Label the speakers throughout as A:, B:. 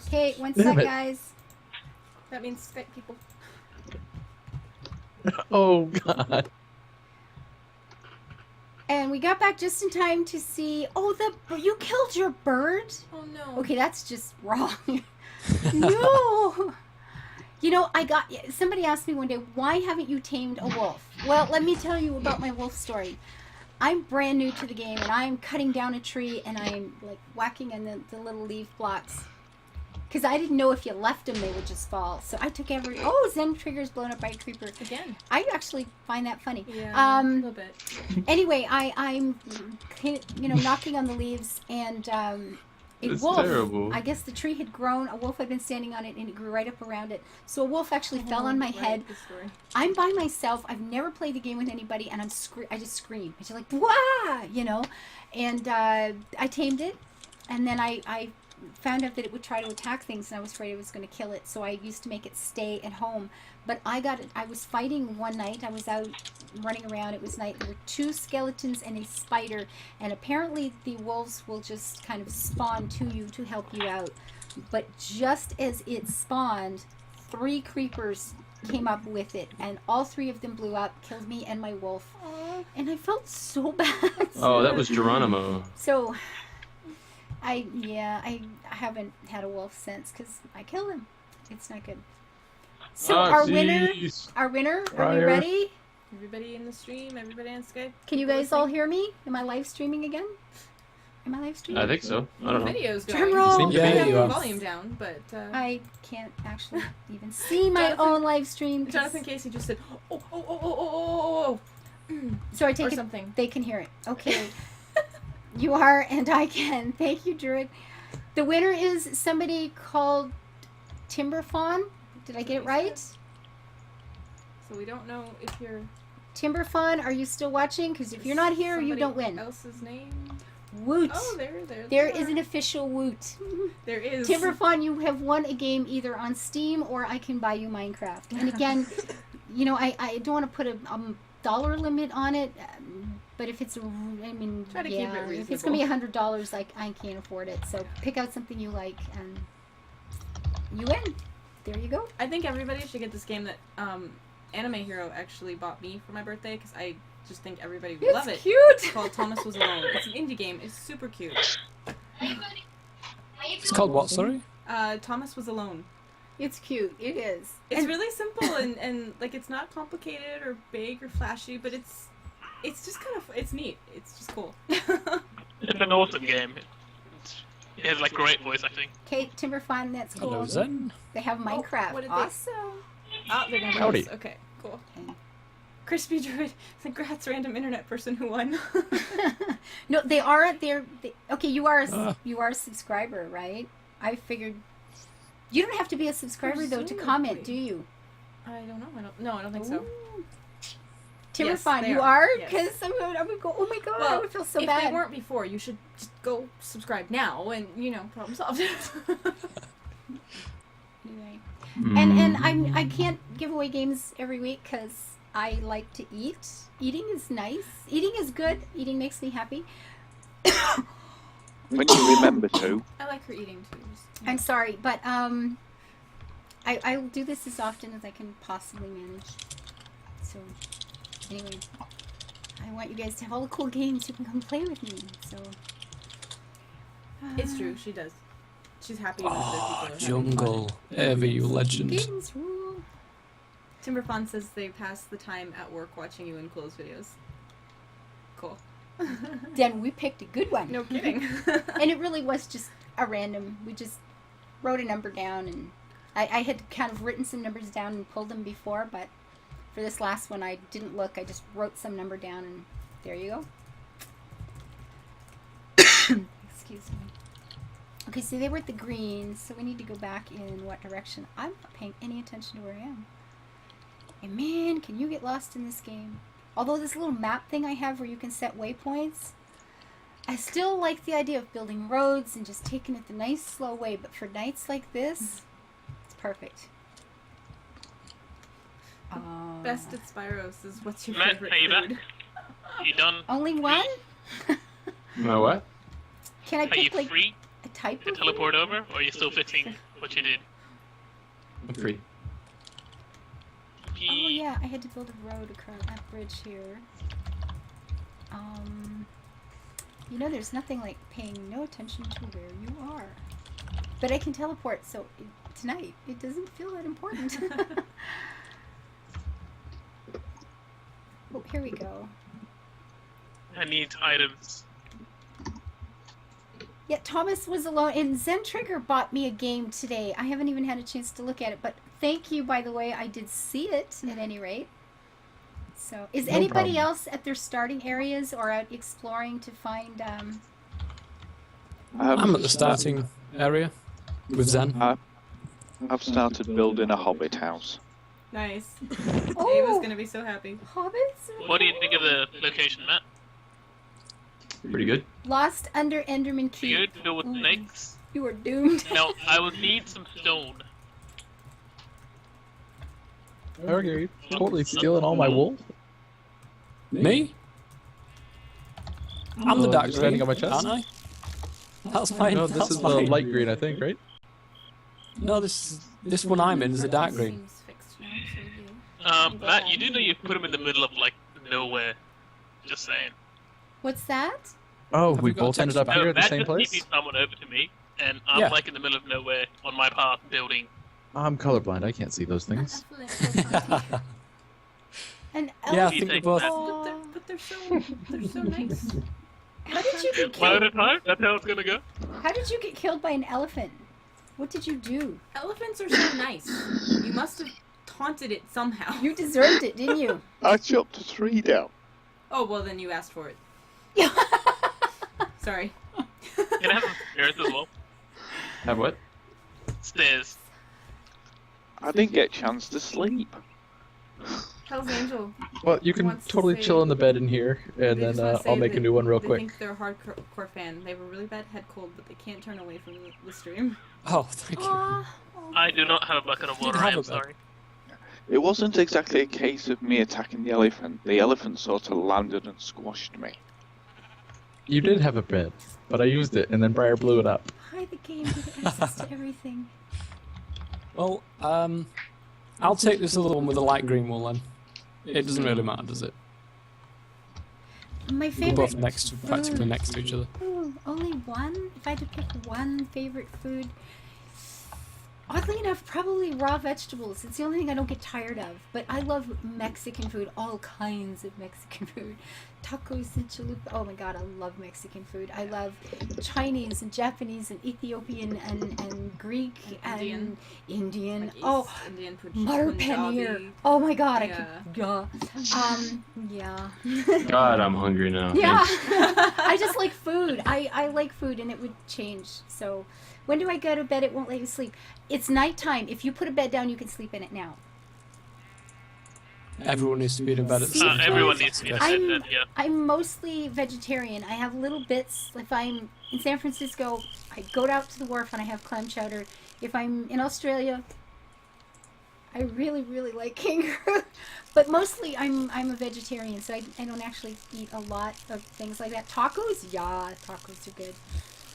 A: Okay, one sec, guys.
B: That means Skype people.
C: Oh God.
A: And we got back just in time to see. Oh, you killed your bird.
B: Oh no.
A: Okay, that's just wrong. No. You know, somebody asked me one day, why haven't you tamed a wolf? Well, let me tell you about my wolf story. I'm brand new to the game, and I'm cutting down a tree, and I'm like whacking in the little leaf blocks. Because I didn't know if you left them, they would just fall. So I took Zen Trigger's blown up by a creeper.
B: Again.
A: I actually find that funny.
B: Yeah, a little bit.
A: Anyway, I'm knocking on the leaves, and a
C: That's
A: wolf.
C: terrible.
A: I guess the tree had grown. A wolf had been standing on it, and it grew right up around it. So a wolf actually fell on my head. I'm by myself. I've never played the game with anybody, and I just scream. It's just like, wah, you know. And I tamed it, and then I found out that it would try to attack things, and I was afraid I was going to kill it. So I used to make it stay at home. But I was fighting one night. I was out running around. It was night. There were 2 skeletons and a spider. And apparently the wolves will just kind of spawn to you to help you out. But just as it spawned, 3 creepers came up with it. And all 3 of them blew up, killed me and my wolf.
B: Aww.
A: And I felt so bad.
C: Oh, that was Geronimo.
A: So, I haven't had a wolf since because I killed him. It's not good. So our winner, are we ready?
B: Everybody in the stream, everybody on Skype.
A: Can you guys all hear me? Am I live streaming again? Am I live streaming?
C: I think so. I don't know.
B: Video's
A: Drum
B: going.
A: roll.
D: Yeah,
B: have
D: you
B: the
D: are.
B: volume down, but
A: I can't actually even see my own live stream.
B: Jonathan Casey just said, oh.
A: So I take
B: or
A: it
B: something.
A: they can hear it. Okay. You are, and I can. Thank you, Druid. The winner is somebody called Timberfawn. Did I get it right?
B: So we don't know if you're
A: Timberfawn, are you still watching? Because if you're not here, you don't win.
B: Else's name?
A: Woot.
B: Oh,
A: There is an official woot.
B: There is.
A: Timberfawn, you have won a game either on Steam or I can buy you Minecraft. And again, you know, I don't want to put a dollar limit on it, but if it's,
B: Try to keep it
A: if it's going to be $100, I can't afford it. So pick out something you like and you win. There you go.
B: I think everybody should get this game that Anime Hero actually bought me for my birthday because I just think everybody would love it.
A: Cute.
B: It's called Thomas Was Alone. It's an indie game. It's super cute.
D: It's called what, sorry?
B: Thomas Was Alone.
A: It's cute. It is.
B: It's really simple and like it's not complicated or big or flashy, but it's just kind of it's neat. It's just cool.
E: It's an awesome game. It has like great voice acting.
A: Okay, Timberfawn, that's cool.
D: Hello, Zen.
A: They have Minecraft.
B: what did they-
A: awesome.
B: Oh, they're gonna
D: Howdy.
B: this. Okay, cool.
A: Okay.
B: Crispy Druid, congrats, random internet person who won.
A: No, they are. Okay, you are a subscriber, right? I figured. You don't have to be a subscriber though to comment, do you?
B: I don't know. I don't think so.
A: Ooh.
B: Yes,
A: Timberfawn,
B: they
A: you
B: are.
A: are?
B: Yes.
A: Because I'm gonna go, oh my god, I
B: Well,
A: would feel so
B: if
A: bad.
B: they weren't before, you should just go subscribe now, and problem solved.
A: Anyway.
C: Mm.
A: And I can't give away games every week because I like to eat. Eating is nice. Eating is good. Eating makes me happy.
F: When you remember to.
B: I like her eating too.
A: I'm sorry, but I will do this as often as I can possibly manage. So, anyway, I want you guys to have all the cool games. You can come play with me. So,
B: It's true. She does. She's happy when other people are having fun.
D: Jungle. Ever, you legend.
A: Games rule.
B: Timberfawn says they pass the time at work watching you in clothes videos. Cool.
A: Then we picked a good one.
B: No kidding.
A: And it really was just a random. We just wrote a number down, and I had kind of written some numbers down and pulled them before, but for this last one I didn't look. I just wrote some number down, and there you go. Excuse me. Okay, so they were at the green, so we need to go back in what direction? I'm not paying any attention to where I am. And man, can you get lost in this game. Although this little map thing I have where you can set waypoints, I still like the idea of building roads and just taking it the nice slow way, but for nights like this, it's perfect.
B: Best at Spyros is what's your
E: Matt,
B: favorite
E: are you back?
B: food?
E: You done?
A: Only one?
C: No what?
A: Can I
E: Are you
A: pick like
E: free?
A: type
E: to
A: of
E: teleport over, or are you still fixing what you did?
C: I'm free.
A: Oh yeah, I had to build a road across that bridge here. You know, there's nothing like paying no attention to where you are. But I can teleport, so tonight it doesn't feel that important. Oh, here we go.
E: I need items.
A: Yeah, Thomas was alone, and Zen Trigger bought me a game today. I haven't even had a chance to look at it, but thank you, by the way. I did see it, at any rate. So, is
F: No
A: anybody
F: problem.
A: else at their starting areas or out exploring to find,
D: I'm at the starting area with Zen.
F: I've started building a hobbit house.
B: Nice.
A: Oh!
B: Ava's gonna be so happy.
A: hobbits?
E: What do you think of the location, Matt?
C: Pretty good.
A: Lost under Enderman Keep.
E: Good? Filled with
A: Oh.
E: snakes?
A: You are doomed.
E: No, I would need some stone.
G: Okay, you're totally stealing all my wool.
D: Me? I'm the dark
G: Standing
D: green,
G: on my chest?
D: aren't I? That's mine.
G: No, this
D: that's
G: is the
D: mine.
G: light green, I think, right?
D: No, this one I'm in is the dark green.
B: Seems fixed now, so you-
E: Matt, you do know you put him in the middle of, like, nowhere. Just saying.
A: What's that?
G: Oh,
D: Have
G: we
D: you got
G: both ended
D: text-
G: up here
E: No,
G: at the
E: Matt
G: same
E: just
G: place?
E: TP'd someone over to me, and I'm,
D: Yeah.
E: like, in the middle of nowhere on my path building.
G: I'm colorblind. I can't see those things.
A: An
D: Yeah, I
A: elf.
D: think we
E: Take
D: both.
E: that.
B: But they're so nice.
A: How did you get
E: One at
A: killed?
E: a time? That's how it's gonna go?
A: How did you get killed by an elephant? What did you do?
B: Elephants are so nice. You must have taunted it somehow.
A: You deserved it, didn't you?
F: I chopped a tree down.
B: Oh, well then you asked for it. Sorry.
E: Can I have some stairs as well?
C: Have what?
E: Stairs.
F: I didn't get a chance to sleep.
B: Hell's Angel.
G: Well, you can
B: Wants to
G: totally
B: say-
G: chill in the bed in here, and
B: They just
G: then
B: wanna say
G: I'll make a
B: that
G: new one real
B: they
G: quick.
B: think they're a hardcore fan. They have a really bad head cold, but they can't turn away from the stream.
D: Oh, thank you.
A: Aw.
E: I do not have a bucket of water,
D: have
E: I
D: a
E: am
D: bed.
E: sorry.
F: It wasn't exactly a case of me attacking the elephant. The elephant sort of landed and squashed me.
G: You did have a bed, but I used it, and then Briar blew it up.
A: Hi, the game with access to everything.
D: Well, I'll take this other one with the light green wool then. It doesn't really matter, does it?
A: My
D: We're
A: favorite.
D: both practically next to each other.
A: Ooh, only one? If I had to pick one favorite food. Oddly enough, probably raw vegetables. It's the only thing I don't get tired of. But I love Mexican food, all kinds of Mexican food. Tacos and chalupa. Oh my god, I love Mexican food. I love Chinese and Japanese and Ethiopian and Greek and Indian.
B: Like
A: Oh,
B: East Indian
A: Mutter paneer. Oh my god,
B: Yeah.
A: I could. Yeah.
C: God, I'm hungry now.
A: Yeah. I just like food. I like food, and it would change. So, when do I go to bed? It won't let you sleep. It's nighttime. If you put a bed down, you can sleep in it now.
D: Everyone needs to be in bed at the same time.
E: Everyone needs to be in bed
A: I'm-
E: then, yeah.
A: I'm mostly vegetarian. I have little bits. If I'm in San Francisco, I go out to the wharf and I have clam chowder. If I'm in Australia, I really, really like kangaroo. But mostly I'm a vegetarian, so I don't actually eat a lot of things like that. Tacos? Yeah, tacos are good.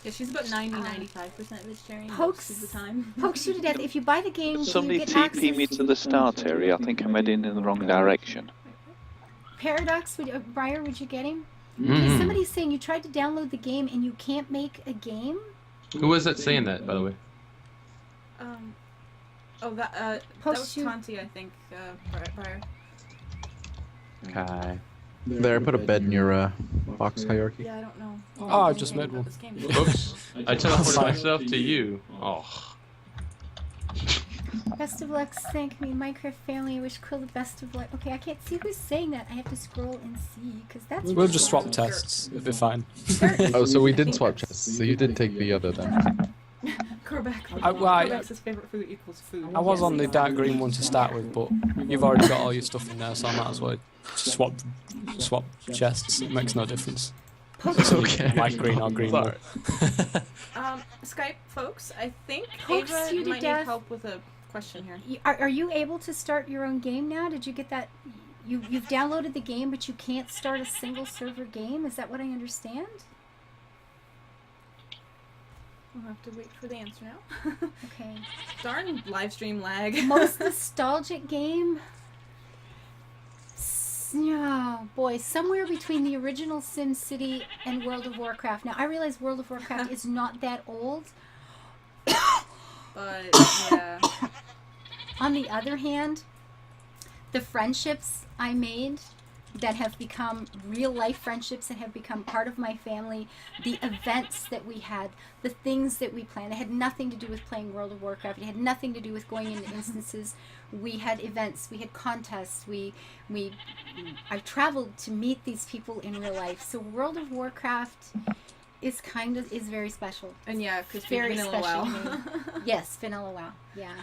B: Yeah, she's about 95% vegetarian
A: Pokes-
B: most of the time.
A: Pokes you to death. If you buy the game,
F: Somebody
A: you get
F: TP me
A: access
F: to the start area. I think I'm heading in the wrong direction.
A: Paradox, Briar, would you get him?
C: Mm.
A: Somebody's saying you tried to download the game and you can't make a game?
C: Who was that saying that, by the way?
B: That
A: Post
B: was
A: you-
B: Tanti, I think, Briar.
G: Okay. There, I put a bed in your box hierarchy.
B: Yeah, I don't know.
D: Oh, I just made one.
B: This game.
C: Oops. I teleported
D: Sorry.
C: myself to you. Oh.
A: Best of luck, thank me, Minecraft family. I wish Quill the best of luck. Okay, I can't see who's saying that. I have to scroll and see, because that's...
D: We'll just swap tests. It'll be fine.
G: Oh, so we did swap chests. So you did take the other then.
B: Corbeck.
D: Corbeck's
B: favorite food equals food.
D: I was on the dark green one to start with, but you've already got all your stuff in there, so I might as well just swap chests. It makes no difference.
G: It's okay.
D: Light green or green wool.
G: Sorry.
B: Skype folks, I think
A: Pokes
B: Ava
A: you to
B: might
A: death.
B: need help with a question here.
A: Are you able to start your own game now? Did you get that? You've downloaded the game, but you can't start a single server game? Is that what I understand?
B: We'll have to wait for the answer now.
A: Okay.
B: Darn live stream lag.
A: Most nostalgic game? Oh, boy, somewhere between the original SimCity and World of Warcraft. Now, I realize World of Warcraft is not that old.
B: But, yeah.
A: On the other hand, the friendships I made that have become real life friendships that have become part of my family, the events that we had, the things that we planned, it had nothing to do with playing World of Warcraft. It had nothing to do with going into instances. We had events, we had contests, I've traveled to meet these people in real life. So World of Warcraft is very special.
B: And yeah, because
A: Very
B: Vanilla
A: special
B: WoW.
A: to me. Yes, Vanilla WoW. Yeah.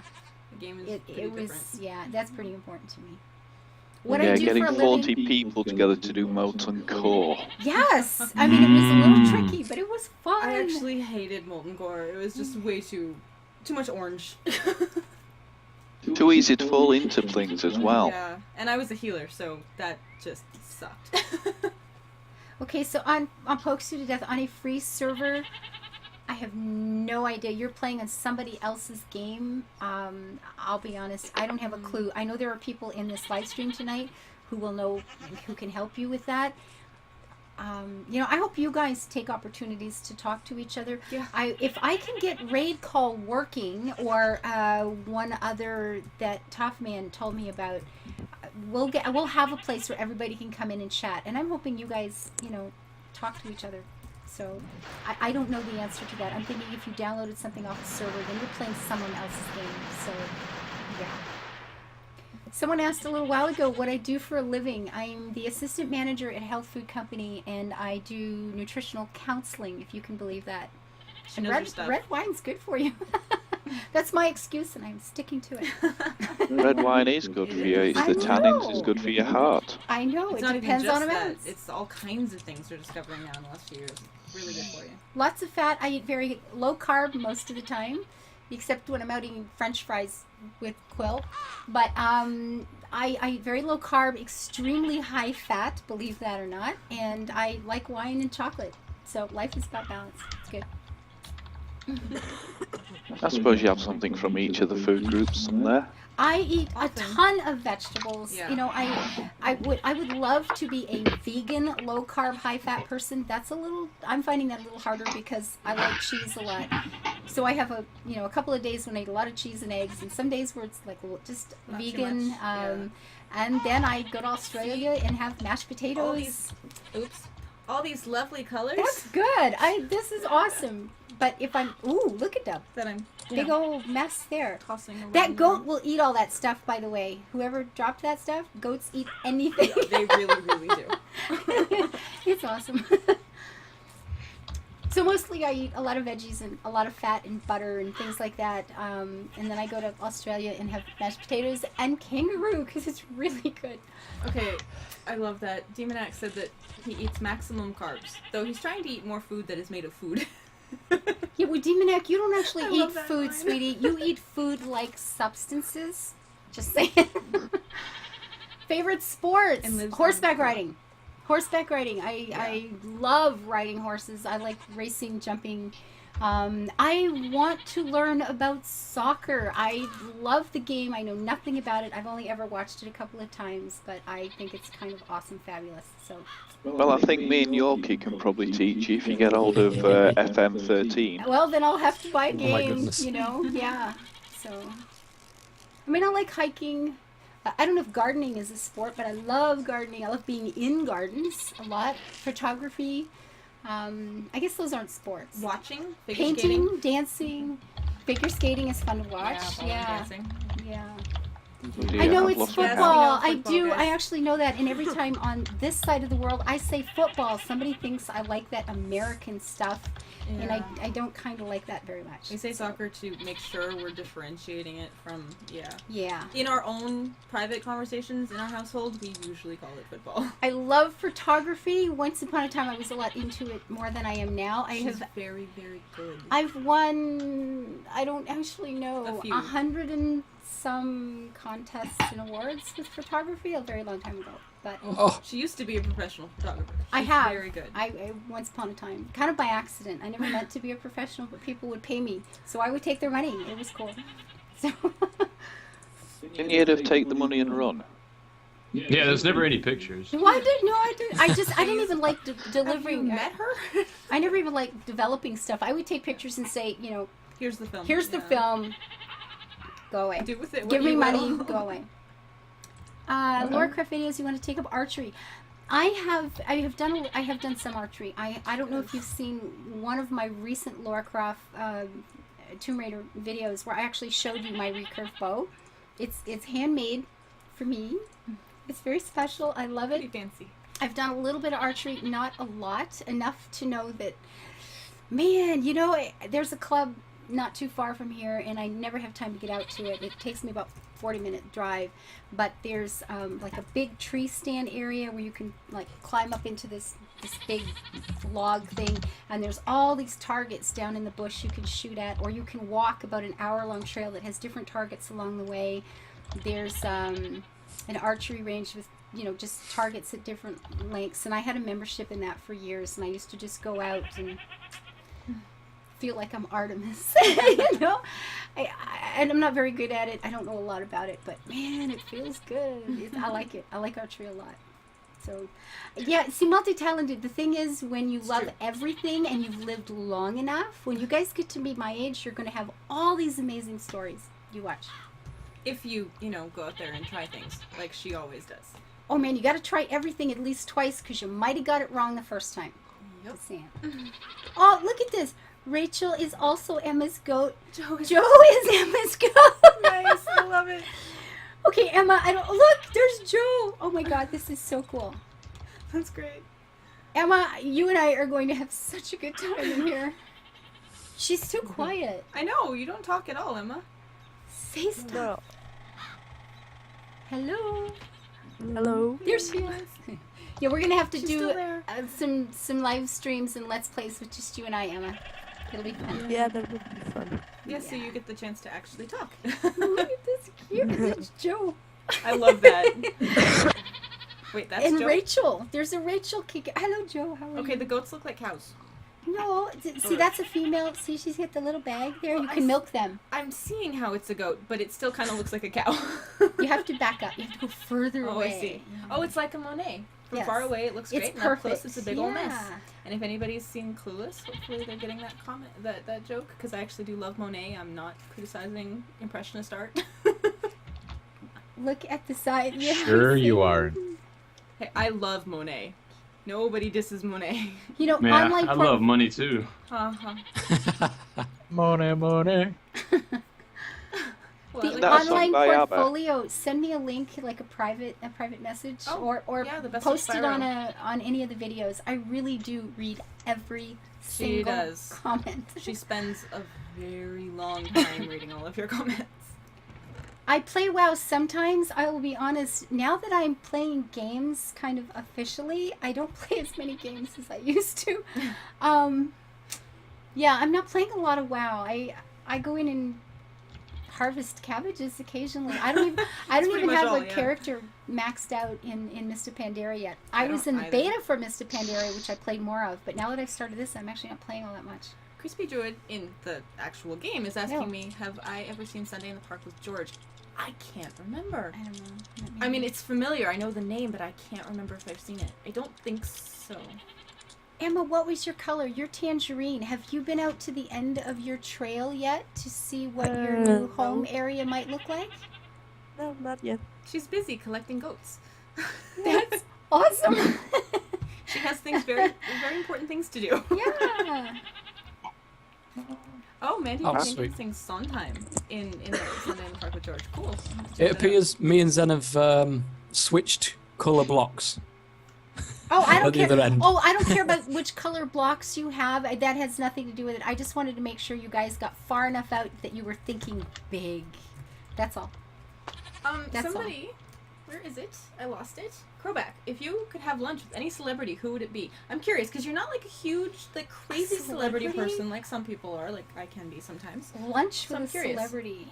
B: The game is
A: It
B: pretty
A: was,
B: different.
A: yeah, that's pretty important to me. What
F: yeah,
A: I do
F: getting
A: for a
F: 40
A: living,
F: people together to do Molten Core.
A: yes, I mean it was a little tricky, but it was fun.
B: I actually hated Molten Core. It was just way too much orange.
F: Too easy to fall into things as well.
B: Yeah, and I was a healer, so that just sucked.
A: Okay, so on Pokes You to Death on a free server, I have no idea. You're playing on somebody else's game. I'll be honest, I don't have a clue. I know there are people in this live stream tonight who will know, who can help you with that. I hope you guys take opportunities to talk to each other.
B: Yeah.
A: If I can get Raid Call working, or one other that Tough Man told me about, we'll have a place where everybody can come in and chat. And I'm hoping you guys, talk to each other. So I don't know the answer to that. I'm thinking if you downloaded something off the server, then you're playing someone else's game. So, yeah. Someone asked a little while ago what I do for a living. I'm the assistant manager at a health food company, and I do nutritional counseling, if you can believe that.
B: She
A: And
B: knows her stuff.
A: red wine's good for you. That's my excuse, and I'm sticking to it.
F: Red wine is good for you. It's
A: I
F: the tannins
A: know.
F: is good for your heart.
A: I know,
B: It's
A: it
B: not
A: depends
B: even
A: on
B: just that.
A: amounts.
B: It's all kinds of things we're discovering now in the last few years. It's really good for you.
A: Lots of fat. I eat very low carb most of the time, except when I'm out eating French fries with Quill. But I eat very low carb, extremely high fat, believe that or not, and I like wine and chocolate. So life is about balance. It's good.
F: I suppose you have something from each of the food groups in there.
A: I eat a
B: Often.
A: ton of vegetables.
B: Yeah.
A: I would love to be a vegan, low carb, high fat person. I'm finding that a little harder because I like cheese a lot. So I have a couple of days when I eat a lot of cheese and eggs, and some days where it's like just
B: Not too
A: vegan.
B: much, yeah.
A: And then I go to Australia and have mashed potatoes.
B: All these lovely colors
A: That's good. This is awesome. But if look at that
B: that I'm
A: big old mess there.
B: tossing around.
A: That goat will eat all that stuff, by the way. Whoever dropped that stuff, goats eat anything.
B: They really, really do.
A: It's awesome. So mostly I eat a lot of veggies and a lot of fat and butter and things like that. And then I go to Australia and have mashed potatoes and kangaroo because it's really good.
B: Okay, I love that. Demonac said that he eats maximum carbs, though he's trying to eat more food that is made of food.
A: Yeah, well, Demonac, you don't actually
B: I
A: eat
B: love that
A: food,
B: line.
A: sweetie. You eat food like substances. Just saying. Favorite sports?
B: And lives
A: Horseback
B: on-
A: riding. Horseback riding. I love riding horses. I like racing, jumping. I want to learn about soccer. I love the game. I know nothing about it. I've only ever watched it a couple of times, but I think it's kind of awesome, fabulous. So.
F: Well, I think me and Yorkie can probably teach you if you get hold of FM13.
A: Well, then I'll have to buy a
D: Oh my
A: game,
D: goodness.
A: Yeah. So, I mean, I like hiking. I don't know if gardening is a sport, but I love gardening. I love being in gardens a lot. Photography. I guess those aren't sports.
B: Watching, figure
A: Painting,
B: skating.
A: dancing. Figure skating is fun to watch.
B: ballroom
A: Yeah.
B: dancing.
A: Yeah.
F: Dear,
A: I know
F: I've
A: it's
F: lost my
A: football.
F: mind.
B: Yeah,
A: I
B: football,
A: do.
B: guys.
A: I actually know that. And every time on this side of the world, I say football. Somebody thinks I like that American stuff, and
B: Yeah.
A: I don't kind of like that very much.
B: We say soccer to make sure we're differentiating it from,
A: Yeah.
B: In our own private conversations in our household, we usually call it football.
A: I love photography. Once upon a time, I was a lot into it more than I am now.
B: She's very, very good.
A: I've won, I don't actually know,
B: A few.
A: 100 and some contests and awards with photography a very long time ago. But
D: Oh,
B: She used to be a professional photographer.
A: I
B: She's
A: have.
B: Very good.
A: I once upon a time, kind of by accident. I never meant to be a professional, but people would pay me, so I would take their money. It was cool. So
F: Didn't you have take the money and run?
C: Yeah, there's never any pictures.
A: no, I didn't. No, I didn't. I didn't even like
B: Have you
A: delivering.
B: met her?
A: I never even liked developing stuff. I would take pictures and say, you know,
B: Here's the film.
A: here's the
B: Yeah.
A: film. Go away.
B: Do with it what
A: Give me
B: you
A: money.
B: will.
A: Go away. Laura Craft videos. You want to take up archery? I have done some archery. I don't know if you've seen one of my recent Laura Croft Tomb Raider videos where I actually showed you my recurve bow. It's handmade for me. It's very special. I love
B: Pretty
A: it.
B: fancy.
A: I've done a little bit of archery, not a lot, enough to know that, man, you know, there's a club not too far from here, and I never have time to get out to it. It takes me about 40-minute drive, but there's like a big tree stand area where you can like climb up into this big log thing, and there's all these targets down in the bush you can shoot at, or you can walk about an hour-long trail that has different targets along the way. There's an archery range with, you know, just targets at different lengths, and I had a membership in that for years, and I used to just go out and feel like I'm Artemis, you know. And I'm not very good at it. I don't know a lot about it, but man, it feels good. I like it. I like archery a lot. So, yeah, see, multi-talented. The thing is, when you love everything and you've lived long enough, when you guys get to be my age, you're going to have all these amazing stories. You watch.
B: If you know, go out there and try things like she always does.
A: Oh man, you got to try everything at least twice because you might have got it wrong the first time.
B: Yep.
A: Just saying. Oh, look at this. Rachel is also Emma's goat.
B: Joe is
A: Joe is Emma's goat.
B: nice. I love it.
A: Okay, Emma, look, there's Joe. Oh my god, this is so cool.
B: That's great.
A: Emma, you and I are going to have such a good time in here. She's too quiet.
B: I know you don't talk at all, Emma.
A: Say stuff. Hello.
H: Hello.
A: There she is. Yeah, we're gonna have to
B: She's
A: do
B: still there.
A: some live streams and let's plays with just you and I, Emma. It'll be fun.
H: Yeah, that would be fun.
B: Yeah, so you get the chance to actually talk.
A: Look at this cute. It's Joe.
B: I love that. Wait, that's
A: And
B: Joe?
A: Rachel. There's a Rachel kick. Hello, Joe. How are you?
B: Okay, the goats look like cows.
A: No, see, that's a female. See, she's got the little bag there. You
B: Well,
A: can milk them.
B: I'm seeing how it's a goat, but it still kind of looks like a cow.
A: You have to back up. You have to go further
B: Oh,
A: away.
B: I see. Oh, it's like a Monet. From
A: Yes.
B: far away, it looks
A: It's
B: great, and up close,
A: perfect.
B: it's a big old mess.
A: Yeah.
B: And if anybody's seen Clueless, hopefully they're getting that comment, that joke, because I actually do love Monet. I'm not criticizing Impressionist art.
A: Look at the side. Yeah,
G: Sure you are.
B: Hey, I love Monet. Nobody disses Monet.
A: You know,
C: Man,
A: online
C: I love money too.
B: Uh-huh.
G: Monet, Monet.
B: Well,
A: the
B: I like
F: That song
A: online
F: by ABBA.
A: portfolio. Send me a link, like a private message,
B: Oh,
A: or
B: yeah, the best of
A: post it on
B: Spyro.
A: on any of the videos. I really do read every
B: She
A: single
B: does.
A: comment.
B: She spends a very long time reading all of your comments.
A: I play WoW sometimes. I will be honest. Now that I'm playing games kind of officially, I don't play as many games as I used to. Yeah, I'm not playing a lot of WoW. I go in and harvest cabbages occasionally. I don't
B: pretty
A: even
B: much
A: have
B: all,
A: a
B: yeah.
A: character maxed out in Mr. Pandaria yet. I was
B: don't
A: in the
B: either.
A: beta for Mr. Pandaria, which I played more of, but now that I've started this, I'm actually not playing all that much.
B: Crispy Druid in the actual game is asking
A: No.
B: me, have I ever seen Sunday in the Park with George? I can't remember.
A: I don't know.
B: I mean, it's familiar. I know the name, but I can't remember if I've seen it. I don't think so.
A: Emma, what was your color? Your tangerine. Have you been out to the end of your trail yet to see what your new
H: No.
A: home area might look like?
H: No, not yet.
B: She's busy collecting goats.
A: That's awesome.
B: She has things very important things to do.
A: Yeah.
B: Oh, Mandy
D: Oh,
B: Jenkins
D: sweet.
B: sings Sondheim in the Sunday in the Park with George. Cool.
D: It appears me and Zen have switched colour blocks.
A: Oh, I don't
D: At the
A: care.
D: other end.
A: Oh, I don't care about which color blocks you have. That has nothing to do with it. I just wanted to make sure you guys got far enough out that you were thinking big. That's all. That's
B: Somebody, where is it? I lost it. Crowback. If you could have lunch with any celebrity, who would it be? I'm curious because you're not like a huge, like crazy celebrity
A: Celebrity?
B: person like some people are. Like I can be sometimes.
A: Lunch
B: So
A: with
B: I'm
A: a
B: curious.
A: celebrity.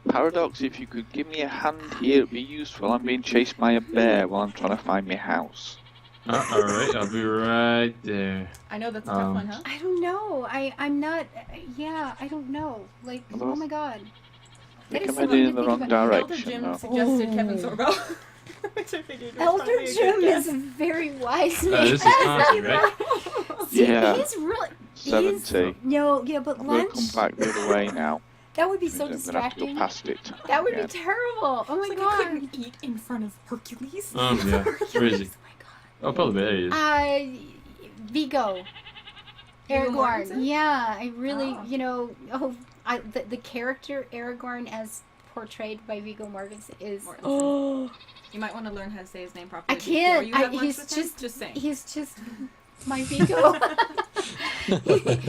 F: Paradox, if you could give me a hand here, it'd be useful. I'm being chased by a bear while I'm trying to find my house.
C: Alright, I'll be right there.
B: I know that's a tough one, huh?
A: I don't know. I'm not. Yeah, I don't know. Like, oh my god.
F: I think
A: That is
F: I'm
A: something
F: heading in
A: to
F: the
A: think
F: wrong
A: about.
B: Elder
F: direction,
B: Jim
F: though.
B: suggested Kevin
A: Oh.
B: Sorbo. Which I figured was
A: Elder
B: probably a good
A: Jim
B: guess.
A: is a very wise man.
C: This is constant, right?
A: See,
F: Yeah.
A: he's really.
F: 70.
A: No, yeah, but
F: I'm going
A: lunch.
F: to come back the other way now.
A: That would be so
F: I'm going to have to go
A: distracting.
F: past it.
A: That would
F: again.
A: be terrible. Oh my
B: It's like I
A: god.
B: couldn't eat in front of Hercules.
C: Yeah. Where is he? Oh, probably there he is.
A: Vigo.
B: Viggo
A: Aragorn.
B: Mortensen?
A: Yeah, I really,
B: Oh.
A: you know, the character Aragorn as portrayed by Viggo Mortensen is.
B: Mortensen. You might want to learn how to say his name properly.
A: I can't.
B: Before you have lunch
A: He's
B: with him.
A: just
B: saying.
A: He's just my Vigo.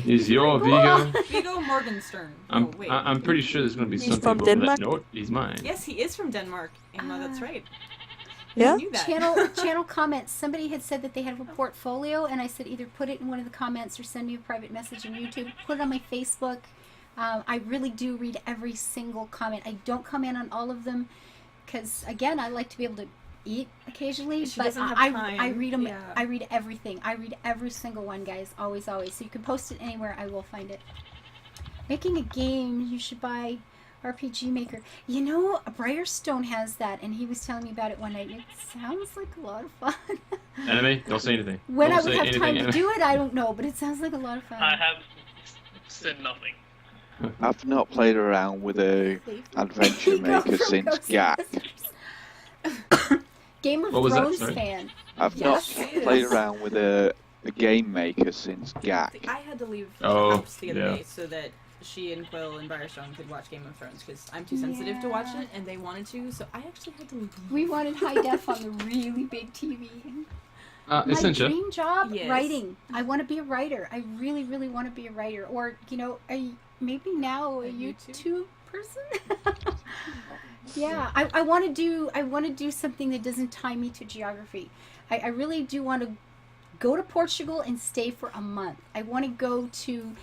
C: He's your Vigo.
B: Viggo Morgenstern.
C: I'm,
B: Oh wait.
C: I'm pretty sure there's going to be
H: He's
C: some
H: from
C: people
H: Denmark?
C: that know it. He's mine.
B: Yes, he is from Denmark. Emma, that's right.
H: Yeah?
B: I knew that.
A: Channel comments. Somebody had said that they had a portfolio, and I said either put it in one of the comments or send me a private message on YouTube. Put it on my Facebook. I really do read every single comment. I don't comment on all of them because, again, I like to be able to eat occasionally.
B: She
A: but
B: doesn't have
A: I
B: time.
A: read them.
B: Yeah.
A: I read everything. I read every single one, guys. Always, always. So you can post it anywhere. I will find it. Making a game, you should buy RPG Maker. You know, Briarstone has that, and he was telling me about it one night. And it sounds like a lot of fun.
C: Enemy, don't say anything.
A: When
C: Don't
A: I would
C: say
A: have
C: anything,
A: time to
C: enemy.
A: do it, I don't know, but it sounds like a lot of fun.
E: I have said nothing.
F: I've not played around with a adventure
A: Vigo
F: maker
A: from
F: since
A: Ghostbusters.
F: GAC.
A: Game of
C: What was that?
A: Thrones
C: Sorry?
A: fan.
F: I've
B: Yes,
F: not
B: it
F: played
B: is.
F: around with a game maker since GAC.
B: I had to leave
C: Oh,
B: the house the other
C: yeah.
B: day so that she and Quill and Briarstone could watch Game of Thrones because I'm too sensitive to watch
A: Yeah.
B: it and they wanted to, so I actually had to leave.
A: We wanted high def on the really big TV. My
C: Essential.
A: dream job,
B: Yes.
A: writing. I want to be a writer. I really, really want to be a writer. Or, you know, maybe now a
B: A
A: YouTube
B: YouTube?
A: person. Yeah, I want to do something that doesn't tie me to geography. I really do want to go to Portugal and stay for a month. I want to go to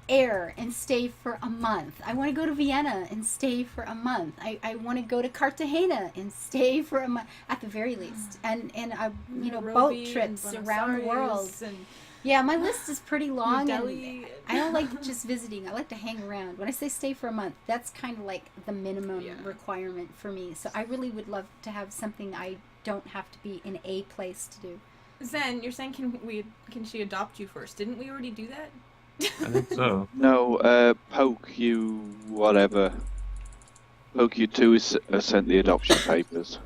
A: Air and stay for a month. I want to go to Vienna and stay for a month. I want to go to Cartagena and stay for a month at the very least. And you know, boat
B: Nairobi
A: trips
B: and Buenos
A: around the world.
B: Aires and
A: Yeah, my list is pretty long.
B: New
A: And
B: Delhi.
A: I don't like just visiting. I like to hang around. When I say stay for a month, that's kind of like the minimum
B: Yeah.
A: requirement for me. So I really would love to have something I don't have to be in a place to do.
B: Zen, you're saying can she adopt you first? Didn't we already do that?
C: I think so.
F: No, Poke You, whatever. Poke You 2 has sent the adoption papers.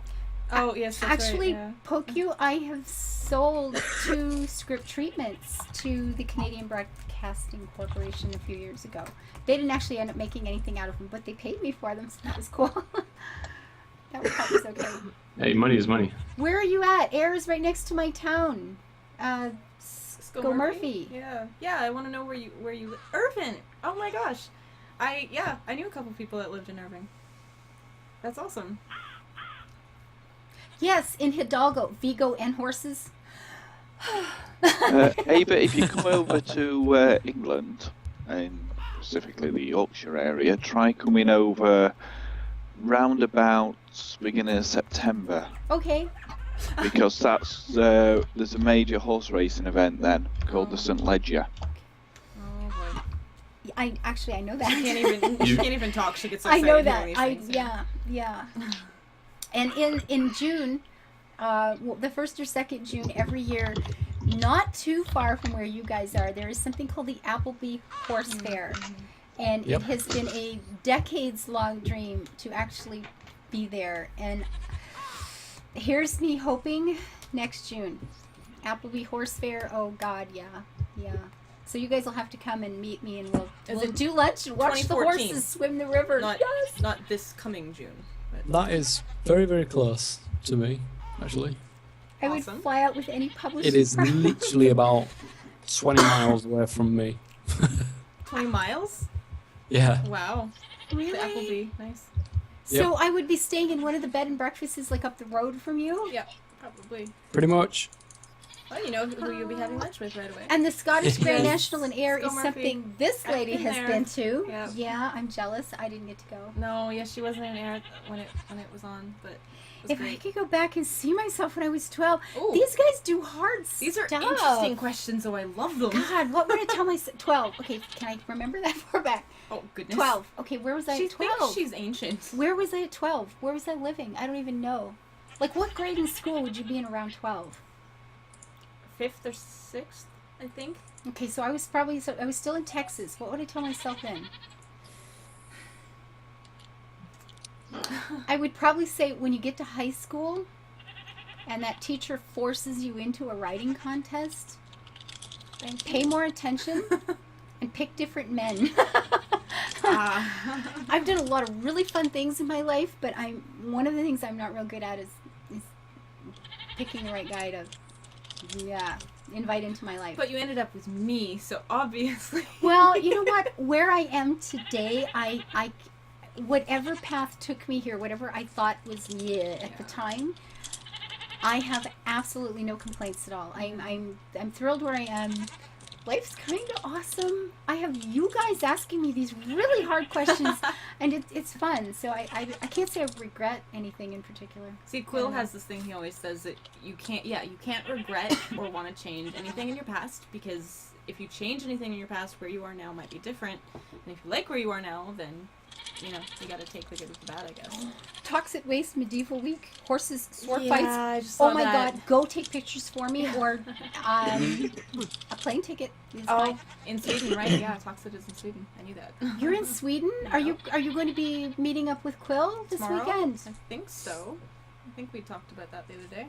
B: Oh yes, that's
A: Actually,
B: right, yeah.
A: PokeU, I have sold 2 script treatments to the Canadian Broadcasting Corporation a few years ago. They didn't actually end up making anything out of them, but they paid me for them, so that was cool. that was okay.
C: Hey, money is money.
A: Where are you at? Air is right next to my town. Go Murphy.
B: Yeah, yeah. I want to know where you live. Irving. Oh my gosh, I knew a couple people that lived in Irving. That's awesome.
A: Yes, in Hidalgo, Vigo and horses.
F: Ava, if you come over to England, and specifically the Yorkshire area, try coming over round about beginning of September,
A: Okay.
F: because that's there's a major horse racing event then called the St. Leger.
B: Oh boy.
A: I know that.
B: She can't even talk. She gets so
A: I
B: excited
A: know
B: hearing
A: that.
B: these things,
A: Yeah. And in June, well, the 1st or 2nd June every year, not too far from where you guys are, there is something called the Appleby Horse Fair, and
D: Yep.
A: it has been a decades-long dream to actually be there. And here's me hoping next June, Appleby Horse Fair. Oh God, yeah. So you guys will have to come and meet me, and we'll
B: it
A: do lunch and watch the
B: 2014?
A: horses swim the river.
B: Not
A: Yes.
B: not this coming June. But
D: That is very, very close to me, actually.
A: I would
B: Awesome.
A: fly out with any publisher.
D: It is literally about 20 miles away from me.
B: 20 miles.
D: Yeah.
B: Wow. The
A: Really?
B: Appleby. Nice.
A: So I would be staying in one of the bed and breakfasts like up the road from you?
B: Yeah, probably.
D: Pretty much.
B: Well, you know who you'll be having lunch with right away.
A: And the Scottish Grand
B: Yes.
A: National in Ayr
B: Let's
A: is
B: go, Murphy.
A: something this
B: I've
A: lady
B: been
A: has
B: there.
A: been to.
B: Yep.
A: Yeah, I'm jealous. I didn't get to go.
B: No, yes, she wasn't in air when it was on, but it was
A: If I
B: great.
A: could go back and see myself when I was 12,
B: Ooh.
A: these guys do hard
B: These are
A: stuff.
B: interesting questions, though. I love them.
A: God, what would I tell myself? 12. Okay, can I remember that far back?
B: Oh goodness.
A: 12. Okay, where was I
B: She
A: at 12?
B: thinks she's ancient.
A: Where was I at 12? Where was I living? I don't even know. Like, what grade in school would you be in around 12?
B: 5th or 6th, I think.
A: Okay, so I was still in Texas. What would I tell myself then? I would probably say when you get to high school and that teacher forces you into a writing contest, pay more attention and pick different men. I've done a lot of really fun things in my life, but one of the things I'm not real good at is picking the right guy to invite into my life.
B: But you ended up with me, so obviously.
A: Well, you know what? Where I am today, I whatever path took me here, whatever I thought was at the time, I have absolutely no complaints at all. I'm thrilled where I am. Life's kind of awesome. I have you guys asking me these really hard questions, and it's fun. So I can't say I regret anything in particular.
B: See, Quill has this thing he always says that you can't regret or want to change anything in your past, because if you change anything in your past, where you are now might be different. And if you like where you are now, then, you gotta take the good with the bad, I guess.
A: Toxic Waste Medieval Week, horses, sword
B: Yeah,
A: fights.
B: I just saw
A: Oh my
B: that.
A: God, go take pictures for me, or a plane ticket is fine.
B: In Sweden, right? Yeah, Toxic is in Sweden. I knew that.
A: You're in Sweden? Are you going to be meeting up with Quill this
B: Tomorrow?
A: weekend?
B: I think so. I think we talked about that the other day.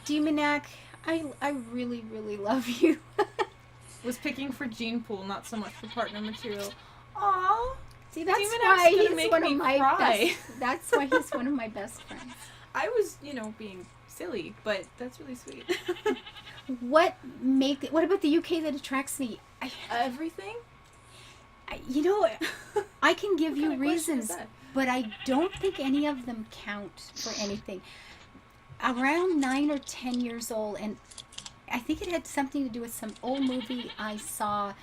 A: Demonac, I really, really love you.
B: Was picking for gene pool, not so much for partner material. Aww.
A: See, that's
B: Demonac's
A: why
B: gonna
A: he's
B: make
A: one
B: me
A: of my
B: cry.
A: best. That's why he's one of my best friends.
B: I was, being silly, but that's really sweet.
A: What about the UK that attracts me?
B: Everything?
A: I can give
B: What
A: you
B: kind of question is
A: reasons,
B: that?
A: but I don't think any of them count for anything. Around 9 or 10 years old, and I think it had something to do with some old movie I saw,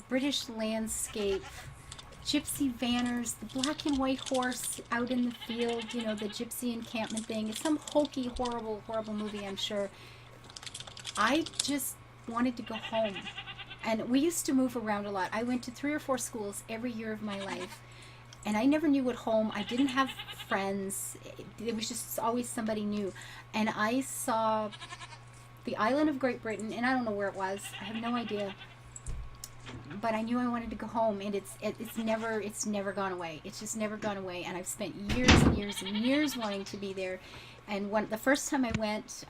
A: British landscape, gypsy vanners, the black and white horse out in the field, the gypsy encampment thing. It's some hokey, horrible, horrible movie, I'm sure. I just wanted to go home. And we used to move around a lot. I went to 3 or 4 schools every year of my life. And I never knew what home. I didn't have friends. It was just always somebody new. And I saw the island of Great Britain, and I don't know where it was. I have no idea. But I knew I wanted to go home, and it's never gone away. It's just never gone away. And I've spent years and years and years wanting to be there. And the first time I went,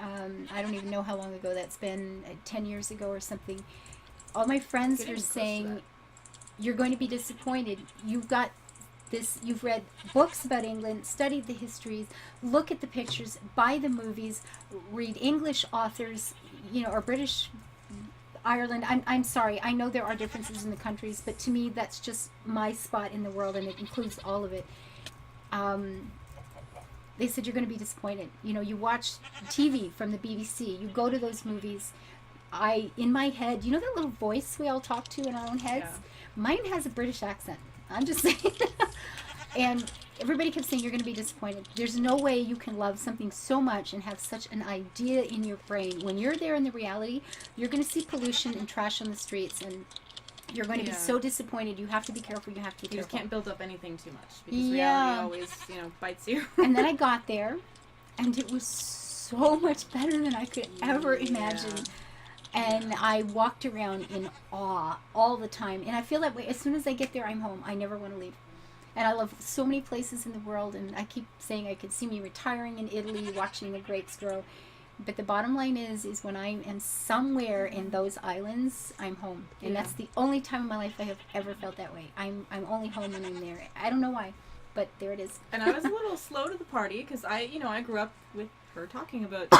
A: I don't even know how long ago that's been, 10 years ago or something. All my friends
B: Getting
A: are
B: close to
A: saying,
B: that.
A: you're going to be disappointed. You've read books about England, studied the histories, look at the pictures, buy the movies, read English authors, or British, Ireland. I'm sorry, I know there are differences in the countries, but to me that's just my spot in the world, and it includes all of it. They said you're going to be disappointed. You watch TV from the BBC, you go to those movies. In my head, that little voice we all talk to in our own heads?
B: Yeah.
A: Mine has a British accent. I'm just saying. And everybody kept saying you're going to be disappointed. There's no way you can love something so much and have such an idea in your brain. When you're there in the reality, you're going to see pollution and trash on the streets, and you're going to be so disappointed. You have to be careful. You have to be
B: You just
A: careful.
B: can't build up anything too much, because
A: Yeah.
B: reality always, bites you.
A: And then I got there, and it was so much better than I could ever imagine. And I walked around in awe all the time. And I feel that way. As soon as I get there, I'm home. I never want to leave. And I love so many places in the world. And I keep saying I could see me retiring in Italy, watching the grapes grow. But the bottom line is when I am somewhere in those islands, I'm home. And that's the only time in my life I have ever felt that way. I'm only home when I'm there. I don't know why, but there it is.
B: And I was a little slow to the party, because I grew up with her talking about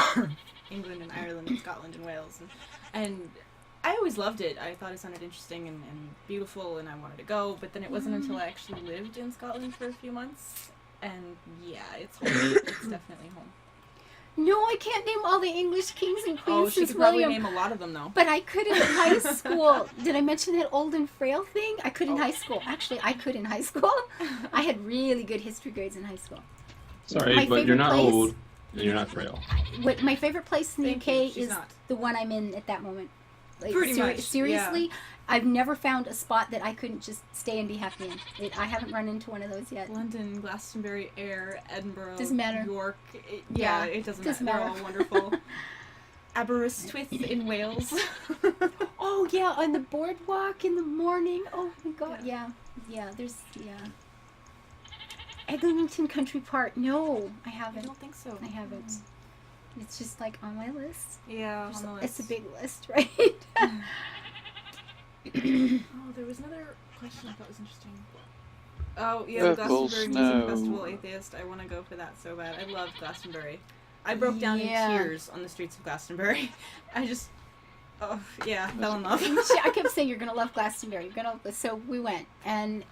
B: England and Ireland and Scotland and Wales, and I always loved it. I thought it sounded interesting and beautiful, and I wanted to go, but then it wasn't until I actually lived in Scotland for a few months, and it's home. It's definitely home.
A: No, I can't name all the English kings and queens
B: Oh, she
A: since
B: could probably
A: William.
B: name a lot of them though.
A: But I could in high school. Did I mention that old and frail thing? I could in high school. Actually, I could in high school. I had really good history grades in high school.
C: Sorry,
A: My
C: but you're
A: favorite
C: not
A: place-
C: old and you're not frail.
A: What my favorite place in the
B: Thank you,
A: UK
B: she's
A: is
B: not.
A: the one I'm in at that moment. Like,
B: Pretty much,
A: seriously, I've never found a spot that I couldn't just stay and be happy in. I haven't run into one of those yet.
B: London, Glastonbury, Ayr, Edinburgh,
A: Doesn't matter.
B: York.
A: Yeah,
B: It doesn't
A: doesn't
B: matter.
A: matter.
B: They're all wonderful. Aberystwyth in Wales.
A: Oh yeah, on the boardwalk in the morning. Oh my god, yeah. There's Eglinton Country Park. No, I
B: I
A: haven't.
B: don't think so.
A: I haven't. It's just like on my list.
B: Yeah,
A: Just-
B: on the
A: it's a
B: list.
A: big list, right?
B: Oh, there was another question I thought was interesting. Oh, yeah, the
F: Purple
B: Glastonbury Music
F: Snow.
B: Festival Atheist. I want to go for that so bad. I love Glastonbury. I broke down
A: Yeah.
B: in tears on the streets of Glastonbury. I just, fell in love.
A: I kept saying you're gonna love Glastonbury. You're gonna. So we went and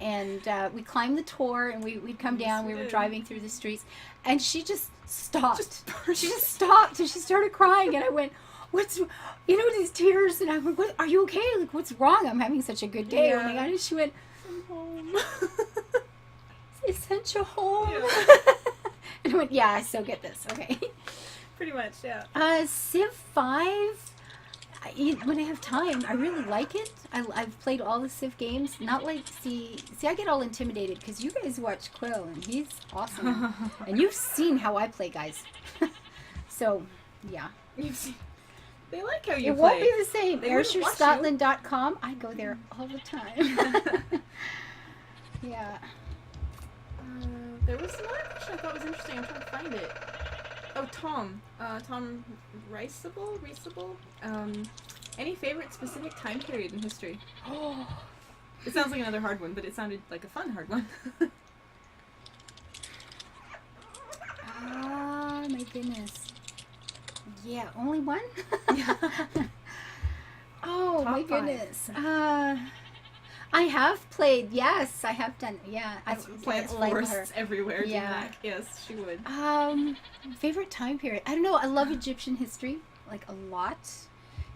A: we climbed the Tor and we'd come
B: Yes,
A: down.
B: we
A: We were
B: did.
A: driving through the streets, and she just stopped.
B: Just
A: She just stopped and she started crying, and I went, "What's, these tears?" And I went, "What? Are you okay? Like, what's wrong? I'm having such a good day." Oh my
B: Yeah.
A: god! And she went,
B: I'm home.
A: "They sent you home."
B: Yeah.
A: And I went, "Yeah, I still get this. Okay."
B: Pretty much, yeah.
A: Civ 5. When I have time, I really like it. I've played all the Civ games. Not like see, I get all intimidated because you guys watch Quill and he's awesome, and you've seen how I play, guys. So, yeah,
B: You see, they like how you
A: it
B: play.
A: won't be the same.
B: They wouldn't watch
A: AirshireScotland.com. I go there all the time. Yeah.
B: There was another question I thought was interesting. I'm trying to find it. Oh, Tom. Tom Reisable? Any favorite specific time period in history? It sounds like another hard one, but it sounded like a fun hard one.
A: Ah, my goodness. Yeah, only one? Oh, my
B: Top 5.
A: goodness. I have played, yes, I have done, yeah.
B: Plants,
A: like her.
B: forests everywhere.
A: Yeah.
B: Yeah. Yes, she would.
A: Favorite time period? I don't know, I love Egyptian history, like a lot.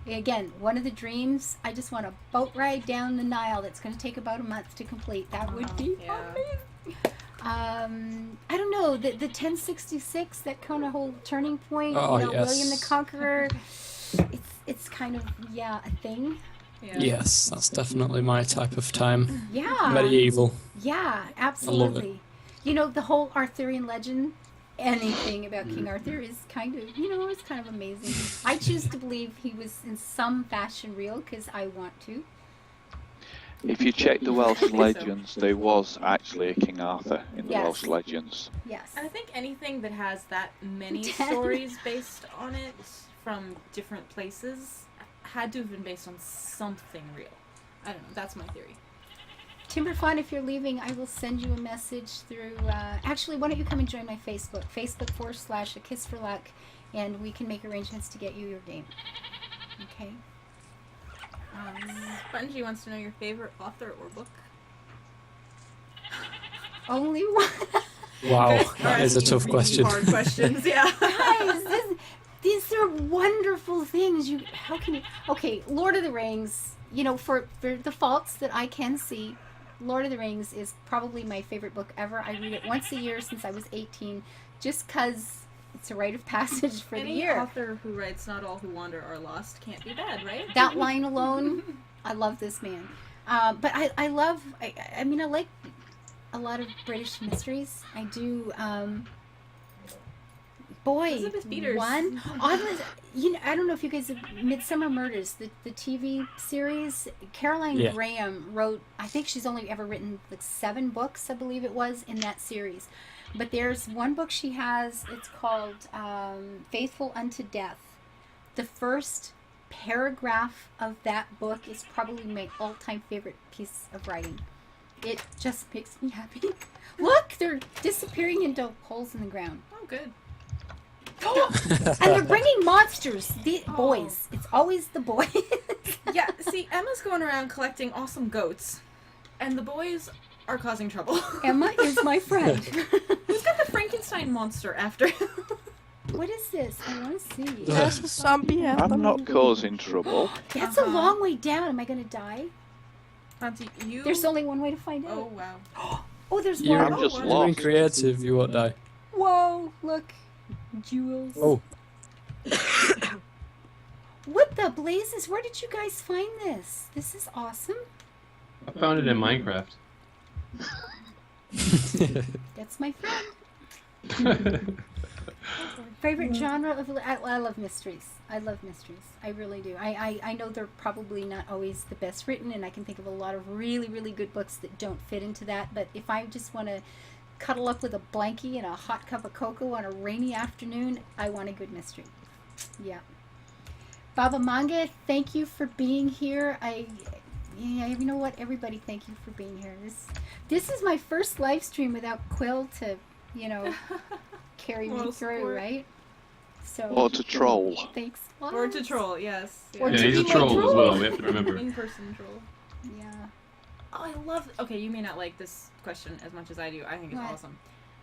A: Again, one of the dreams, I just want a boat ride down the Nile that's going to take about a month to complete. That would be
B: Yeah.
A: amazing. I don't know, the 1066, that kind of whole turning point,
D: Oh,
A: William the
D: yes.
A: Conqueror, it's kind of, yeah, a thing.
B: Yeah.
D: Yes, that's definitely my type of time.
A: Yeah.
D: Medieval.
A: Yeah, absolutely. The whole Arthurian legend, anything about King Arthur is kind of, it's kind of amazing. I choose to believe he was in some fashion real because I want to.
F: If you check the Welsh
B: think so.
F: legends, there was actually a King Arthur in the
A: Yes.
F: Welsh legends.
A: Yes.
B: And I think anything that has that many
A: Ten.
B: stories based on it from different places had to have been based on something real. I don't know. That's my theory.
A: Timberfawn, if you're leaving, I will send you a message through. Actually, why don't you come and join my Facebook? Facebook.com/A Kiss for Luck, and we can make arrangements to get you your game. Okay.
B: Spongy wants to know your favorite author or book.
A: Only one.
D: Wow,
B: Guys are
D: that is a
B: asking
D: tough
B: really
D: question.
B: Hard questions, yeah.
A: Guys, these are wonderful things. How can you? Okay, Lord of the Rings. For the faults that I can see, Lord of the Rings is probably my favorite book ever. I read it once a year since I was 18, just because it's a rite of passage for
B: Any
A: the year.
B: author who writes "Not all who wander are lost" can't be bad, right?
A: That line alone, I love this man. But I love. I mean, I like a lot of British mysteries. I do.
B: Elizabeth Peters.
A: One. I don't know if you guys have Midsummer Murders, the TV series. Caroline
D: Yeah.
A: Graham wrote. I think she's only ever written like 7 books, I believe it was, in that series. But there's one book she has. It's called Faithful Unto Death. The first paragraph of that book is probably my all-time favorite piece of writing. It just makes me happy. Look, they're disappearing into holes in the ground.
B: Oh, good.
A: And they're bringing monsters. The boys. It's always the boys.
B: Yeah, see, Emma's going around collecting awesome goats, and the boys are causing trouble.
A: Emma is my friend.
B: Who's got the Frankenstein monster after him?
A: What is this? I want to see.
H: There's a zombie
F: I'm
H: anthem.
F: not causing trouble.
A: That's a long way down. Am I gonna die?
B: Fancy you.
A: There's only one way to find
B: Oh
A: out.
B: wow.
A: Oh, there's
D: You're,
A: one.
F: I'm just
D: you're
F: lost.
D: being creative, you won't die.
A: Whoa, look. Jewels.
D: Oh,
A: What the blazes? Where did you guys find this? This is awesome.
C: I found it in Minecraft.
A: That's my friend. Favorite genre of I love mysteries. I love mysteries. I really do. I know they're probably not always the best written, and I can think of a lot of really, really good books that don't fit into that. But if I just want to cuddle up with a blankie and a hot cup of cocoa on a rainy afternoon, I want a good mystery. Yeah. Baba Manga, thank you for being here. Yeah, you know what? Everybody, thank you for being here. This is my first live stream without Quill to, carry me
B: Moral
A: through,
B: support.
A: right? So.
F: Or to troll.
A: Thanks.
B: Or to troll, yes.
A: Or
C: Yeah,
A: to
C: he's a
A: be my
C: troll as
A: troll.
C: well. We have to remember.
B: In-person troll.
A: Yeah.
B: Oh, I love. Okay, you may not like this question as much as I do. I think it's
A: What?
B: awesome.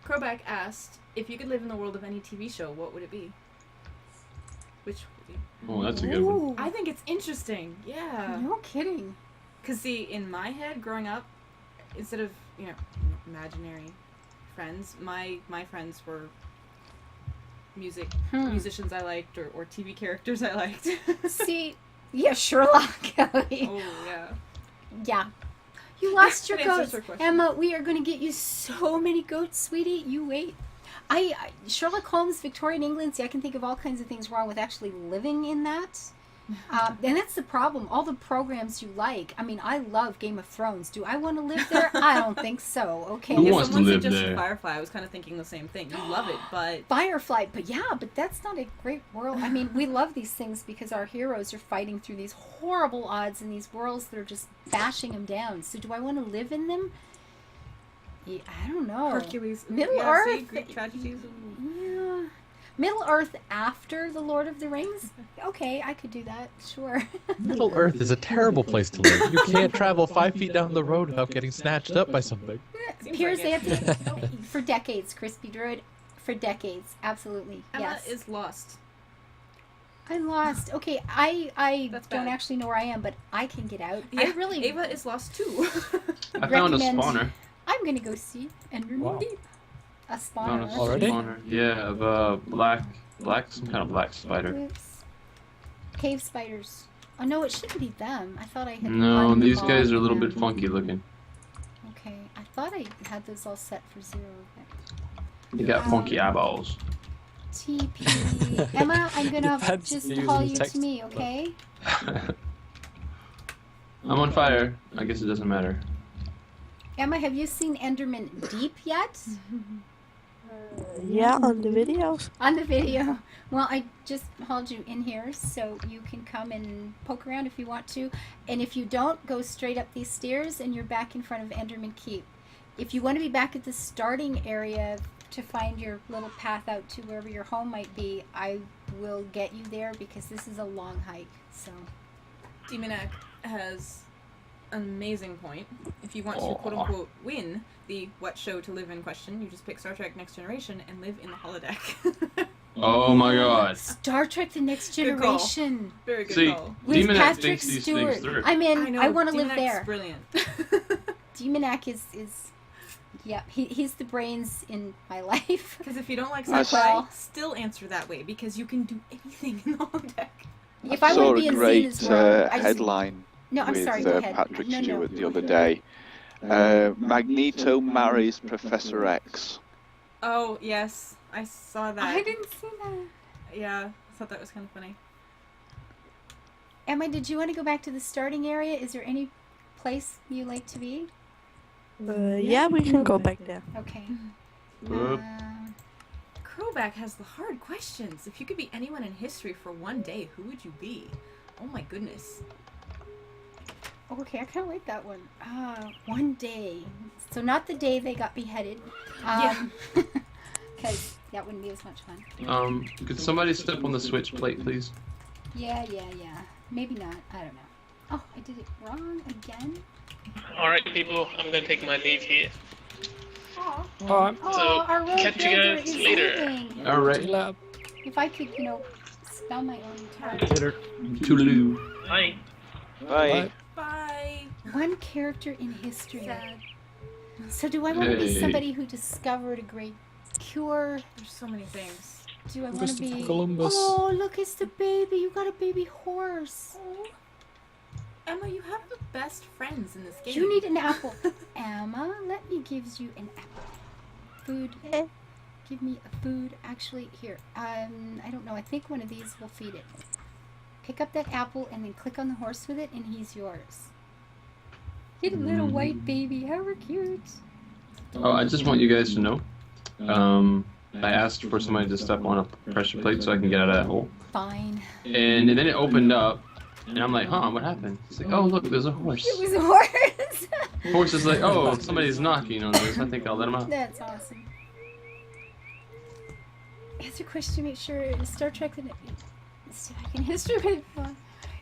B: Crowback asked, if you could live in the world of any TV show, what would it be? Which would it be?
C: Oh, that's a good one.
A: Ooh,
B: I think it's interesting. Yeah.
A: no kidding.
B: Cause see, in my head, growing up, instead of imaginary friends, my friends were musicians I liked or TV characters I liked.
A: See, yeah, Sherlock. Ellie.
B: Oh yeah.
A: Yeah. You lost your
B: That answers
A: goats.
B: her question.
A: Emma, we are going to get you so many goats, sweetie. You wait. Sherlock Holmes, Victorian England, see, I can think of all kinds of things wrong with actually living in that. And that's the problem. All the programs you like. I mean, I love Game of Thrones. Do I want to live there? I don't think so. Okay.
C: Who
B: Yeah,
C: wants to
B: someone
C: live
B: suggested
C: there?
B: Firefly. I was kind of thinking the same thing. You love it, but
A: Firefly, but that's not a great world. I mean, we love these things because our heroes are fighting through these horrible odds in these worlds that are just bashing them down. So do I want to live in them? Yeah, I don't know.
B: Hercules,
A: Middle
B: yeah,
A: Earth.
B: see, Greek tragedies.
A: Yeah. Middle Earth after the Lord of the Rings? Okay, I could do that. Sure.
G: Middle Earth is a terrible place to live. You can't travel 5 feet down the road without getting snatched up by something.
B: Seems
A: Piers
B: like it.
A: Anthony, for decades, Crispy Druid. For decades, absolutely.
B: Emma
A: Yes.
B: is lost.
A: I'm lost. Okay, I
B: That's
A: don't
B: bad.
A: actually know where I am, but I can get out.
B: Yeah,
A: I really.
B: Ava is lost too.
C: I found a
A: recommend-
C: spawner.
A: I'm gonna go see Enderman
D: Wow.
A: Deep. A
C: Found a
A: spawner.
D: Already?
C: spawner. Yeah, of black, some kind of black spider.
A: Oops. Cave spiders. Oh no, it shouldn't be them. I thought I had.
C: No, these guys are a little
A: unlocked
C: bit
A: them.
C: funky looking.
A: Okay, I thought I had those all set for 0. But...
C: They got funky eyeballs.
A: TP. Emma, I'm gonna
D: Depends
A: just
D: if you're
A: call
D: using
A: you
D: text,
A: to me,
D: but-
A: okay?
C: I'm on fire. I guess it doesn't matter.
A: Emma, have you seen Enderman Deep yet?
H: Yeah, on the videos.
A: On the video. Well, I just hauled you in here so you can come and poke around if you want to. And if you don't, go straight up these stairs and you're back in front of Enderman Keep. If you want to be back at the starting area to find your little path out to wherever your home might be, I will get you there because this is a long hike. So,
B: Demonac has an amazing point. If you want to
C: Aw.
B: quote unquote win the what show to live in question, you just pick Star Trek Next Generation and live in the holodeck.
C: Oh my god.
A: Star Trek: The Next
B: Good call.
A: Generation
B: Very good
C: See,
B: call.
A: with
C: Demonac
A: Patrick
C: thinks these
A: Stewart.
C: things through.
A: I'm in. I want to live
B: Demonac's
A: there.
B: Brilliant.
A: Demonac is yeah, he's the brains in my life.
B: Because if you don't like
F: I
B: sci-fi,
A: saw-
B: still answer that way because you can do anything in the holodeck.
A: If I
F: saw
A: want to be
F: a
A: in
F: great
A: Xena's world, I just,
F: headline
A: no, I'm
F: with
A: sorry. Go ahead.
F: Patrick
A: No, no.
F: Stewart the other day. Magneto marries Professor X.
B: Oh yes, I saw that.
A: I didn't see that.
B: Yeah, I thought that was kind of funny.
A: Emma, did you want to go back to the starting area? Is there any place you like to be?
H: Yeah, we can go back there.
A: Okay.
C: Whoop.
B: Crowback has the hard questions. If you could be anyone in history for one day, who would you be? Oh my goodness.
A: Okay, I kind of like that one. One day. So not the day they got beheaded. Because that wouldn't be as much fun.
C: Could somebody step on the switch plate, please?
A: Yeah. Maybe not. I don't know. Oh, I did it wrong again?
E: Alright, people, I'm gonna take my leave here.
A: Oh,
D: Alright,
A: our road
E: catch you
A: builder
E: guys
A: is
E: later.
A: leaving.
C: Alright.
D: see you later.
A: If I could, you know, spell my own tag.
G: Later.
C: Toodaloo.
E: Bye.
F: Bye.
B: Bye.
A: One character in history.
B: Sad.
A: So do I want to be
C: Hey.
A: somebody who discovered a great cure?
B: There's so many things.
A: Do I want to
D: Christopher
A: be...
D: Columbus.
A: Oh, look, it's the baby. You got a baby horse.
B: Oh. Emma, you have the best friends in this game.
A: You need an apple. Emma, let me give you an apple. Food.
H: Eh.
A: Give me a food. Actually, here. I don't know. I think one of these will feed it. Pick up that apple and then click on the horse with it, and he's yours. Get a little white baby. How cute.
C: Oh, I just want you guys to know. I asked for somebody to step on a pressure plate so I can get out of that hole.
A: Fine.
C: And then it opened up, and I'm like, huh, what happened? It's like, oh, look, there's a horse.
A: It was a horse.
C: Horse is like, oh, somebody's knocking on this. I think I'll let him out.
A: That's awesome. Answer question to make sure Star Trek in history.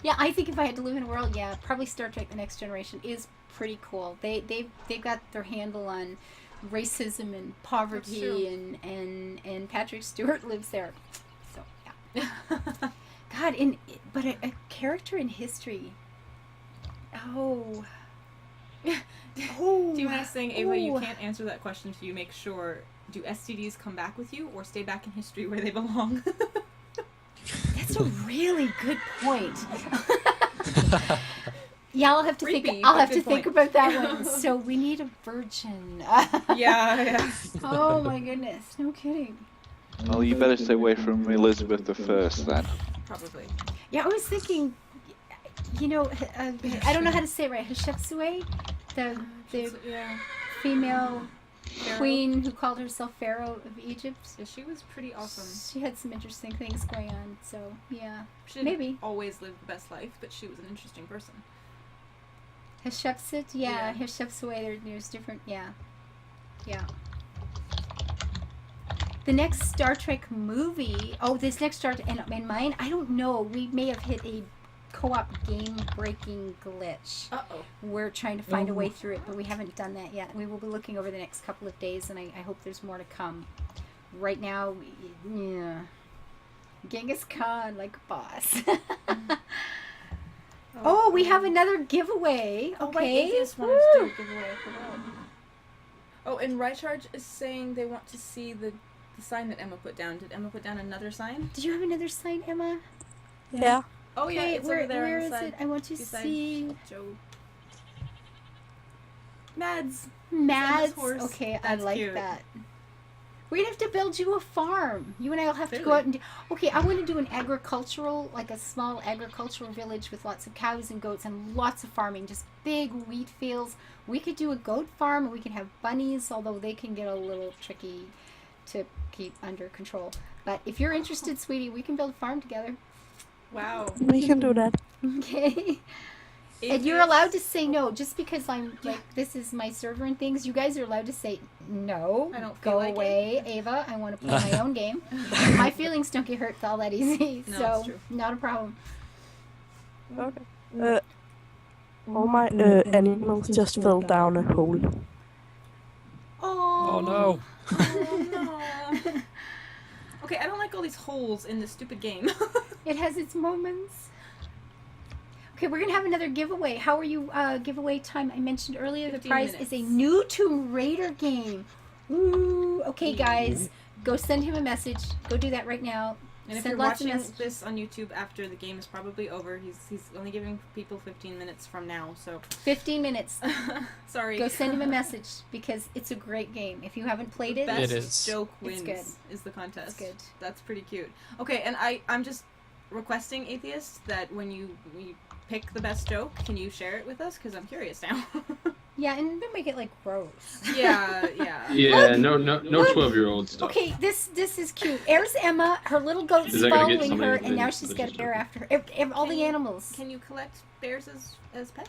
A: Yeah, I think if I had to live in a world, yeah, probably Star Trek: The Next Generation is pretty cool. They've got their handle on racism and poverty, and Patrick Stewart lives there. So yeah. God, but a character in history. Oh. Oh.
B: Do you mind saying, Ava, you
A: Oh.
B: can't answer that question until you make sure, do STDs come back with you or stay back in history where they belong?
A: That's a really good point. Yeah, I'll have to
B: Creepy,
A: think. I'll
B: but
A: have to
B: good
A: think
B: point.
A: about that one. So we need a virgin.
B: yeah.
A: Oh my goodness! No kidding.
F: Well, you better stay away from Elizabeth I then.
B: Probably.
A: Yeah, I was thinking. You know, I don't know how to say it right. Hatshepsut, the
B: Yeah.
A: female
B: Pharaoh.
A: queen who called herself Pharaoh of Egypt.
B: Yeah, she was pretty awesome.
A: She had some interesting things going on. So yeah,
B: She didn't
A: maybe.
B: always live the best life, but she was an interesting person.
A: Hatshepsut,
B: Yeah.
A: Hatshepsut. There's different, yeah. The next Star Trek movie. Oh, this next Star Trek in mine. I don't know. We may have hit a co-op game-breaking glitch.
B: Uh-oh.
A: We're trying to find a way through it, but we haven't done that yet. We will be looking over the next couple of days, and I hope there's more to come. Right now, yeah. Genghis Khan like a boss. Oh, we have another giveaway.
B: Oh, right,
A: Okay.
B: Atheist wanted to do
A: Woo.
B: a giveaway. I forgot. Oh, and Rycharge is saying they want to see the sign that Emma put down. Did Emma put down another sign?
A: Did you have another sign, Emma?
H: Yeah.
B: Oh yeah,
A: Okay,
B: it's
A: where
B: over there
A: where
B: on the
A: is
B: side.
A: it? I want to
B: beside
A: see
B: Joe. Mads.
A: Mads.
B: horse.
A: Okay,
B: That's
A: I like
B: cute.
A: that. We're gonna have to build you a farm. You and I will have to go
B: Really?
A: out and do. Okay, I want to do an agricultural, like a small agricultural village with lots of cows and goats and lots of farming, just big wheat fields. We could do a goat farm, and we can have bunnies, although they can get a little tricky to keep under control. But if you're interested, sweetie, we can build a farm together.
B: Wow.
H: We can do that.
A: Okay. And you're allowed to say no, just because I'm like, this is my server and things. You guys are allowed to say no.
B: I don't feel
A: go
B: like
A: away, Ava. I want to play my own game. My feelings don't get hurt all that easy,
B: No,
A: so
B: it's true.
A: not a problem.
H: Okay. All my animals just fell down a hole.
B: Oh,
D: Oh no.
B: Oh no. Okay, I don't like all these holes in this stupid game.
A: It has its moments. Okay, we're gonna have another giveaway. How are you? Giveaway time. I mentioned earlier. The
B: 15
A: prize is a
B: minutes.
A: new Tomb Raider game. Ooh. Okay, guys, go send him a message. Go do that right now.
B: And if
A: Send
B: you're
A: lots of
B: watching
A: messages.
B: this on YouTube after the game is probably over, he's only giving people 15 minutes from now, so
A: 15 minutes.
B: sorry.
A: Go send him a message because it's a great game. If you haven't played it,
B: Best
D: It is.
B: joke
A: It's
B: wins
A: good.
B: is the contest.
A: It's good.
B: That's pretty cute. Okay, and I'm just requesting, Atheist, that when you pick the best joke, can you share it with us? Because I'm curious now.
A: yeah, and don't make it like gross.
B: yeah.
C: Yeah, no 12-year-old stuff.
A: Okay, this is cute. There's Emma. Her little goat's
C: Is that gonna get
A: following
C: somebody
A: her,
C: with
A: and now
C: the-
A: she's
C: the
A: got a
C: sister?
A: bear after her. All
B: Can
A: the
B: you-
A: animals.
B: Can you collect bears as pets?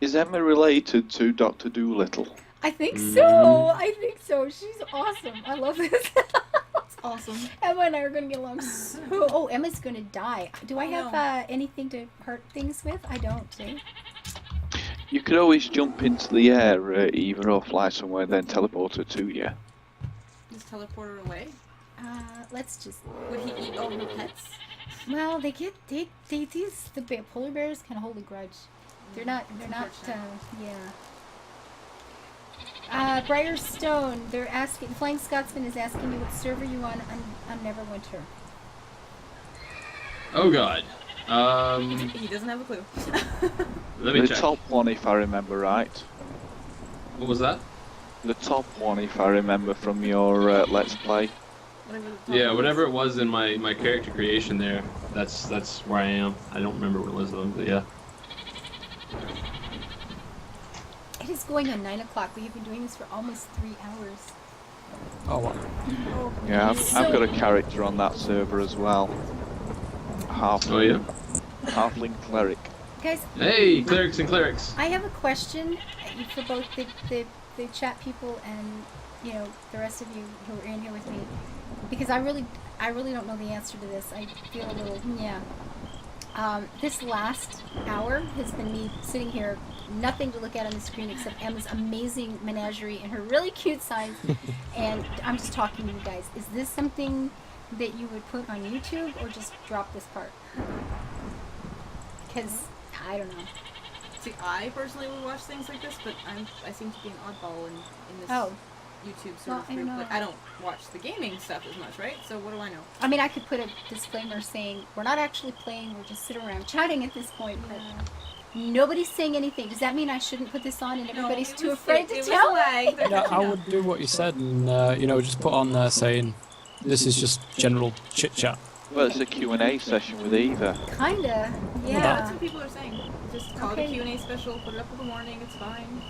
F: Is Emma related to Dr. Doolittle?
A: I think
C: Mm.
A: so. I think so. She's awesome. I love this.
B: That's awesome.
A: Emma and I are gonna get along so. Oh, Emma's gonna die. Do I
B: Oh,
A: have
B: no.
A: anything to hurt things with? I don't. See?
F: You could always jump into the air, Eva, or fly somewhere, then teleport her to you.
B: Just teleport her away?
A: Let's just.
B: Would he eat all her pets?
A: Well, the polar bears kind of hold a grudge. They're not, yeah. Briarstone, they're asking, Flying Scotsman is asking you what server you on Neverwinter.
C: Oh god.
B: He doesn't have a clue.
C: Let me
F: The
C: check.
F: top one, if I remember right.
C: What was that?
F: The top one, if I remember from your Let's Play.
B: Whatever the top
C: Yeah,
B: one
C: whatever
B: is.
C: it was in my character creation there. That's where I am. I don't remember what it was though, but yeah.
A: It is going on 9 o'clock. We have been doing this for almost 3 hours.
D: Oh, wow.
F: Yeah, I've got a character on that server as well. Halfling.
C: Oh yeah.
F: Halfling cleric.
A: Guys,
C: Hey, clerics and clerics.
A: I have a question for both the chat people and, you know, the rest of you who are in here with me, because I really don't know the answer to this. I feel a little, yeah. This last hour has been me sitting here, nothing to look at on the screen except Emma's amazing menagerie and her really cute signs, and I'm just talking to you guys. Is this something that you would put on YouTube or just drop this part? Because I don't know.
B: See, I personally would watch things like this, but I seem to be an oddball in this
A: Oh.
B: YouTube sort
A: Well,
B: of
A: I
B: group.
A: know.
B: Like, I don't watch the gaming stuff as much, right? So what do I know?
A: I mean, I could put a disclaimer saying we're not actually playing, we're just sitting around chatting at this point, but nobody's saying anything. Does that mean I shouldn't put this on and everybody's too afraid to tell?
D: Yeah, I would do what you said and, you know, just put on there saying, this is just general chit-chat.
F: Well, it's a Q&A session with Eva.
A: Kinda,
B: Yeah, that's
A: yeah.
B: what people are saying. Just call
A: Okay.
B: it a Q&A special, put it up in the morning, it's fine.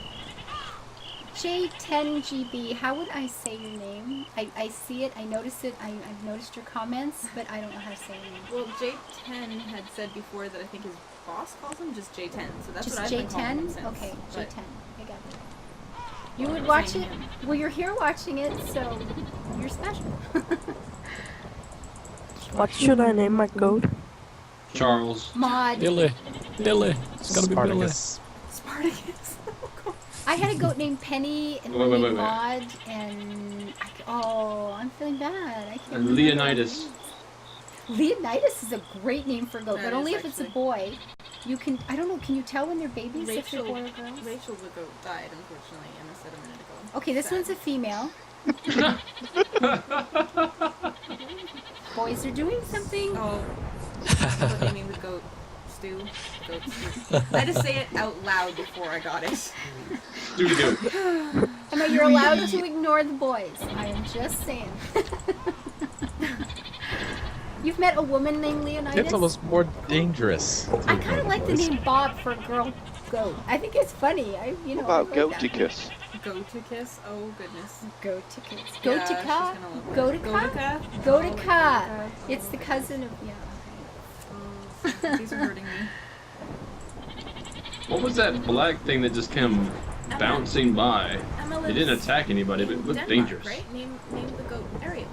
A: J10GB, how would I say your name? I see it, I notice it, I've noticed your comments, but I don't know how to say your name.
B: Well, J10 had said before that I think his boss calls him just J10, so that's
A: Just
B: what I've been calling him
A: J10?
B: since.
A: Okay,
B: but-
A: J10. I got it. You would
B: I'm
A: watch
B: saying
A: it?
B: him.
A: Well, you're here watching it, so you're special.
H: What should I name my goat?
C: Charles.
A: Mod.
D: Billy. It's gotta be Billy.
G: Spartacus.
B: Spartacus.
A: I had a goat named Penny and
C: Wait,
A: one
C: wait,
A: named
C: wait.
A: Maud, and I'm feeling bad. I can't
C: And
A: remember
C: Leonidas.
A: their names. Leonidas is a great name for a goat,
B: That
A: but
B: is
A: only if it's a
B: actually.
A: boy. You can, I don't know, can you tell when they're babies if they're
B: Rachel,
A: boy or girls?
B: Rachel the goat died, unfortunately, Emma said a minute ago.
A: Okay, this
B: Sad.
A: one's a female. Boys are doing something.
B: Oh, what naming the goat stew? Goat stew. I had to say it out loud before I got it.
C: Do go.
A: Emma, you're allowed to ignore the boys. I am just saying. You've met a woman named Leonidas?
G: It's almost more dangerous.
A: I kind of like the name Bob for a girl goat. I think it's funny.
F: What about
A: I like that.
F: Goaticus?
B: Goaticus? Oh, goodness.
A: Goaticus.
B: Yeah, she's
A: Goatica?
B: gonna love it.
A: Goatica?
B: Goatica?
A: Goatica.
B: Oh,
A: It's the
B: my
A: cousin of, yeah.
B: goodness. Oh, these are hurting me.
C: What was that black thing that just came bouncing by?
B: Emma
C: It didn't
B: lives
C: attack anybody, but it
B: in
C: looked
B: Denmark,
C: dangerous.
B: Right? Name the goat Ariel.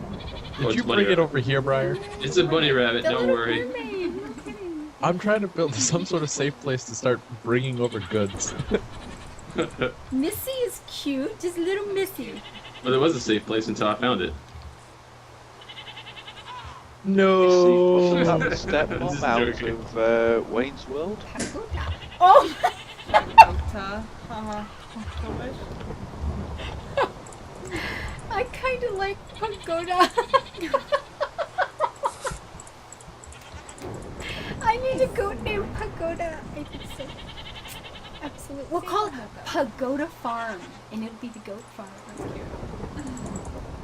C: Oh,
G: Did
C: it's
G: you
C: bunny
G: bring it
C: rabbit.
G: over here, Briar?
C: It's a bunny rabbit,
A: The
C: don't
A: Little
C: worry.
A: Mermaid. No kidding.
G: I'm trying to build some sort of safe place to start bringing over goods.
A: Missy is cute. Just little Missy.
C: Well, there was a safe place until I found it.
G: No.
F: That
C: Just
F: stepmom out
C: joking.
F: of Wayne's World?
A: Oh!
B: Gota. Haha.
A: I kind of like Pagoda. I need a goat named Pagoda. I think so. Absolutely. We'll call it Pagoda Farm, and it'll be the goat farm. That's cute.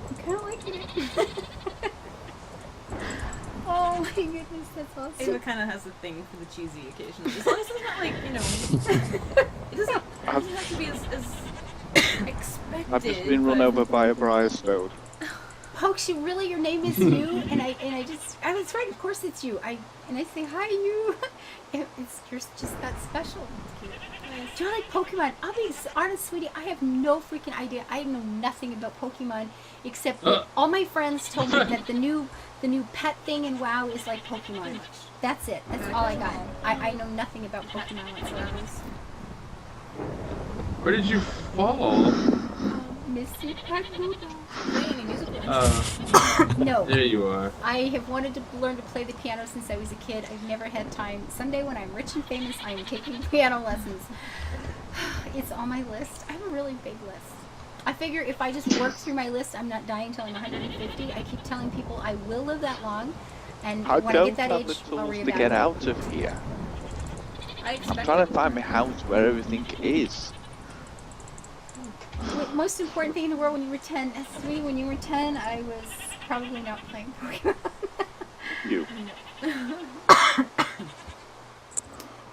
A: I'm kind of liking it. Oh my goodness, that's awesome.
B: Ava kind of has a thing for the cheesy occasionally. As long as it's not like, you know, it doesn't have to be as expected.
F: I've just been run
B: but-
F: over by a Briarstone.
A: Pokes, you really? Your name is you? And I was right. Of course it's you. I say hi, you. You're just that special. It's cute. Do you like Pokemon? I'll be honest, sweetie. I have no freaking idea. I know nothing about Pokemon except that all my friends told me that the new pet thing in WoW is like Pokemon. That's it. That's all I got. I know nothing about Pokemon whatsoever.
C: Where did you fall?
A: miss you. I do
B: Play any musical instruments?
A: No.
C: There you are.
A: I have wanted to learn to play the piano since I was a kid. I've never had time. Someday when I'm rich and famous, I am taking piano lessons. It's on my list. I have a really big list. I figure if I just work through my list, I'm not dying until I'm 150. I keep telling people I will live that long. And
F: I
A: when I
F: don't
A: get that
F: have the
A: age, I'll
F: tools to
A: reevaluate.
F: get out of here.
B: I
F: I'm
B: expect
F: trying to find my house where everything is.
A: The most important thing in the world when you were 10, sweetie, when you were 10, I was probably not playing Pokemon.
F: You.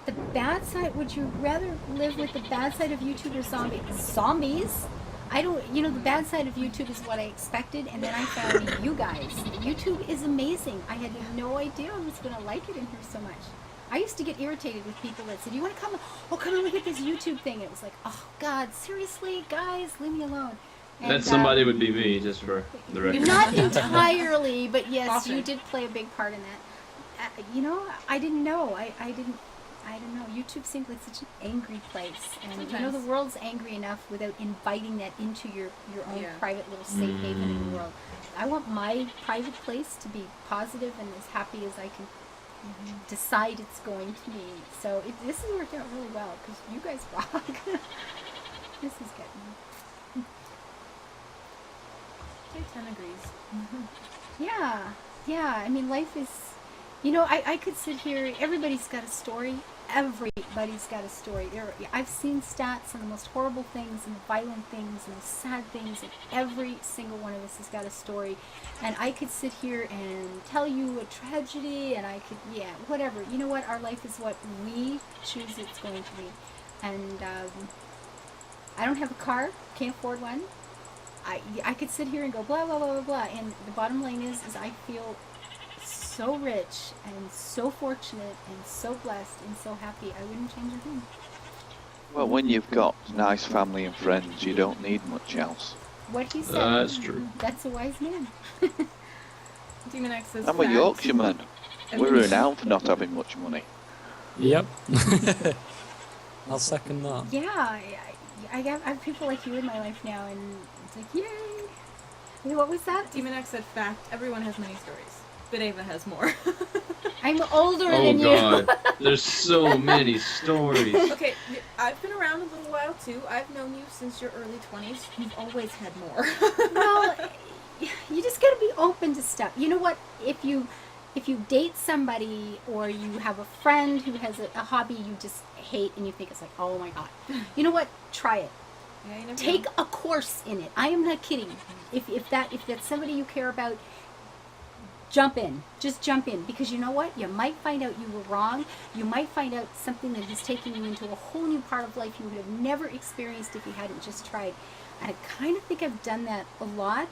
A: The bad side, would you rather live with the bad side of YouTube or zombies? I don't, the bad side of YouTube is what I expected, and then I found you guys. YouTube is amazing. I had no idea I was going to like it in here so much. I used to get irritated with people that said, you want to come? Oh, come and look at this YouTube thing. It was like, oh, God, seriously? Guys, leave me alone. And,
C: That somebody would be me, just for the record.
A: not entirely, but yes,
B: Often.
A: you did play a big part in that. I didn't know. I don't know. YouTube seemed like such an angry place, and the
B: Sometimes.
A: world's angry enough without inviting that into your own
B: Yeah.
A: private little safe haven in the world. I want my private place to be positive and as happy as I can decide it's going to be. So this has worked out really well because you guys rock. This is good.
B: 10 agrees.
A: Yeah. I mean, life is, I could sit here. Everybody's got a story. Everybody's got a story. I've seen stats on the most horrible things and the violent things and the sad things, and every single one of us has got a story. And I could sit here and tell you a tragedy, and I could, whatever. You know what? Our life is what we choose it's going to be. And I don't have a car. Can't afford one. I could sit here and go blah, blah, blah, blah, blah. And the bottom line is I feel so rich and so fortunate and so blessed and so happy. I wouldn't change a thing.
F: Well, when you've got nice family and friends, you don't need much else.
A: What he said.
C: That's true.
A: That's a wise man.
B: Demon X says
F: I'm a
B: fact.
F: Yorkshireman.
B: And
F: We're
B: then-
F: renowned for not having much money.
D: Yep. I'll second that.
A: Yeah, I have people like you in my life now, and it's like, yay. Hey, what was that?
B: Demon X said fact. Everyone has many stories, but Ava has more.
A: I'm older
C: Oh
A: than you.
C: God, there's so many stories.
B: Okay, I've been around a little while too. I've known you since your early 20s. You've always had more.
A: Well, you just gotta be open to stuff. You know what? If you date somebody or you have a friend who has a hobby you just hate and you think it's like, oh my God, you know what? Try it.
B: Yeah, you never
A: Take
B: know.
A: a course in it. I am not kidding. If that's somebody you care about, jump in. Just jump in, because you know what? You might find out you were wrong. You might find out something that has taken you into a whole new part of life you would have never experienced if you hadn't just tried. And I kind of think I've done that a lot.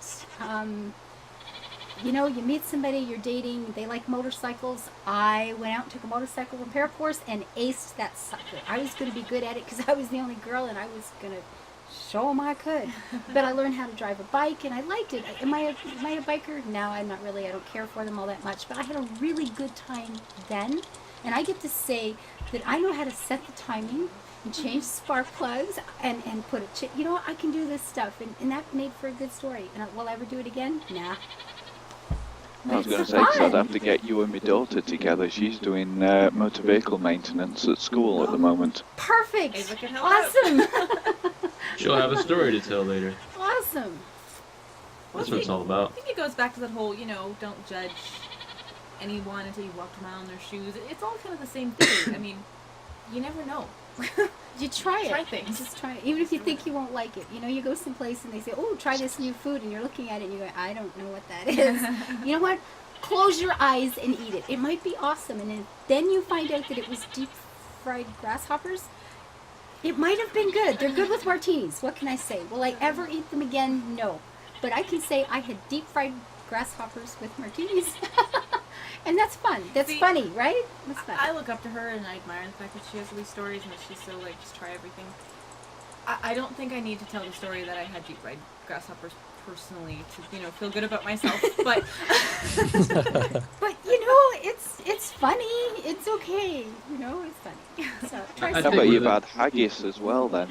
A: You meet somebody, you're dating, they like motorcycles. I went out and took a motorcycle repair course and aced that sucker. I was going to be good at it because I was the only girl and I was going to show them I could. But I learned how to drive a bike and I liked it. Am I a biker? No, I'm not really. I don't care for them all that much. But I had a really good time then. And I get to say that I know how to set the timing and change spark plugs and put a I can do this stuff. And that made for a good story. And will I ever do it again? Nah.
F: I was going to
A: It's
F: say, 'cause I'd
A: fun.
F: have to get you and my daughter together. She's doing motor vehicle maintenance at school at the moment.
A: Perfect.
B: Ava can help out.
A: Awesome.
C: She'll have a story to tell later.
A: Awesome.
C: That's what it's all about.
B: I think it goes back to that whole, don't judge anyone until you walked around in their shoes. It's all kind of the same thing. I mean, you never know.
A: You try it.
B: Try things.
A: Just try it. Even if you think you won't like it. You go someplace and they say, oh, try this new food. And you're looking at it and you go, I don't know what that is. You know what? Close your eyes and eat it. It might be awesome. And then you find out that it was deep fried grasshoppers. It might have been good. They're good with martinis. What can I say? Will I ever eat them again? No. But I can say I had deep fried grasshoppers with martinis. And that's fun. That's
B: See,
A: funny, right? That's fun.
B: I look up to her and I admire the fact that she has all these stories and that she's so just try everything. I don't think I need to tell the story that I had deep fried grasshoppers personally to feel good about myself. But
A: But it's funny. It's okay. It's funny. So try
C: I
F: I
C: think
F: bet
C: with
F: you've
C: it-
F: had haggis as well then.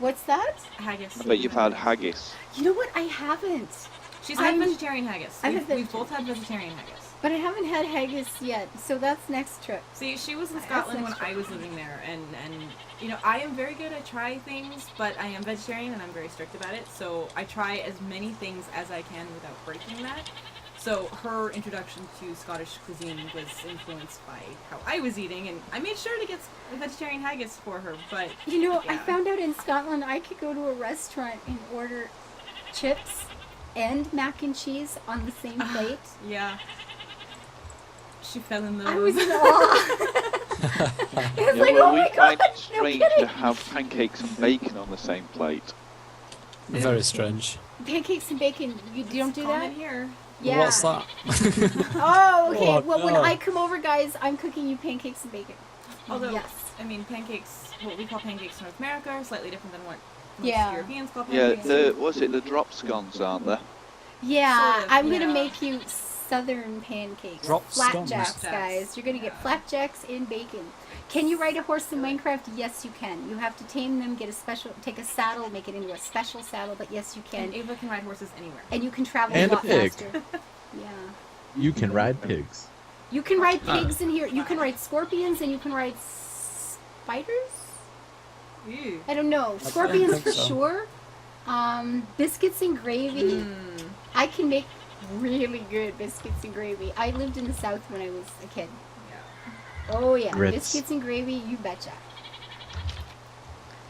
A: What's that?
B: Haggis.
F: I bet you've had haggis.
A: You know what? I haven't.
B: She's had
A: I'm-
B: vegetarian haggis.
A: I've
B: We've,
A: had
B: we've both had vegetarian haggis.
A: But I haven't had haggis yet, so that's next trip.
B: See, she was in
A: That's
B: Scotland when
A: extra.
B: I was living there, and you know, I am very good at try things, but I am vegetarian and I'm very strict about it, so I try as many things as I can without breaking that. So her introduction to Scottish cuisine was influenced by how I was eating, and I made sure to get a vegetarian haggis for her, but
A: You know, I
B: Yeah.
A: found out in Scotland I could go to a restaurant and order chips and mac and cheese on the same plate.
B: yeah. She fell in love.
A: I was in awe. It was
F: Yeah,
A: like,
F: well,
A: oh
F: we
A: my
F: find
A: god,
F: it
A: no
F: strange
A: kidding.
F: to have pancakes and bacon on the same plate.
D: Very strange.
A: Pancakes and bacon, you don't do
B: Common
A: that?
B: here.
A: Yeah.
D: What's that?
A: Oh, okay.
D: Oh,
A: Well, when
D: no.
A: I come over, guys, I'm cooking you pancakes and bacon.
B: Although,
A: Yes.
B: I mean, pancakes, what we call pancakes in North America are slightly different than what most
A: Yeah.
B: Europeans call
F: Yeah,
B: pancakes.
F: was it the drop scones, aren't there?
A: Yeah,
B: Sort of,
A: I'm gonna
B: yeah.
A: make you southern pancakes.
D: Drop
A: Flapjacks,
B: scones.
A: guys. You're gonna get
B: Yeah.
A: flapjacks and bacon. Can you ride a horse in Minecraft? Yes, you can. You have to tame them, take a saddle, make it into a special saddle, but yes, you
B: And
A: can.
B: Ava can ride horses anywhere.
A: And you can travel
G: And
A: a
G: a
A: lot
G: pig.
A: faster. Yeah.
G: You can ride pigs.
A: You can ride
C: Ah.
A: pigs in here. You can ride scorpions and you can ride spiders?
B: Ew.
A: I don't know.
D: I
A: Scorpions
D: think
A: for
D: so.
A: sure. Biscuits and gravy.
B: Mm.
A: I can make really good biscuits and gravy. I lived in the South when I was a kid.
B: Yeah.
A: Oh yeah,
G: Grits.
A: biscuits and gravy, you betcha.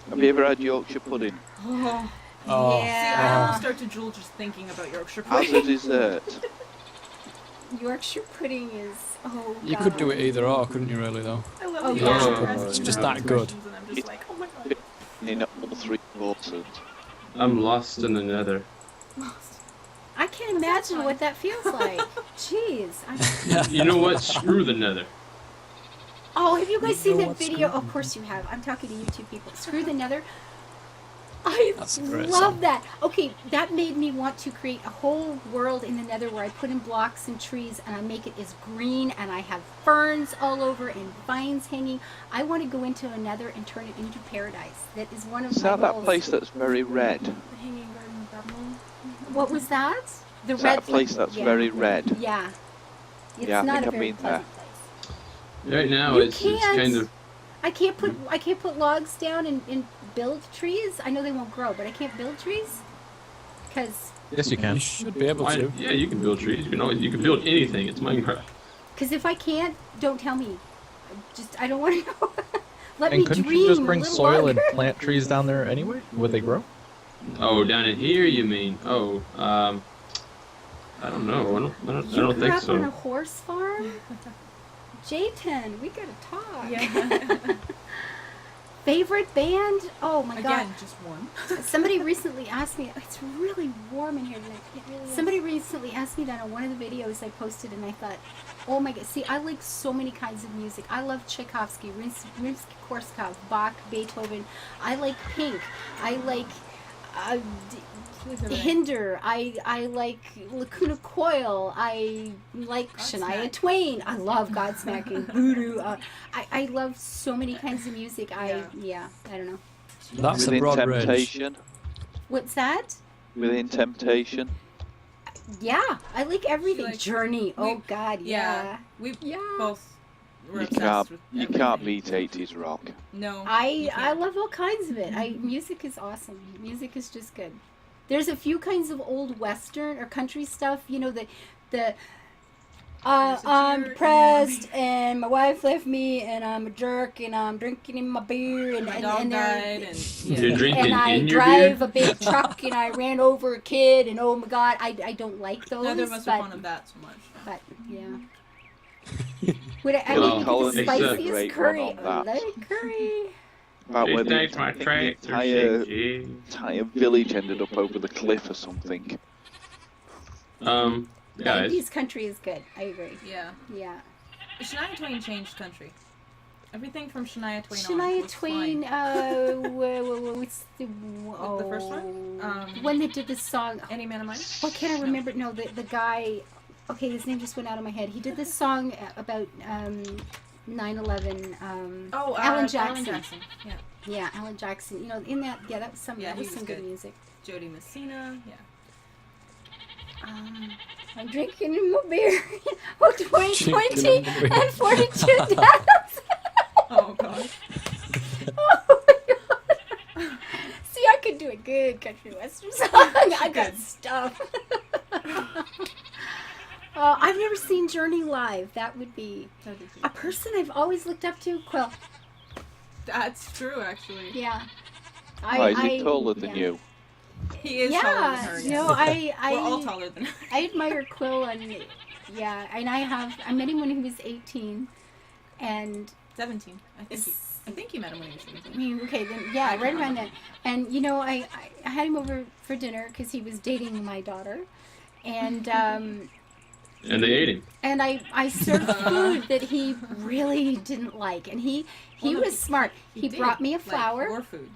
F: Have you ever had Yorkshire pudding?
B: Oh.
D: Oh,
B: See, I
A: Yeah.
B: almost start to drool just thinking about Yorkshire
F: As a
B: pudding.
F: dessert.
A: Yorkshire pudding is
D: You could do it either or, couldn't you? Really though.
B: I love
A: Oh,
B: the
A: yeah.
B: Yorkshire
C: Oh,
B: recipes
C: it's
B: and
D: just that good.
B: expressions, And I'm just like, oh my god.
F: In all three quarters.
C: I'm lost in the nether.
A: I can't imagine what that feels like. Jeez.
C: You know what? Screw the nether.
A: Oh, have you guys seen
D: know
A: that
D: what's
A: video?
D: screw-
A: Of course you have. I'm talking to you two people. Screw the nether. I
D: That's a great
A: love
D: song.
A: that. Okay, that made me want to create a whole world in the nether where I put in blocks and trees and I make it as green and I have ferns all over and vines hanging. I want to go into a nether and turn it into paradise. That is one of
F: Is
A: my
F: that that
A: goals.
F: place that's very red?
B: The Hanging Garden of Babylon.
A: What was that? The
F: Is
A: red
F: that a place that's
A: yeah.
F: very red?
A: Yeah. It's
F: Yeah, I
A: not
F: think
A: a
F: I've
A: very
F: been there.
A: pleasant place.
C: Right now,
A: You
C: it's
A: can't.
C: kind of.
A: I can't put logs down and build trees. I know they won't grow, but I can't build trees because
G: Yes, you can.
D: You should be able
C: Why,
D: to.
C: yeah, you can build trees. You can build anything. It's Minecraft.
A: if I can't, don't tell me. I don't want to know. Let
G: And
A: me
G: couldn't
A: dream
G: you just
A: a
G: bring
A: little
G: soil and
A: longer.
G: plant trees down there anyway? Would they grow?
C: Oh, down in here, you mean? Oh, I don't know. I don't
A: You grew
C: think
A: up on a
C: so.
A: horse farm? J10, we gotta talk.
B: Yeah.
A: Favorite band? Oh my god.
B: Again, just one.
A: Somebody recently asked me, it's really warm in here today.
B: It really is.
A: Somebody recently asked me that on one of the videos I posted, and I thought, oh my god, see, I like so many kinds of music. I love Tchaikovsky, Rimsky-Korsakov, Bach, Beethoven. I like Pink. I like Hinder. I like Lacuna Coil. I like Shania
B: Godsmack.
A: Twain. I love Godsmack and Voodoo. I love so many kinds of music. I don't know.
D: That's a
F: Within
D: broad range.
F: Temptation.
A: What's that?
F: Within Temptation.
A: Yeah, I like everything.
B: likes-
A: Journey. Oh
B: we-
A: God, yeah.
B: We
A: Yeah.
B: both were
F: You
B: obsessed
F: can't,
B: with
F: you
B: everything.
F: can't beat 80s rock.
B: No.
A: I
B: you can't.
A: love all kinds of it. Music is awesome. Music is just good. There's a few kinds of old western or country stuff. You know the
B: There's a
A: I'm
B: tear
A: depressed and my wife left me and I'm a jerk and I'm drinking in my beer and
B: My dog
A: there-
B: died and
C: You're drinking
A: and I
C: in your
A: drive
C: beer?
A: a big truck and I ran over a kid and oh my god, I don't like those.
B: neither of us are
A: but,
B: fond of that so much.
A: but yeah. Would I
F: Well,
A: need
F: Colin
A: the
F: is a
A: spiciest
F: great
A: curry?
F: one on
A: I
F: that.
A: like curry.
F: About
C: She
F: where the
C: takes my tractor,
F: entire,
C: shaky.
F: entire village ended up over the cliff or something.
C: Guys.
A: 90s country is good. I agree.
B: Yeah.
A: Yeah.
B: Shania Twain changed country. Everything from Shania Twain on
A: Shania
B: was
A: Twain,
B: fine.
A: what's the
B: The first one?
A: when they did this song,
B: Any Man of Mine?
A: why can't I remember? No, the guy. Okay, his name just went out of my head. He did this song about 9/11.
B: Oh,
A: Alan Jackson.
B: Yeah.
A: Yeah, Alan Jackson. You know, in that, yeah, that was some,
B: Yeah,
A: that was
B: he
A: some
B: was
A: good
B: good.
A: music.
B: Jody Messina. Yeah.
A: I'm drinking my beer. Oh, 2020
D: Drinking my beer.
A: and 42 deaths.
B: Oh god.
A: Oh my god. See, I could do a good country western song. I got
B: Good.
A: stuff. I've never seen Journey live. That would be a person I've always looked up to. Quill.
B: That's true, actually.
A: Yeah.
F: Why is he taller than you?
B: He is taller than her.
A: No,
B: yes.
A: I
B: We're all taller than her.
A: I admire Quill, and yeah, and I met him when he was 18, and
B: 17. I think you met him when he was
A: I
B: 17.
A: mean, okay, then yeah, right around then. And you know, I had him over for dinner because he was dating my daughter, and
C: And they ate him.
A: and I served food that he really didn't like, and he
B: Well, no,
A: was smart. He
B: did
A: brought me a
B: like
A: flower.
B: your food.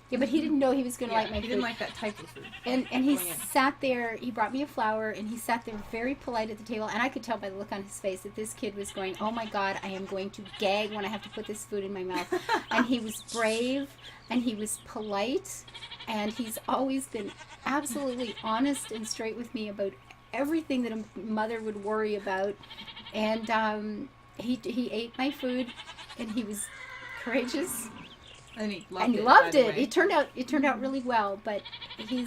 A: Yeah, but he didn't know he was gonna
B: Yeah,
A: like my
B: he
A: food.
B: didn't like that type of food.
A: And he
B: going in.
A: sat there, he brought me a flower, and he sat there very polite at the table, and I could tell by the look on his face that this kid was going, oh my god, I am going to gag when I have to put this food in my mouth. And he was brave, and he was polite, and he's always been absolutely honest and straight with me about everything that a mother would worry about. And he ate my food, and he was courageous.
B: And he loved
A: And he
B: it.
A: loved
B: by the
A: it.
B: way.
A: It turned out really well. But he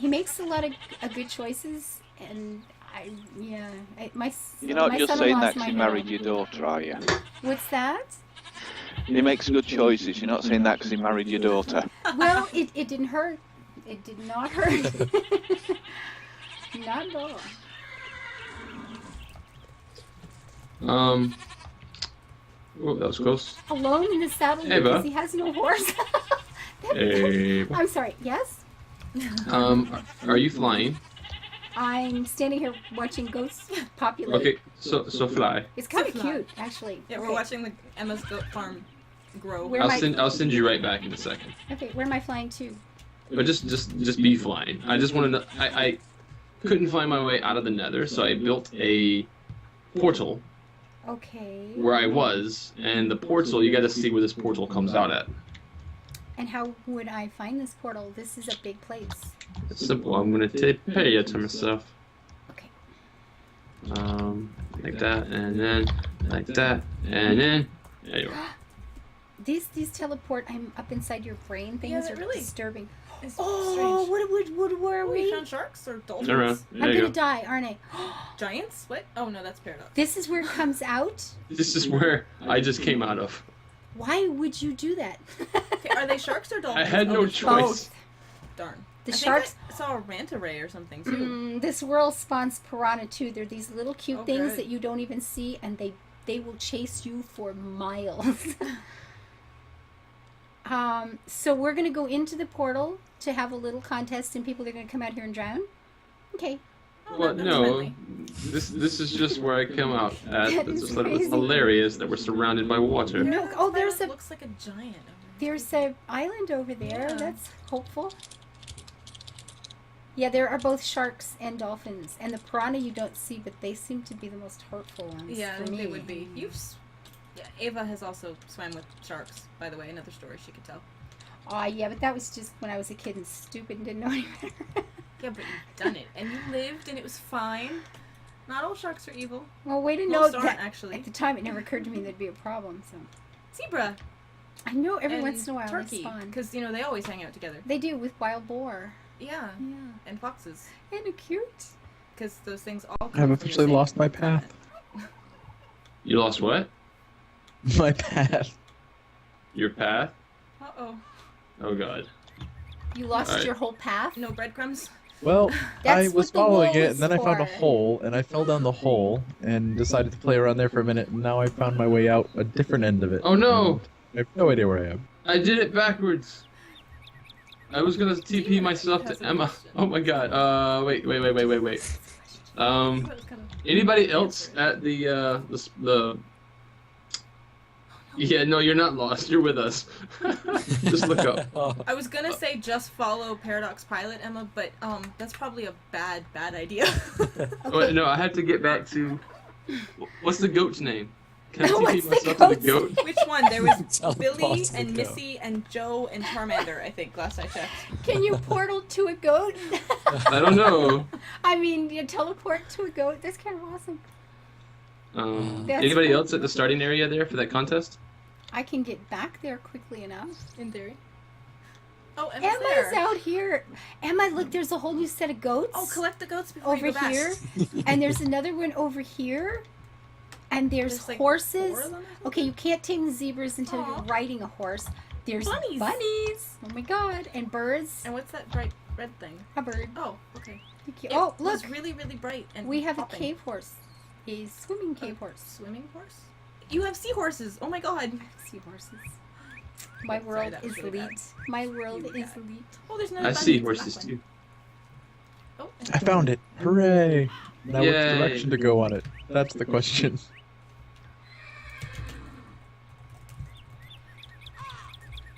A: makes a lot of good choices, and
F: You're not
A: my
F: just
A: son-in-law's
F: saying that 'cause
A: my
F: you
A: hero.
F: married your daughter, are you?
A: What's that?
F: He makes good choices. You're not saying that 'cause he married your daughter.
A: Well, it didn't hurt. It did not hurt. Not at all.
C: Oh, that was close.
A: Alone in the saddle
C: Ava.
A: because he has no horse.
C: Ava.
A: I'm sorry. Yes.
C: Are you flying?
A: I'm standing here watching ghosts populate.
C: Okay, so fly.
A: It's kind of
B: So fly.
A: cute, actually.
B: Yeah, we're
A: Okay.
B: watching the Emma's goat farm grow.
A: Where
C: I'll send you right back in a second.
A: Okay, where am I flying to?
C: But just be flying. I just want to know. I couldn't find my way out of the Nether, so I built a portal
A: Okay.
C: where I was, and the portal. You got to see where this portal comes out at.
A: And how would I find this portal? This is a big place.
C: It's simple. I'm gonna pay it to myself.
A: Okay.
C: Like that, and then like that, and then there you are.
A: These teleport. I'm up inside your brain. Things
B: Yeah,
A: are
B: that really
A: disturbing.
B: It's
A: Oh,
B: strange.
A: what were
B: We
A: we?
B: found sharks or dolphins?
C: Turn around.
A: I'm
C: There you
A: gonna
C: go.
A: die, aren't I?
B: Giants? What? Oh no, that's paradox.
A: This is where it comes out.
C: This is where I just came out of.
A: Why would you do that?
B: Okay, are they sharks or dolphins?
C: I had
B: Oh,
C: no
B: they're
C: choice.
A: Both.
B: Darn.
A: The
B: I
A: sharks.
B: think I saw a manta ray or something too.
A: This world spawns piranha too. They're these little cute
B: Oh,
A: things
B: good.
A: that you don't even see, and they will chase you for miles. So we're gonna go into the portal to have a little contest, and people are gonna come out here and drown. Okay.
B: Oh,
C: Well,
B: that's
C: no.
B: friendly.
C: This is just where I come out at.
A: That
C: It's
A: is
C: just that it was
A: crazy.
C: hilarious that we're surrounded by water.
A: No.
B: That
A: Oh, there's a
B: looks like a giant. over there.
A: there's a island over there.
B: Yeah.
A: That's hopeful. Yeah, there are both sharks and dolphins, and the piranha you don't see, but they seem to be the most hurtful ones.
B: Yeah, I
A: for
B: think
A: me.
B: they would be. Yeah, Ava has also swam with sharks. By the way, another story she could tell.
A: Oh, yeah, but that was just when I was a kid and stupid and didn't know any better.
B: Yeah, but you've done it, and you lived, and it was fine. Not all sharks are evil.
A: Well, way to know
B: Most aren't,
A: that.
B: actually.
A: At the time, it never occurred to me there'd be a problem. So
B: Zebra.
A: I know every
B: and
A: once in a while
B: turkey,
A: it's fun.
B: because you know they always hang out together.
A: They do with wild boar.
B: Yeah,
A: Yeah,
B: and foxes,
A: and they're cute.
B: because those things all.
G: I
B: Come
G: have
B: from the
G: officially
B: same
G: lost my path.
C: You lost what?
G: My path.
C: Your path?
B: Uh oh.
C: Oh god.
A: You lost
C: Alright.
A: your whole path.
B: No breadcrumbs.
G: Well,
A: That's
G: I was
A: what the
G: following
A: wool
G: it,
A: is
G: and then I found a
A: for.
G: hole, and I fell down the hole, and decided to play around there for a minute, and now I found my way out a different end of it.
C: Oh no!
G: I have no idea where I am.
C: I did it backwards. I was gonna TP myself
B: Has
C: to
B: a
C: Emma.
B: question.
C: Oh my god. Wait. Anybody else at the Yeah, no, you're not lost. You're with us. Just look up.
B: I was gonna say just follow Paradox Pilot, Emma, but that's probably a bad idea.
C: Wait, no, I have to get back to. What's the goat's name? Can I
A: What's
C: TP
A: the
C: myself to the
A: goat?
C: goat?
B: Which one? There was
D: Teleport
B: Billy
D: to the
B: and
D: goat.
B: Missy and Joe and Charmander, I think, last I checked.
A: Can you portal to a goat?
C: I don't know.
A: I mean, you teleport to a goat. That's kind of awesome. That's
C: Anybody
A: cool.
C: else at the starting area there for that contest?
A: I can get back there quickly enough.
B: In theory. Oh, Emma's
A: Emma's
B: there.
A: out here. Emma, look, there's a whole new set of goats.
B: Oh, collect the goats before
A: over
B: you go back.
A: here, and there's another one over here, and there's
B: like
A: horses.
B: 4 of them, I think?
A: Okay, you can't tame the zebras until
B: Aw.
A: you're riding a horse. There's
B: Bunnies.
A: bunnies. Oh my god, and birds.
B: And what's that bright red thing?
A: A bird.
B: Oh, okay.
A: Thank you.
B: It
A: Oh,
B: was
A: look,
B: really, really bright and
A: we have
B: popping.
A: a cave horse, a swimming cave horse.
B: Swimming horse? You have seahorses. Oh my god.
A: Seahorses. My
B: Sorry,
A: world
B: that was
A: is
B: really
A: elite.
B: bad.
A: My world
B: Really
A: is
B: bad.
A: elite.
B: Oh, there's another
C: I
B: bunny.
C: see
B: It's a
C: horses
B: black one.
C: too.
B: Oh,
G: I found it. Hooray! Now which
C: Yay.
G: direction to go on it? That's the question.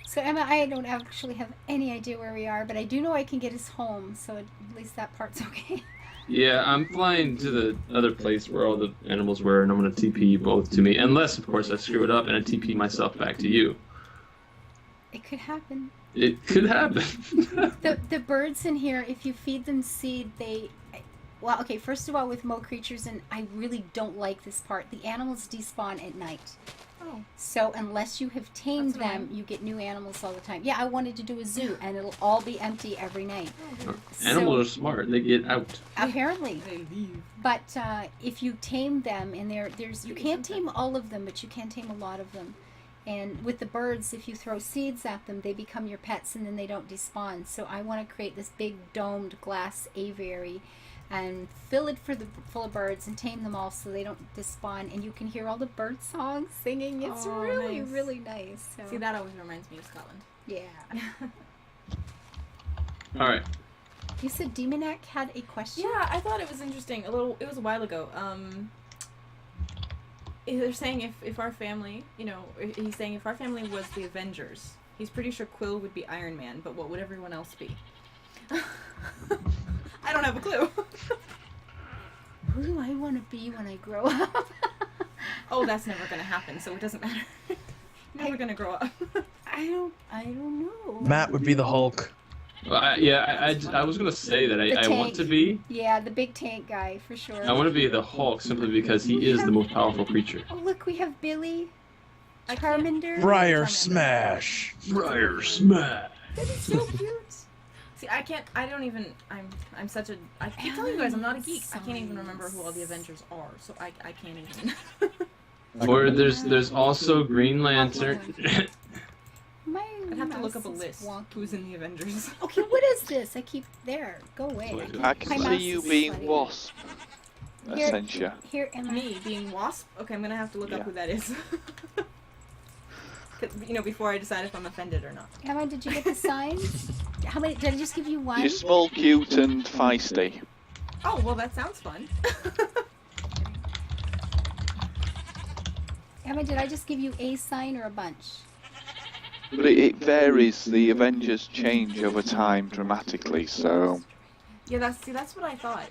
A: So Emma, I don't actually have any idea where we are, but I do know I can get us home, so at least that part's okay.
C: Yeah, I'm flying to the other place where all the animals were, and I'm gonna TP you both to me. Unless, of course, I screw it up and I TP myself back to you.
A: It could happen.
C: It could happen.
A: The birds in here, if you feed them seed, well, okay, first of all, with Mo creatures, and I really don't like this part, the animals despawn at night.
B: Oh.
A: So unless you have tamed
B: That's
A: them,
B: annoying.
A: you get new animals all the time. Yeah, I wanted to do a zoo, and it'll all be empty every night.
C: Animals are smart. They get out.
A: Apparently.
B: They leave.
A: But if you tame them, and there's you can't tame all of them, but you can tame a lot of them. And with the birds, if you throw seeds at them, they become your pets, and then they don't despawn. So I want to create this big domed glass aviary, and fill it full of birds, and tame them all so they don't despawn. And you can hear all the bird songs singing. It's
B: Oh,
A: really,
B: nice.
A: really nice. So,
B: See, that always reminds me of Scotland.
A: yeah.
C: All right.
A: You said Demonac had a question.
B: Yeah, I thought it was interesting. It was a while ago. They're saying if our family, he's saying if our family was the Avengers, he's pretty sure Quill would be Iron Man, but what would everyone else be? I don't have a clue.
A: Who do I want to be when I grow up?
B: Oh, that's never gonna happen, so it doesn't matter. Never gonna grow up.
A: I don't know.
G: Matt would be the Hulk.
C: Well, I was gonna say that
A: The
C: I want
A: tank.
C: to be.
A: Yeah, the big tank guy for sure.
C: I want to be the Hulk simply because he is the most powerful creature.
A: Oh, look, we have Billy,
B: I can't-
A: Charmander.
G: Briar
B: Charmander.
G: Smash.
C: Briar smash.
A: That is so cute.
B: See, I I'm such a, I keep telling you guys, I'm not a geek. I can't even remember who all the Avengers are, so I can't even.
C: Or there's also Green Lantern.
A: My
B: I'd have to look
A: mouse
B: up a
A: is
B: list.
A: wonky.
B: Who's in the Avengers?
A: Okay, what is this? I keep there. Go away.
F: I
A: My
F: can see
A: mouse
F: you
A: is
F: being
A: sweaty.
F: Wasp.
A: Here-
F: Essentia.
A: Here am I.
B: Me being Wasp? Okay, I'm gonna have to look
F: Yeah.
B: up who that is. 'Cause, before I decide if I'm offended or not.
A: Emma, did you get the signs? How many? Did I just give you one?
F: You're small, cute, and feisty.
B: Oh, well, that sounds fun.
A: Emma, did I just give you a sign or a bunch?
F: But it varies. The Avengers change over time dramatically, so
B: Yeah, that's what I thought.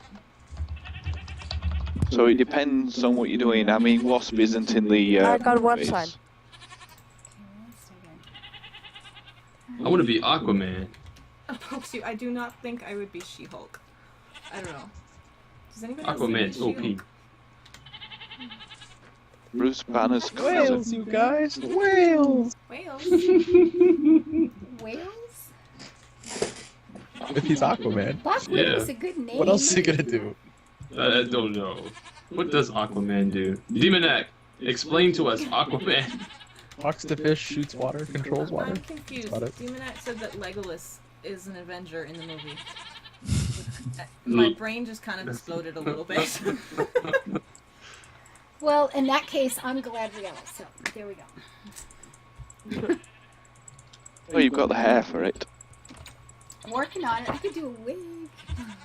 F: it depends on what you're doing. I mean, Wasp isn't in the.
H: I got one
F: movies.
H: sign.
A: Okay, one second.
C: I want to be Aquaman.
B: Pokes I do not think I would be She-Hulk. I don't know. Does anybody else
C: Aquaman's
B: think
C: OP.
B: She-Hulk?
F: Bruce Banner's
G: Whales,
F: cousin.
G: you guys. Whales.
B: Whales.
A: Whales?
G: If he's Aquaman,
A: Black Widow
C: Yeah.
A: is a good name.
G: what else is he gonna do?
C: I don't know. What does Aquaman do? Demonac, explain to us Aquaman.
G: Talks to fish, shoots water, controls water.
B: I'm confused.
G: Got it.
B: Demonac said that Legolas is an Avenger in the movie. My brain just kind of exploded a little bit.
A: Well, in that case, I'm Galadriel. So there we go.
F: Oh, you've got the hair for it.
A: I'm working on it. I could do a wig.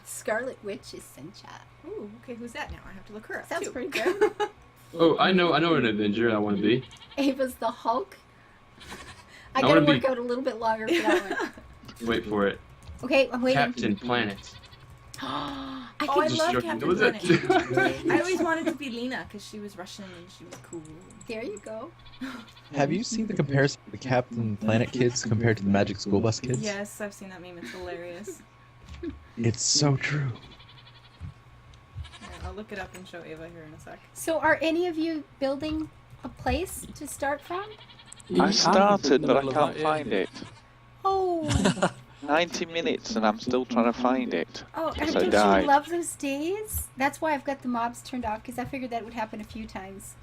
A: Scarlet Witch Essentia.
B: Ooh, okay, who's that now? I have to look her up.
A: Sounds
B: too.
A: pretty good.
C: Oh, I know an Avenger I want to be.
A: Ava's the Hulk. I
C: I
A: gotta
C: wanna be-
A: work out a little bit longer for that one.
C: Wait for it.
A: Okay, I'm waiting.
C: Captain Planet.
A: I
B: Oh, I
A: could
C: Just
B: love
C: joking.
B: Captain
C: Was it?
B: Planet. I always wanted to be Lena because she was Russian and she was cool.
A: There you go.
G: Have you seen the comparison of the Captain Planet kids compared to the Magic School Bus kids?
B: Yes, I've seen that meme. It's hilarious.
G: It's so true.
B: Here, I'll look it up and show Ava here in a sec.
A: So, are any of you building a place to start from?
F: I started, but I can't find it.
A: Oh,
F: 90 minutes and I'm still trying to find it.
A: oh,
F: Yes,
A: and
F: I
A: don't
F: died.
A: you love those days? That's why I've got the mobs turned off because I figured that would happen a few times.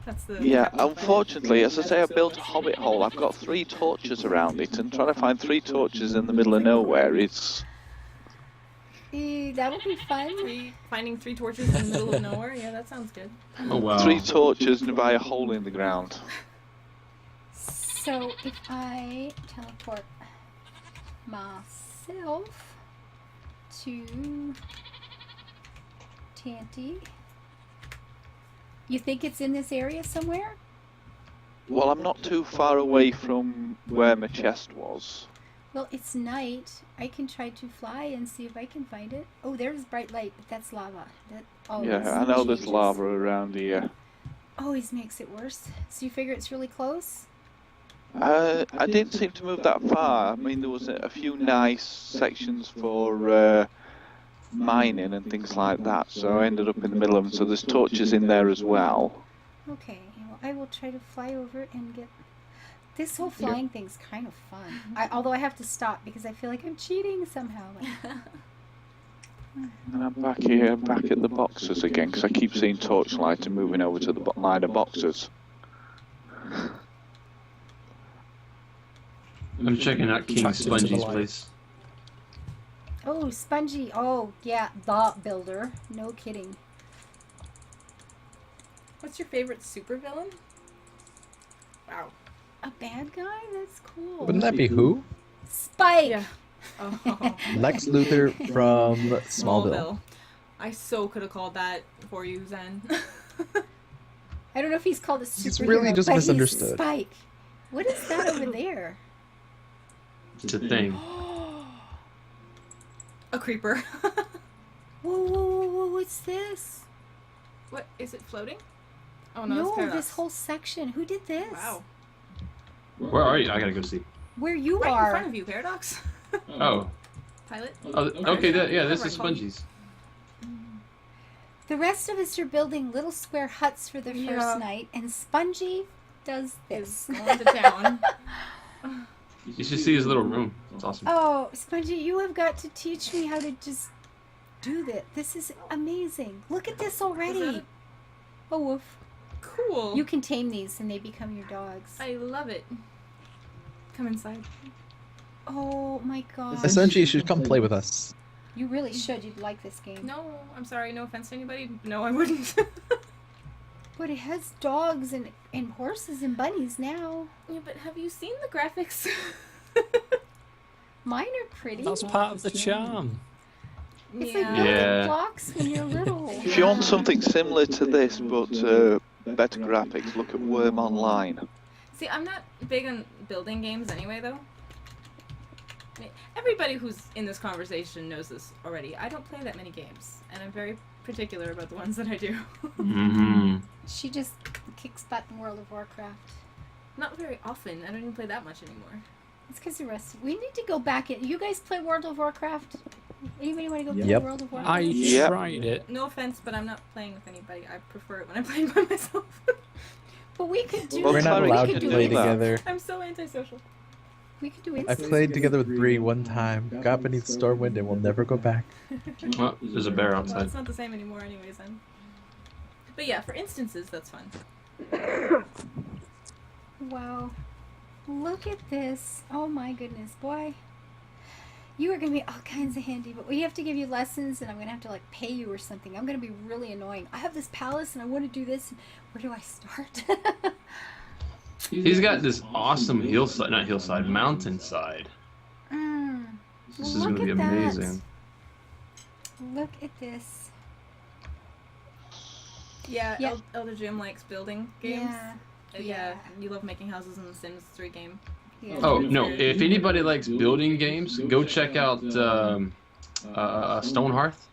B: That's the.
F: Yeah,
B: Captain Planet.
F: unfortunately, as I say, I built a hobbit hole. I've got 3 torches around it, and trying to find 3 torches in the middle of nowhere is...
A: That'll be fun.
B: Finding 3 torches in the middle of nowhere. Yeah, that sounds good.
C: Oh wow.
F: 3 torches by a hole in the ground.
A: So, if I teleport myself to Tanty, you think it's in this area somewhere?
F: Well, I'm not too far away from where my chest was.
A: Well, it's night. I can try to fly and see if I can find it. Oh, there's bright light, but that's lava. That always
F: Yeah, I know there's
A: changes.
F: lava around here.
A: Always makes it worse. So you figure it's really close?
F: I didn't seem to move that far. I mean, there was a few nice sections for mining and things like that, so I ended up in the middle of them. So there's torches in there as well.
A: Okay, well, I will try to fly over and get... This whole flying thing's kind of fun. Although I have to stop because I feel like I'm cheating somehow.
F: And I'm back here, back at the boxes again, because I keep seeing torchlight and moving over to the line of boxes.
C: I'm checking out King
D: Attracted to the
C: Spongy's
D: light.
C: place.
A: Oh, Spongy. Oh, yeah, the builder. No kidding.
B: What's your favorite supervillain? Wow.
A: A bad guy? That's cool.
G: Wouldn't that be who?
A: Spike!
B: Yeah. Oh.
G: Lex Luthor from Smallville.
B: I so could have called that for you, Zen.
A: I don't know if he's called a superhero,
G: He's really just
A: but
G: misunderstood.
A: He's Spike. What is that over there?
C: It's a thing.
B: A creeper.
A: Whoa, whoa, whoa, whoa, what's this?
B: What, is it floating? Oh no, it's
A: No,
B: Paradox.
A: this whole section. Who did this?
B: Wow.
C: Where are you? I gotta go see.
A: Where you
B: Right in
A: are.
B: front of you, Paradox.
C: Oh.
B: Pilot.
C: Oh, okay. Yeah, this
B: Whatever
C: is
B: I call you.
C: Spongy's.
A: The rest of us are building little square huts for the
B: Yeah.
A: first night, and Spongy does
B: Is
A: this.
B: going to town.
C: You should see his little room. It's awesome.
A: Oh, Spongy, you have got to teach me how to just do that. This is amazing. Look at this already.
B: Is that
A: Oh, woof.
B: Cool.
A: You can tame these and they become your dogs.
B: I love it. Come inside.
A: Oh my god.
G: Essentially, you should come play with us.
A: You really should. You'd like this game.
B: No, I'm sorry. No offense to anybody. No, I wouldn't.
A: But it has dogs and horses and bunnies now.
B: Yeah, but have you seen the graphics?
A: Mine are pretty.
D: That's part of the charm.
A: It's like
C: Yeah.
A: building blocks when you're little.
F: If you want something similar to this, but better graphics, look at Worm Online.
B: See, I'm not big on building games anyway, though. I mean, everybody who's in this conversation knows this already. I don't play that many games, and I'm very particular about the ones that I do.
C: Mm-hmm.
A: She just kicks butt in World of Warcraft.
B: Not very often. I don't even play that much anymore.
A: It's because the rest. We need to go back in. You guys play World of Warcraft? Anybody want to go play
G: Yep.
A: World of Warcraft?
D: I
F: Yep.
D: tried it.
B: No offense, but I'm not playing with anybody. I prefer it when I'm playing by myself.
A: But we could do.
F: Well,
G: We're not
F: Clarice
G: allowed
A: we
G: to
A: could do
G: play
A: instance.
G: together.
B: I'm so antisocial.
A: We could do
G: I
A: instance.
G: played together with Bree one time, got beneath Stormwind, and will never go back.
C: Well, there's a bear
B: Well,
C: outside.
B: it's not the same anymore anyways, then. But yeah, for instances, that's fun.
A: Wow. Look at this. Oh my goodness, boy. You are going to be all kinds of handy, but we have to give you lessons and I'm going to have to like pay you or something. I'm going to be really annoying. I have this palace and I want to do this. Where do I start?
C: He's got this awesome mountainside. This is
A: Look
C: gonna be
A: at that.
C: amazing.
A: Look at this.
B: Yeah,
A: Yeah.
B: Elder Jim likes building games.
A: Yeah.
B: Yeah, you love making houses in the Sims 3 game.
A: Yeah.
C: Oh no! If anybody likes building games, go check out Stonehearth.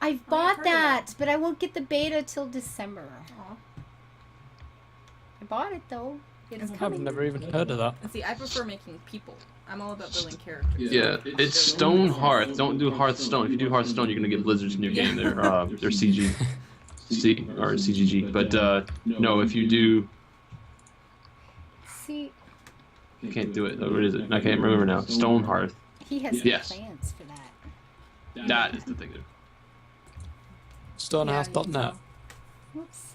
A: I've
B: Oh,
A: bought
B: I've heard of
A: that, but I won't get the beta till December.
B: Aw.
A: I bought it though. It's
D: I've
A: coming.
D: never even heard of that.
B: And see, I prefer making people. I'm all about building characters.
C: Yeah, it's Stonehearth. Don't do Hearthstone. If you do Hearthstone, you're gonna get blizzards in your game. They're CG, or CGG. But no, if you do,
A: See,
C: you can't do it. What is it? I can't remember now. Stonehearth.
A: he has
C: Yes.
A: plans for that.
C: That is the thing.
D: Stonehouse.net.
A: Whoops.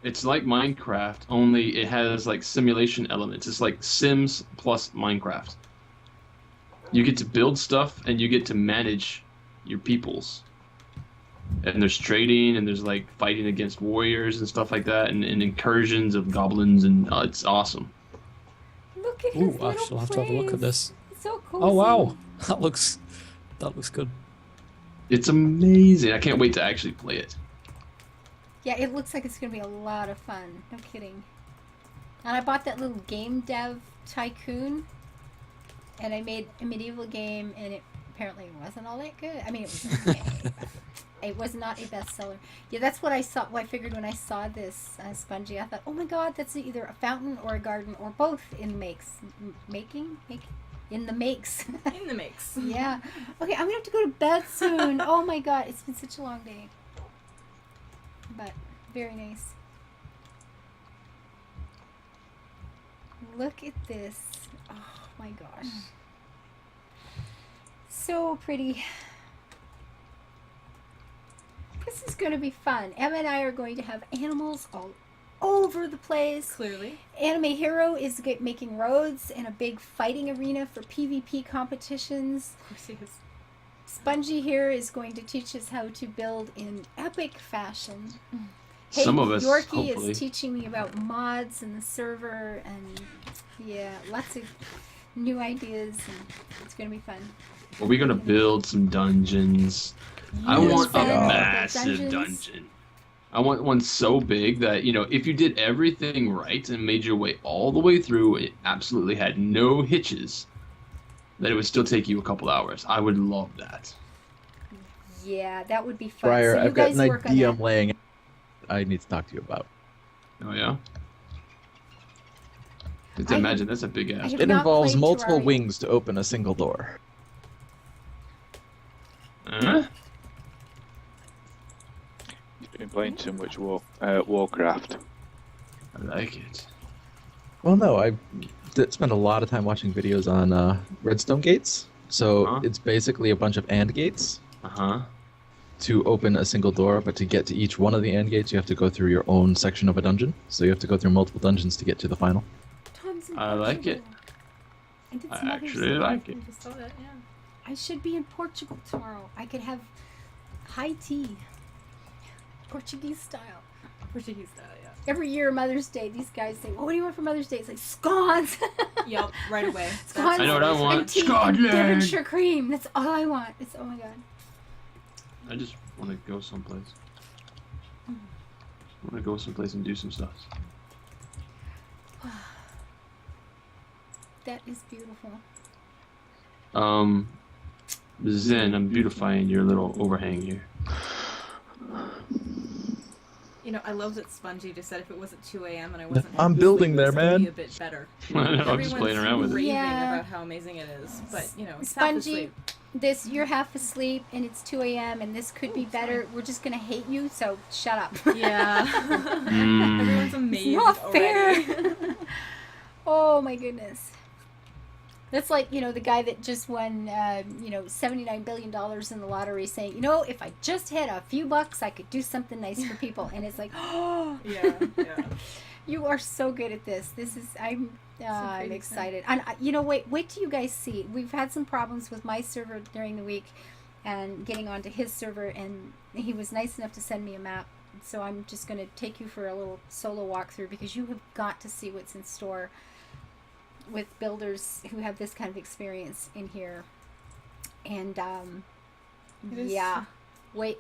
C: It's like Minecraft, only it has like simulation elements. It's like Sims plus Minecraft. You get to build stuff and you get to manage your peoples. And there's trading and there's like fighting against warriors and stuff like that, and incursions of goblins, and it's awesome.
A: Look at his
D: Ooh,
A: little
D: actually, I'll have to have a look at
A: place.
D: this.
A: It's so cozy.
D: Oh wow, that looks good.
C: It's amazing. I can't wait to actually play it.
A: Yeah, it looks like it's gonna be a lot of fun. No kidding. And I bought that little game dev tycoon, and I made a medieval game, and it apparently wasn't all that good. I mean, it was okay, but it was not a bestseller. Yeah, that's what I saw. Well, I figured when I saw this Spongy, I thought, oh my god, that's either a fountain or a garden or both in the makes. In the makes.
B: In the mix.
A: Yeah. Okay, I'm gonna have to go to bed soon. Oh my god, it's been such a long day. But very nice. Look at this. Oh my gosh. So pretty. This is going to be fun. Emma and I are going to have animals all over the place.
B: Clearly.
A: Anime Hero is making roads and a big fighting arena for PvP competitions.
B: Of course he is.
A: Spongy here is going to teach us how to build in epic fashion.
C: Some of us,
A: Yorkie
C: hopefully.
A: is teaching me about mods and the server, and yeah, lots of new ideas, and it's going to be fun.
C: Well, we're gonna build some dungeons. I
A: You
C: want a
A: said
C: massive dungeon. I want one so big that, you know, if you did everything right and made your way all the way through, it absolutely had no hitches, that it would still take you a couple hours. I would love that.
A: Yeah, that would be fun.
G: Briar,
A: so you
G: I've got
A: guys
G: an
A: work on
G: idea
A: that.
G: I'm laying out I need to talk to you about.
C: Oh yeah. Just
A: I
C: imagine that's a big
A: I
C: ass.
A: have
G: It
A: not
G: involves
A: played
G: multiple
A: Terraria.
G: wings to open a single door.
C: Huh?
F: You've been playing too much Warcraft.
C: I like it.
G: Well, no, I spent a lot of time watching videos on redstone gates. So
C: Uh-huh.
G: it's basically a bunch of AND gates
C: Uh huh.
G: to open a single door, but to get to each one of the AND gates, you have to go through your own section of a dungeon. So you have to go through multiple dungeons to get to the final.
A: Tom's in
C: I like it.
A: Portugal. I did
C: I
A: some other
C: actually
A: stuff.
C: like it.
B: I just saw that, yeah.
A: I should be in Portugal tomorrow. I could have high tea, Portuguese style.
B: Portuguese style, yeah.
A: Every year, Mother's Day, these guys say, well, "What do you want for Mother's Day?" It's like scones.
B: Yep, right away.
A: Scones.
C: I know what I want.
A: And tea,
C: Scotland.
A: Devonshire cream. That's all I want. It's oh my god.
C: I just want to go someplace. I want to go someplace and do some stuff.
A: That is beautiful.
C: Zen, I'm beautifying your little overhang here.
B: You know, I love that Spongy just said if it wasn't 2 a.m. and I wasn't
G: I'm
B: half
G: building
B: asleep,
G: there,
B: it was gonna
G: man.
B: Be a bit better.
C: I'm just playing around with it.
B: raving
A: Yeah.
B: about how amazing it is, but you know, it's half
A: Spongy,
B: asleep.
A: this you're half asleep and it's 2 a.m. and this could be better. We're just gonna hate you, so shut up.
B: Yeah.
C: Mm.
B: Everyone's amazed
A: It's not
B: already.
A: fair. Oh my goodness. That's like, you know, the guy that just won, $79 billion in the lottery saying, if I just had a few bucks, I could do something nice for people. And it's like, oh,
B: Yeah, yeah.
A: you are so good at this. I'm
B: crazy
A: excited. And, wait till you guys see. We've had some problems with my server during the week and getting onto his server, and he was nice enough to send me a map. So I'm just going to take you for a little solo walkthrough because you have got to see what's in store with builders who have this kind of experience in here. And
B: It is-
A: yeah, wait,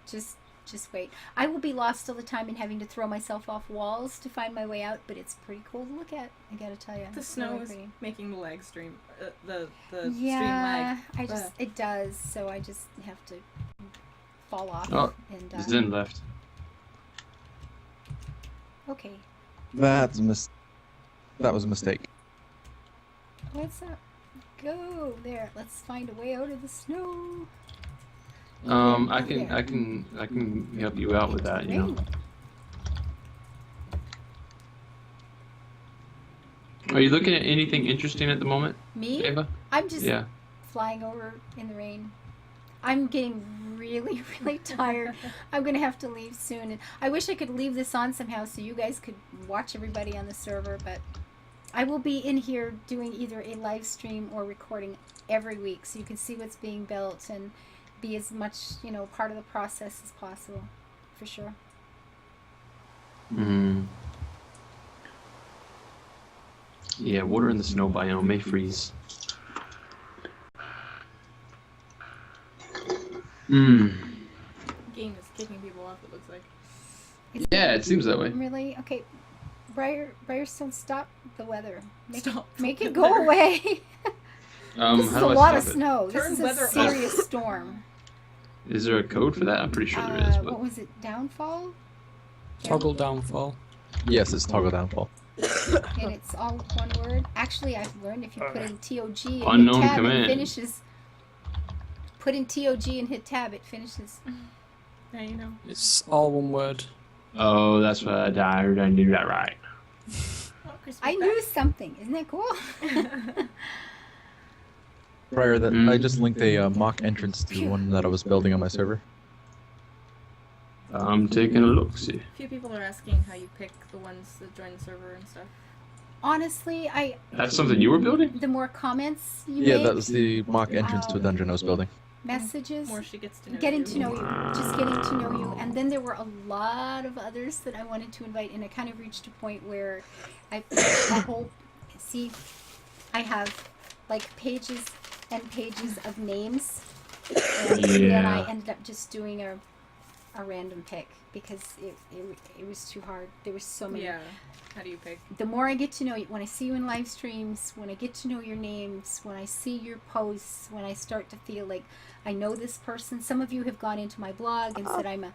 A: just just wait. I will be lost all the time and having to throw myself off walls to find my way out, but it's pretty cool to look at. I gotta tell you,
B: The
A: It's
B: snow
A: really
B: is
A: pretty.
B: making the lag stream, the stream
A: Yeah,
B: lag.
A: it does. So I just have to fall off
C: Oh,
A: and
C: Zen left.
A: okay.
G: That was a mistake.
A: What's up? Go there. Let's find a way out of the snow.
C: I can help you out with that. You know. Are you looking at anything interesting at the moment,
A: Me?
C: Ava?
A: I'm just
C: Yeah.
A: flying over in the rain. I'm getting really, really tired. I'm gonna have to leave soon. And I wish I could leave this on somehow so you guys could watch everybody on the server, but I will be in here doing either a live stream or recording every week so you can see what's being built and be as much, part of the process as possible, for sure.
C: Yeah, water in the snow biome may freeze.
B: Game is kicking people off, it looks like.
C: Yeah, it seems that way.
A: Really? Okay. Briarstone, stop the weather.
B: Stop
A: Make
B: the
A: it go
B: weather.
A: away. This is
C: How
A: a
C: do I
A: lot of
C: stop it?
A: snow.
B: Turn
A: This is
B: weather
A: a
B: off.
A: serious storm.
C: Is there a code for that? I'm pretty sure there is.
A: What
C: But
A: was it? Downfall?
D: Toggle downfall.
G: Yes, it's toggle downfall.
A: And it's all one word. Actually, I've learned if you put in TOG and
C: Unknown
A: hit tab,
C: command.
A: it finishes. Put in TOG and hit tab, it finishes.
B: Now you know.
D: It's all one word.
C: oh, that's what I died. I knew that right.
B: Oh, Chris
A: I
B: was
A: knew something. Isn't that cool?
G: Prior that, I just linked a mock entrance to one that I was building on my server.
C: I'm taking a look. See.
B: A few people are asking how you pick the ones that join the server and stuff.
A: Honestly,
C: That's something you were building?
A: the more comments you
G: Yeah,
A: make,
G: that was the mock entrance to a dungeon I was building.
A: messages,
B: More she gets to know
A: getting
B: you.
A: to know you, just getting to know you. And then there were a lot of others that I wanted to invite, and I kind of reached a point where I hope, see, I have like pages and pages of names, and then I
C: Yeah.
A: ended up just doing a random pick because it was too hard. There were so many.
B: Yeah. How do you pick?
A: The more I get to know you, when I see you in live streams, when I get to know your names, when I see your posts, when I start to feel like I know this person. Some of you have gone into my blog and said I'm a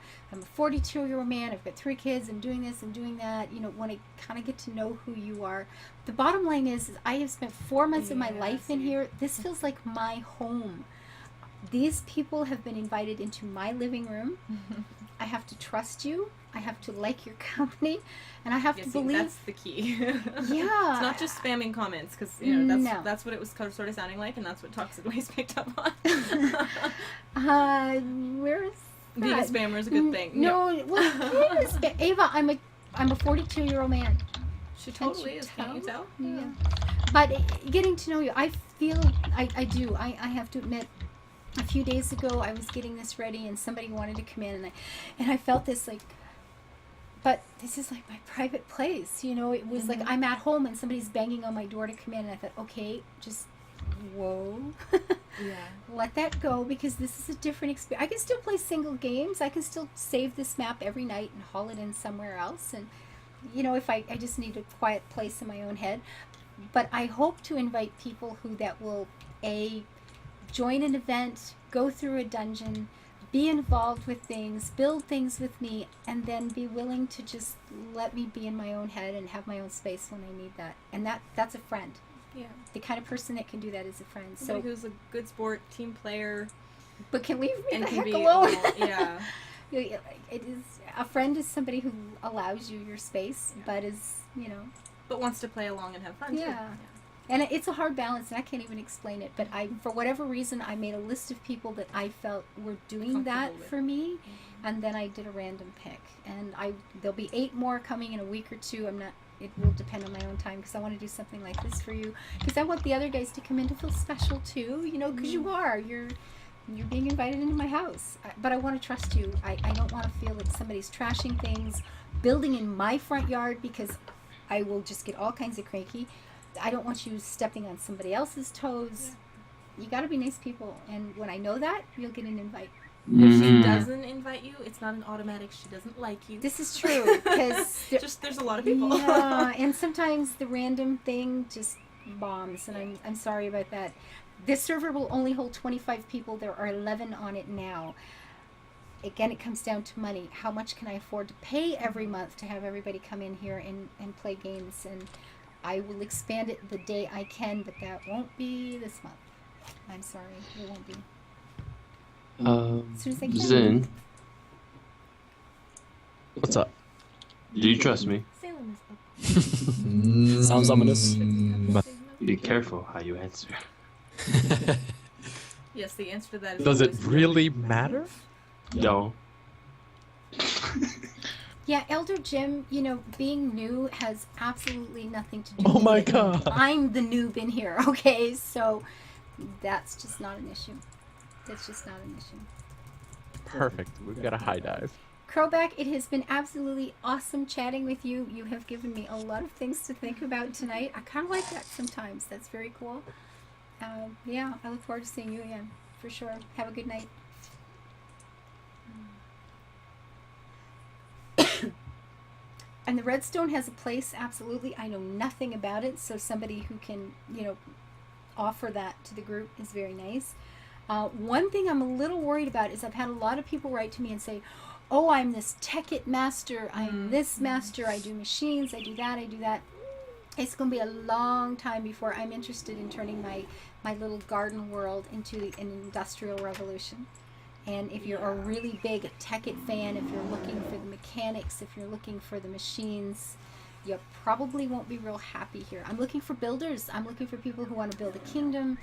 A: 42-year-old man, I've got 3 kids, I'm doing this, I'm doing that. When I kind of get to know who you are. The bottom line is I have spent 4 months of my
B: Yeah,
A: life in
B: see.
A: here. This feels like my home. These people have been invited into my living room. I have to trust you. I have to like your company, and I have
B: Yeah,
A: to
B: see,
A: believe.
B: that's the key.
A: Yeah.
B: It's not just spamming comments, because
A: No.
B: that's what it was sort of sounding like, and that's what Toxic Waste picked up on.
A: Where's
B: Being a
A: that?
B: spammer is a good thing.
A: No, well, it is Ava, I'm a 42-year-old man.
B: She
A: Can't
B: totally
A: you
B: is. Can't you tell?
A: Yeah. But getting to know you, I feel I do. I have to admit, a few days ago I was getting this ready and somebody wanted to come in and I felt this like, but this is like my private place, it was like I'm at home and somebody's banging on my door to come in, and I thought, okay, just whoa.
B: Yeah.
A: Let that go, because this is a different experience. I can still play single games. I can still save this map every night and haul it in somewhere else. And, if I just need a quiet place in my own head. But I hope to invite people that will, join an event, go through a dungeon, be involved with things, build things with me, and then be willing to just let me be in my own head and have my own space when I need that. And that's a friend.
B: Yeah.
A: The kind of person that can do that is a friend.
B: Somebody
A: So,
B: who's a good sport, team player,
A: but can leave me
B: and
A: the
B: can
A: heck
B: be
A: alone.
B: yeah.
A: It is, a friend is somebody who allows you your space, but is,
B: But wants to play along and have fun
A: Yeah.
B: too.
A: and it's a hard balance, and I can't even explain it. But for whatever reason, I made a list of people that I felt were doing that
B: Comfortable with.
A: for me, and then I did a random pick. And there'll be 8 more coming in a week or 2. It will depend on my own time, because I want to do something like this for you, because I want the other guys to come in to feel special too, because you are. You're being invited into my house. But I want to trust you. I don't want to feel like somebody's trashing things, building in my front yard, because I will just get all kinds of cranky. I don't want you stepping on somebody else's toes. You got to be nice people. And when I know that, you'll get an invite.
B: If she
C: Mhm.
B: doesn't invite you, it's not an automatic. She doesn't like you.
A: This is true because
B: Just there's a lot of people.
A: yeah, and sometimes the random thing just bombs, and I'm sorry about that. This server will only hold 25 people. There are 11 on it now. Again, it comes down to money. How much can I afford to pay every month to have everybody come in here and play games? And I will expand it the day I can, but that won't be this month. I'm sorry, it won't be. As soon as I can.
C: Zen,
G: What's up?
C: do you trust me?
B: Salem is up.
D: Sounds ominous.
C: Be careful how you answer.
B: Yes, the answer to that is
G: Does it
B: always
G: really matter?
C: No.
A: Yeah, Elder Jim, you know, being new has absolutely nothing to do
G: Oh
A: with
G: my
A: it.
G: God.
A: I'm the noob in here, okay? So that's just not an issue. That's just not an issue.
G: Perfect. We've got a high dive.
A: Crowback, it has been absolutely awesome chatting with you. You have given me a lot of things to think about tonight. I kind of like that sometimes. That's very cool. Yeah, I look forward to seeing you again, for sure. Have a good night. And the Redstone has a place, absolutely. I know nothing about it, so somebody who can, you know, offer that to the group is very nice. One thing I'm a little worried about is I've had a lot of people write to me and say, oh, I'm this Tekkit master, I'm this master, I do machines, I do that, I do that. It's going to be a long time before I'm interested in turning my little garden world into an industrial revolution. And if you're a really big Tekkit fan, if you're looking for the mechanics, if you're looking for the machines, you probably won't be real happy here. I'm looking for builders. I'm looking for people who want to build a kingdom,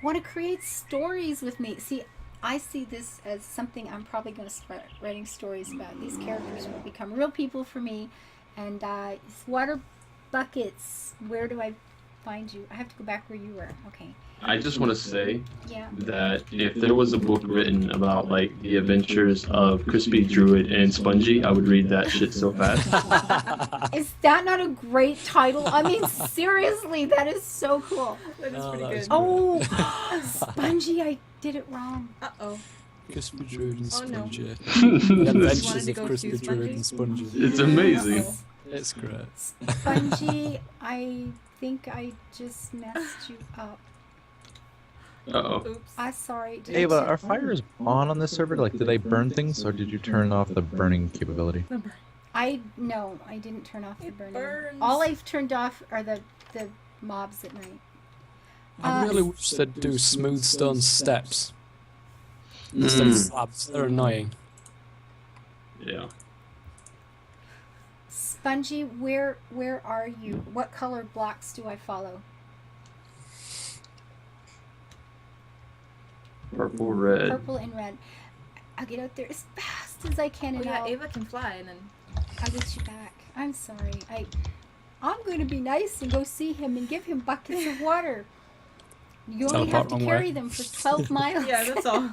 A: want to create stories with me. See, I see this as something I'm probably going to start writing stories about. These characters will become real people for me. And water buckets, where do I find you? I have to go back where you were. Okay.
C: I just want to say
A: Yeah.
C: that if there was a book written about like the adventures of Crispy Druid and Spongy, I would read that shit so fast.
A: Is that not a great title? I mean, seriously, that is so cool.
B: That is
D: Oh,
B: pretty
D: that
B: good.
D: was
A: Oh, Spongy, I did it wrong.
B: Uh-oh.
D: Crispy Druid and
B: Oh, no.
D: Spongy.
C: it's
D: The
B: wanted
D: Adventures
B: to
D: of
B: go
D: Crispy
B: to
D: Druid and Spongy.
C: amazing.
B: Uh-oh.
D: It's great.
A: Spongy, I think I just messed you up.
C: Uh-oh.
B: Oops.
A: I'm sorry. Did
G: Ava,
A: I-
G: are fires on this server? Like, do they burn things, or did you turn off the burning capability?
A: No, I didn't turn off the
B: It
A: burning.
B: burns.
A: All I've turned off are the mobs at night.
D: I really wish they'd do smooth stone steps instead of slabs. They're annoying.
C: Yeah.
A: Spongy, where are you? What color blocks do I follow?
C: Purple, red.
A: Purple and red. I'll get out there as fast as I can,
B: Oh
A: and
B: yeah,
A: I'll
B: Ava can fly, and then
A: get you back. I'm sorry. I'm going to be nice and go see him and give him buckets of water. You only have
D: Teleport
A: to
D: wrong
A: carry
D: way.
A: them for 12 miles.
B: yeah, that's all.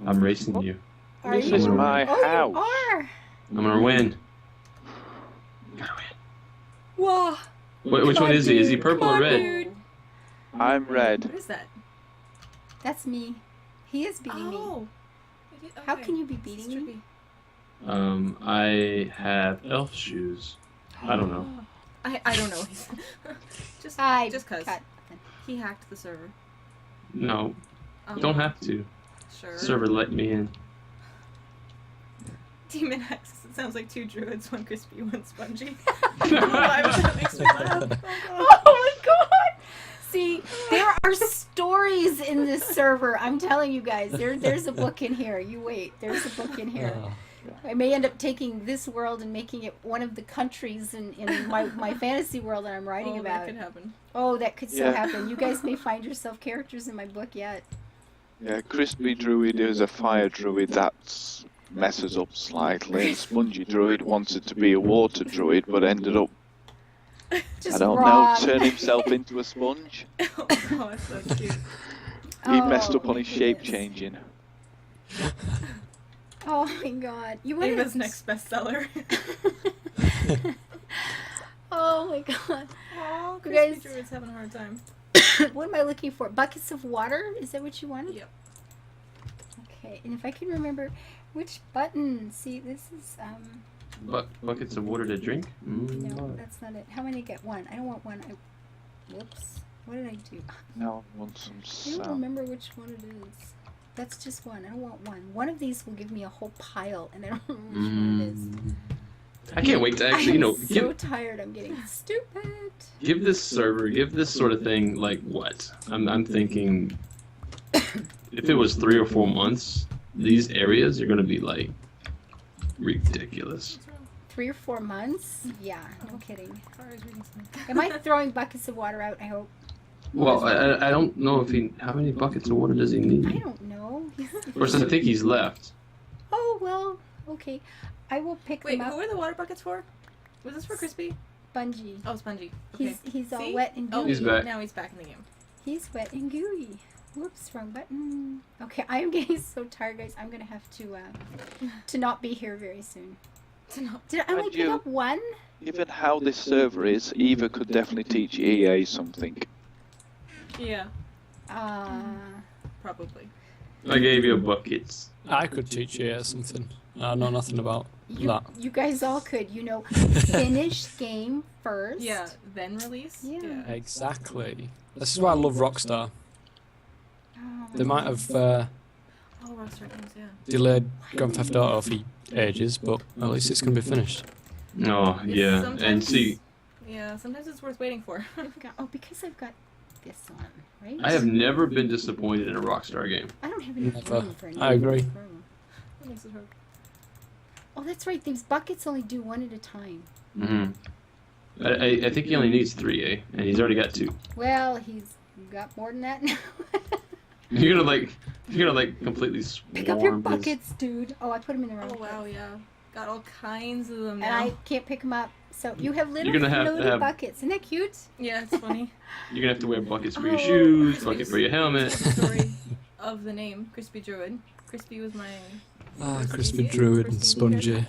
C: I'm racing you.
A: Are
F: This
A: you?
F: is my
A: Oh,
F: house.
A: you are.
C: I'm gonna win. Gotta win.
A: Whoa.
C: Which one is he? Is he
A: Dude,
C: purple
A: come
C: or
A: on,
C: red?
A: dude.
F: I'm red.
B: What is that?
A: That's me. He is beating me.
B: Oh.
A: How
B: Okay.
A: can you be
B: This is
A: beating me?
B: trippy.
C: I have elf shoes. I don't know.
B: I don't know. just
A: I
B: just cause
A: cut.
B: he hacked the server.
C: No,
B: Um,
C: don't have to.
B: Sure.
C: Server let me in.
B: Demon Axis. It sounds like two druids, one crispy, one spongy. I don't know why, but that makes me laugh.
A: Oh my god! See, there are stories in this server. I'm telling you guys, there's a book in here. You wait, there's a book in here.
D: Oh.
A: I may end up taking this world and making it one of the countries in my fantasy world that I'm writing
B: Oh,
A: about.
B: that could happen.
A: Oh, that could so
F: Yeah.
A: happen. You guys may find yourself characters in my book yet.
F: Yeah, Crispy Druid is a fire druid that messes up slightly. And Spongy Druid wanted to be a water druid, but ended up,
A: Just
F: I don't
A: wrong.
F: know, turn himself into a sponge.
B: Oh, that's so cute.
F: He messed up
A: Oh,
F: on his
A: my
F: shape
A: goodness.
F: changing.
A: Oh my god. You wouldn't
B: Ava's next bestseller.
A: Oh my god.
B: Oh,
A: You
B: crispy
A: guys-
B: druid's having a hard time.
A: What am I looking for? Buckets of water? Is that what you wanted?
B: Yep.
A: Okay, and if I can remember which button. See, this is
C: Buckets of water to drink?
A: no, that's not it. How many get one? I don't want one. Whoops. What did I do?
F: Now I want some
A: I don't
F: sound.
A: remember which one it is. That's just one. I don't want one. One of these will give me a whole pile, and I don't remember which one it is.
C: I can't wait to actually,
A: I'm so
C: give
A: tired. I'm getting stupid.
C: this server, give this sort of thing like what? I'm thinking if it was 3 or 4 months, these areas are gonna be like ridiculous.
A: 3 or 4 months? Yeah, no kidding.
B: Sorry, I was reading something.
A: Am I throwing buckets of water out? I hope.
C: Well, I don't know if how many buckets of water does he
A: I
C: need?
A: don't know.
C: Of course, I think he's left.
A: Oh well. Okay. I will pick
B: Wait,
A: them
B: who
A: up.
B: are the water buckets for? Was this for Crispy?
A: Spongy.
B: Oh, Spongy. Okay.
A: He's all
B: See?
A: wet and gooey.
B: Oh,
C: He's back.
B: Now he's back in the game.
A: He's wet and gooey. Whoops, wrong button. Okay, I am getting so tired, guys. I'm gonna have to not be here very soon. Did I only
F: Mind
A: pick
F: you-
A: up one?
F: Given how this server is, Eva could definitely teach EA something.
B: Yeah,
A: Uh,
B: probably.
C: I gave you buckets.
D: I could teach you something. I know nothing about that.
A: you guys all could, finish game first.
B: Yeah, then release?
A: Yeah.
D: Exactly. This is why I love Rockstar.
A: Oh,
D: They might have
B: Oh, Rockstar games, yeah.
D: delayed Grand Theft Auto for ages, but at least it's going to be finished.
C: Oh yeah, and
B: Sometimes-
C: see,
B: Yeah, sometimes it's worth waiting for.
A: because I've got this on, right?
C: I have never been disappointed in a Rockstar game.
A: I don't have enough
D: Never.
A: room for any
D: I agree.
A: room.
B: That makes it hard.
A: Oh, that's right. These buckets only do one at a time.
C: I think he only needs 3, and he's already got 2.
A: Well, he's got more than that now.
C: You're gonna like completely swarm
A: Pick up your
C: his-
A: buckets, dude. Oh, I put them in the wrong
B: Oh, wow,
A: place.
B: yeah. Got all kinds of them
A: And
B: now.
A: I can't pick them up. So you have little
C: gonna have to
A: floaty
C: have-
A: buckets. Isn't that cute?
B: Yeah, it's funny.
C: You're gonna have to wear buckets for
B: Oh,
C: your shoes,
B: Crispy.
C: bucket for your helmet.
B: Story of the name, Crispy Druid. Crispy was my...
D: Ah,
B: first
D: Crispy
B: easy-
D: Druid
B: first
D: and
B: easy
D: Spongy.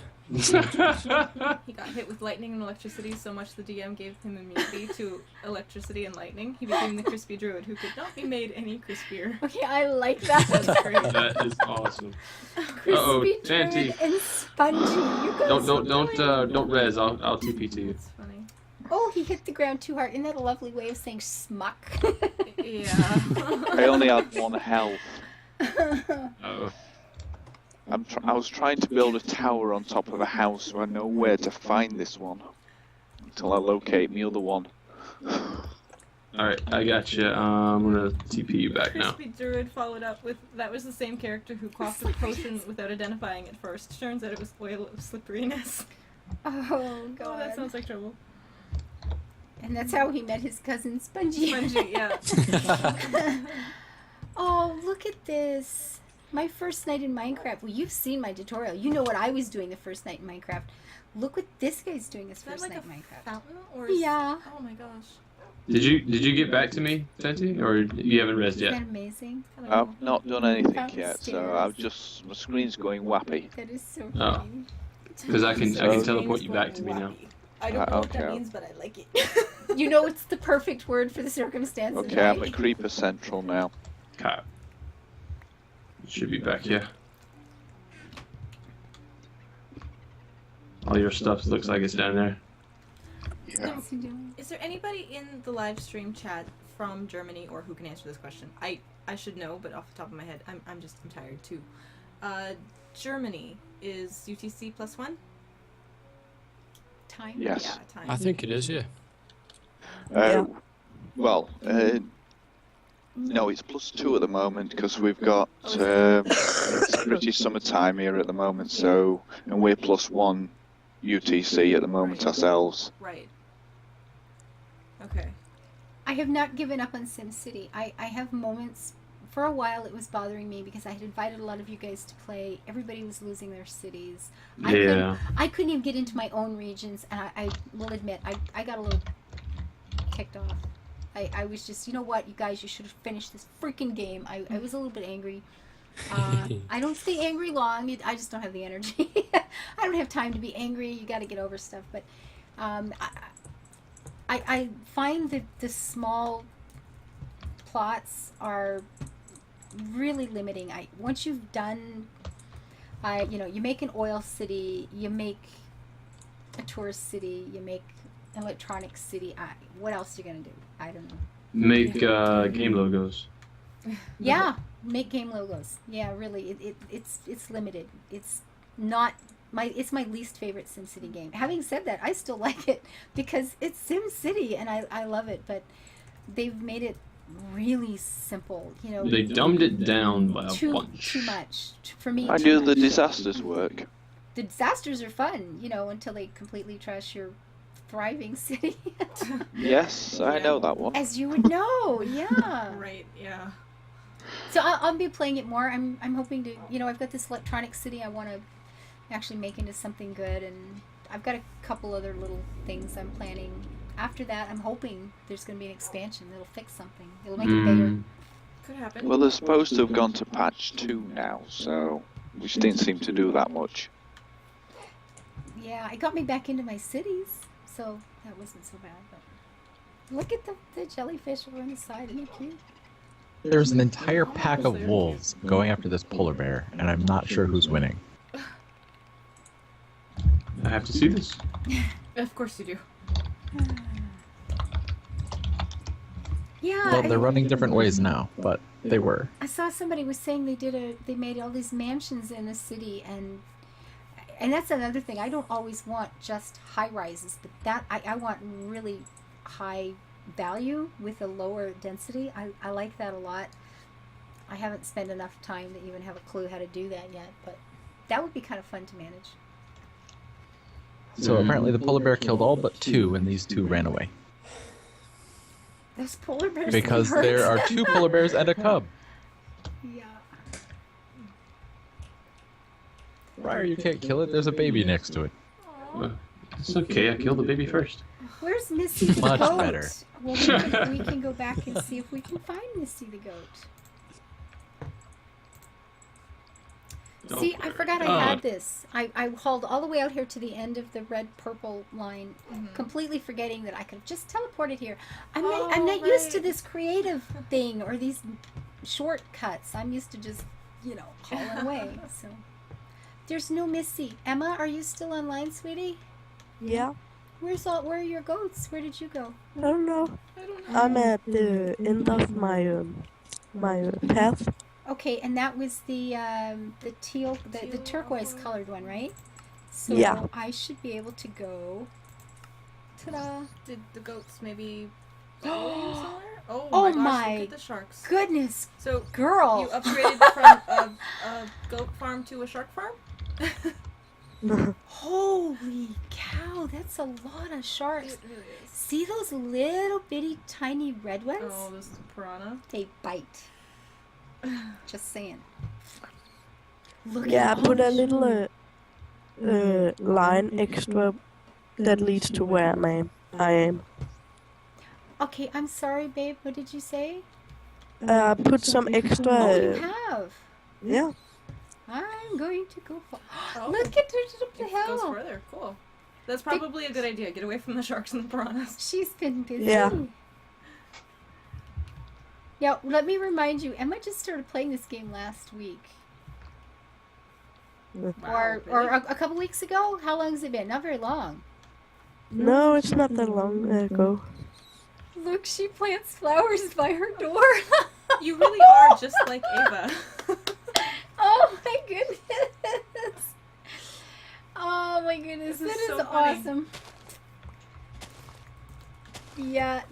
B: He got hit with lightning and electricity so much the DM gave him immunity to electricity and lightning. He became the Crispy Druid who could not be made any crispier.
A: Okay, I like that.
B: That's great.
C: That is awesome.
A: Crispy
C: Tanty.
A: Druid and Spongy. You guys
C: Don't res. I'll TP to you.
B: It's funny.
A: Oh, he hit the ground too hard. Isn't that a lovely way of saying schmuck?
B: Yeah.
F: I only had 1 health.
C: Oh.
F: I was trying to build a tower on top of a house, so I know where to find this one. Until I locate the other one.
C: All right, I got you. I'm gonna TP you back now.
B: Crispy Druid followed up with, that was the same character who quaffed a potion without identifying it first. Turns out it was oil of slipperiness.
A: Oh, God.
B: Oh, that sounds like trouble.
A: And that's how he met his cousin Spongy.
B: Spongy, yeah.
A: Oh, look at this. My first night in Minecraft. Well, you've seen my tutorial. You know what I was doing the first night in Minecraft. Look what this guy's doing his
B: Is that
A: first
B: like
A: night
B: a
A: in Minecraft.
B: fountain? Or is...
A: Yeah.
B: Oh my gosh.
C: Did you get back to me, Tanty, or you haven't resed
A: Isn't
C: yet?
A: that amazing?
B: Kinda cool.
F: I've not done anything
A: Fountain
F: yet, so
A: stairs.
F: I've just... my screen's going wappy.
A: That is so
C: Oh.
A: funny.
C: Because I can
F: So-
C: teleport you back to me now.
B: I don't know what that
F: Okay.
B: means, but I like it.
A: You know it's the perfect word for the circumstances.
F: Okay, I'm
A: right?
F: at Creeper Central now.
C: Okay. Should be back, yeah. All your stuff looks like it's down there.
F: Yeah.
A: What's he doing?
B: Is there anybody in the live stream chat from Germany or who can answer this question? I should know, but off the top of my head, I'm tired too. Germany is UTC +1?
A: Time?
F: Yes.
B: Yeah, time.
D: I think it is, yeah.
F: Well, no, it's +2 at the moment because we've got it's British summertime here at the moment, so and we're +1 UTC at the moment ourselves.
B: Right. Okay.
A: I have not given up on SimCity. I have moments. For a while, it was bothering me because I had invited a lot of you guys to play. Everybody was losing their cities.
C: Yeah.
A: I couldn't even get into my own regions, and I will admit, I got a little kicked off. I was just, you know what, you guys, you should have finished this freaking game. I was a little bit angry. I don't stay angry long. I just don't have the energy. I don't have time to be angry. You got to get over stuff. But I find that the small plots are really limiting. Once you've done, you make an oil city, you make a tourist city, you make an electronic city. What else are you gonna do? I don't know.
C: Make game logos.
A: Yeah, make game logos. Yeah, really, it's limited. It's not it's my least favorite SimCity game. Having said that, I still like it because it's SimCity and I love it. But they've made it really simple.
C: They dumbed it down by a bunch.
A: Too much for me.
F: I do the disasters work.
A: The disasters are fun, until they completely trash your thriving city.
F: Yes, I know that one.
A: As you would know, yeah.
B: Right, yeah.
A: So I'll be playing it more. I'm hoping to, I've got this electronic city I want to actually make into something good, and I've got a couple other little things I'm planning. After that, I'm hoping there's going to be an expansion that'll fix something. It'll make it bigger.
B: Could happen.
F: Well, they're supposed to have gone to patch 2 now, so which didn't seem to do that much.
A: Yeah, it got me back into my cities, so that wasn't so bad. But look at the jellyfish over on the side. Isn't it cute?
G: There's an entire pack of wolves going after this polar bear, and I'm not sure who's winning.
C: I have to see this.
B: Of course you do.
A: Yeah.
G: Well, they're running different ways now, but they were.
A: I saw somebody was saying they made all these mansions in the city, and that's another thing. I don't always want just high rises, but that I want really high value with a lower density. I like that a lot. I haven't spent enough time to even have a clue how to do that yet, but that would be kind of fun to manage.
G: So apparently the polar bear killed all but 2, and these 2 ran away.
A: Those polar bears.
G: Because there are 2 polar bears and a cub.
A: Yeah.
G: Ryder, you can't kill it. There's a baby next to it.
C: It's okay. I killed the baby first.
A: Where's Missy the
G: Much
A: goat?
G: better.
A: Well, we can go back and see if we can find Missy the goat. See, I forgot I had this. I hauled all the way out here to the end of the red-purple line, completely forgetting that I could have just teleported here. I'm not used to this creative thing or these shortcuts. I'm used to just, hauling away. So there's no Missy. Emma, are you still online, sweetie?
H: Yeah.
A: Where are your goats? Where did you go?
H: I don't know. I'm at the end of my path.
A: Okay, and that was the teal, the turquoise colored one, right? So
H: yeah.
A: I should be able to go. Ta-da!
B: Did the goats maybe follow you somewhere?
A: Oh
B: my gosh,
A: my
B: look at the sharks.
A: Goodness,
B: So
A: girl!
B: you upgraded from a goat farm to a shark farm?
A: Holy cow, that's a lot of sharks.
B: It really is.
A: See those little bitty tiny red ones?
B: Oh, this is piranha.
A: They bite. Just saying. Look
H: Yeah, I
A: at
H: put a
A: all
H: little line extra that leads to where I am.
A: Okay, I'm sorry, babe. What did you say?
H: I put some extra.
A: Oh, you have.
H: Yeah.
A: I'm going to go.
B: Oh,
A: Look at her up the
B: it goes
A: hill.
B: further. Cool. That's probably a good idea. Get away from the sharks and the piranhas.
A: She's been busy.
H: Yeah.
A: Yeah, let me remind you, Emma just started playing this game last week.
B: Wow,
A: or a couple weeks ago? How long has it been? Not very long.
H: No, it's not that long ago.
A: Look, she plants flowers by her door.
B: You really are just like Ava.
A: Oh my goodness. Oh my goodness,
B: This
A: that
B: is
A: is
B: so funny.
A: awesome. Yeah,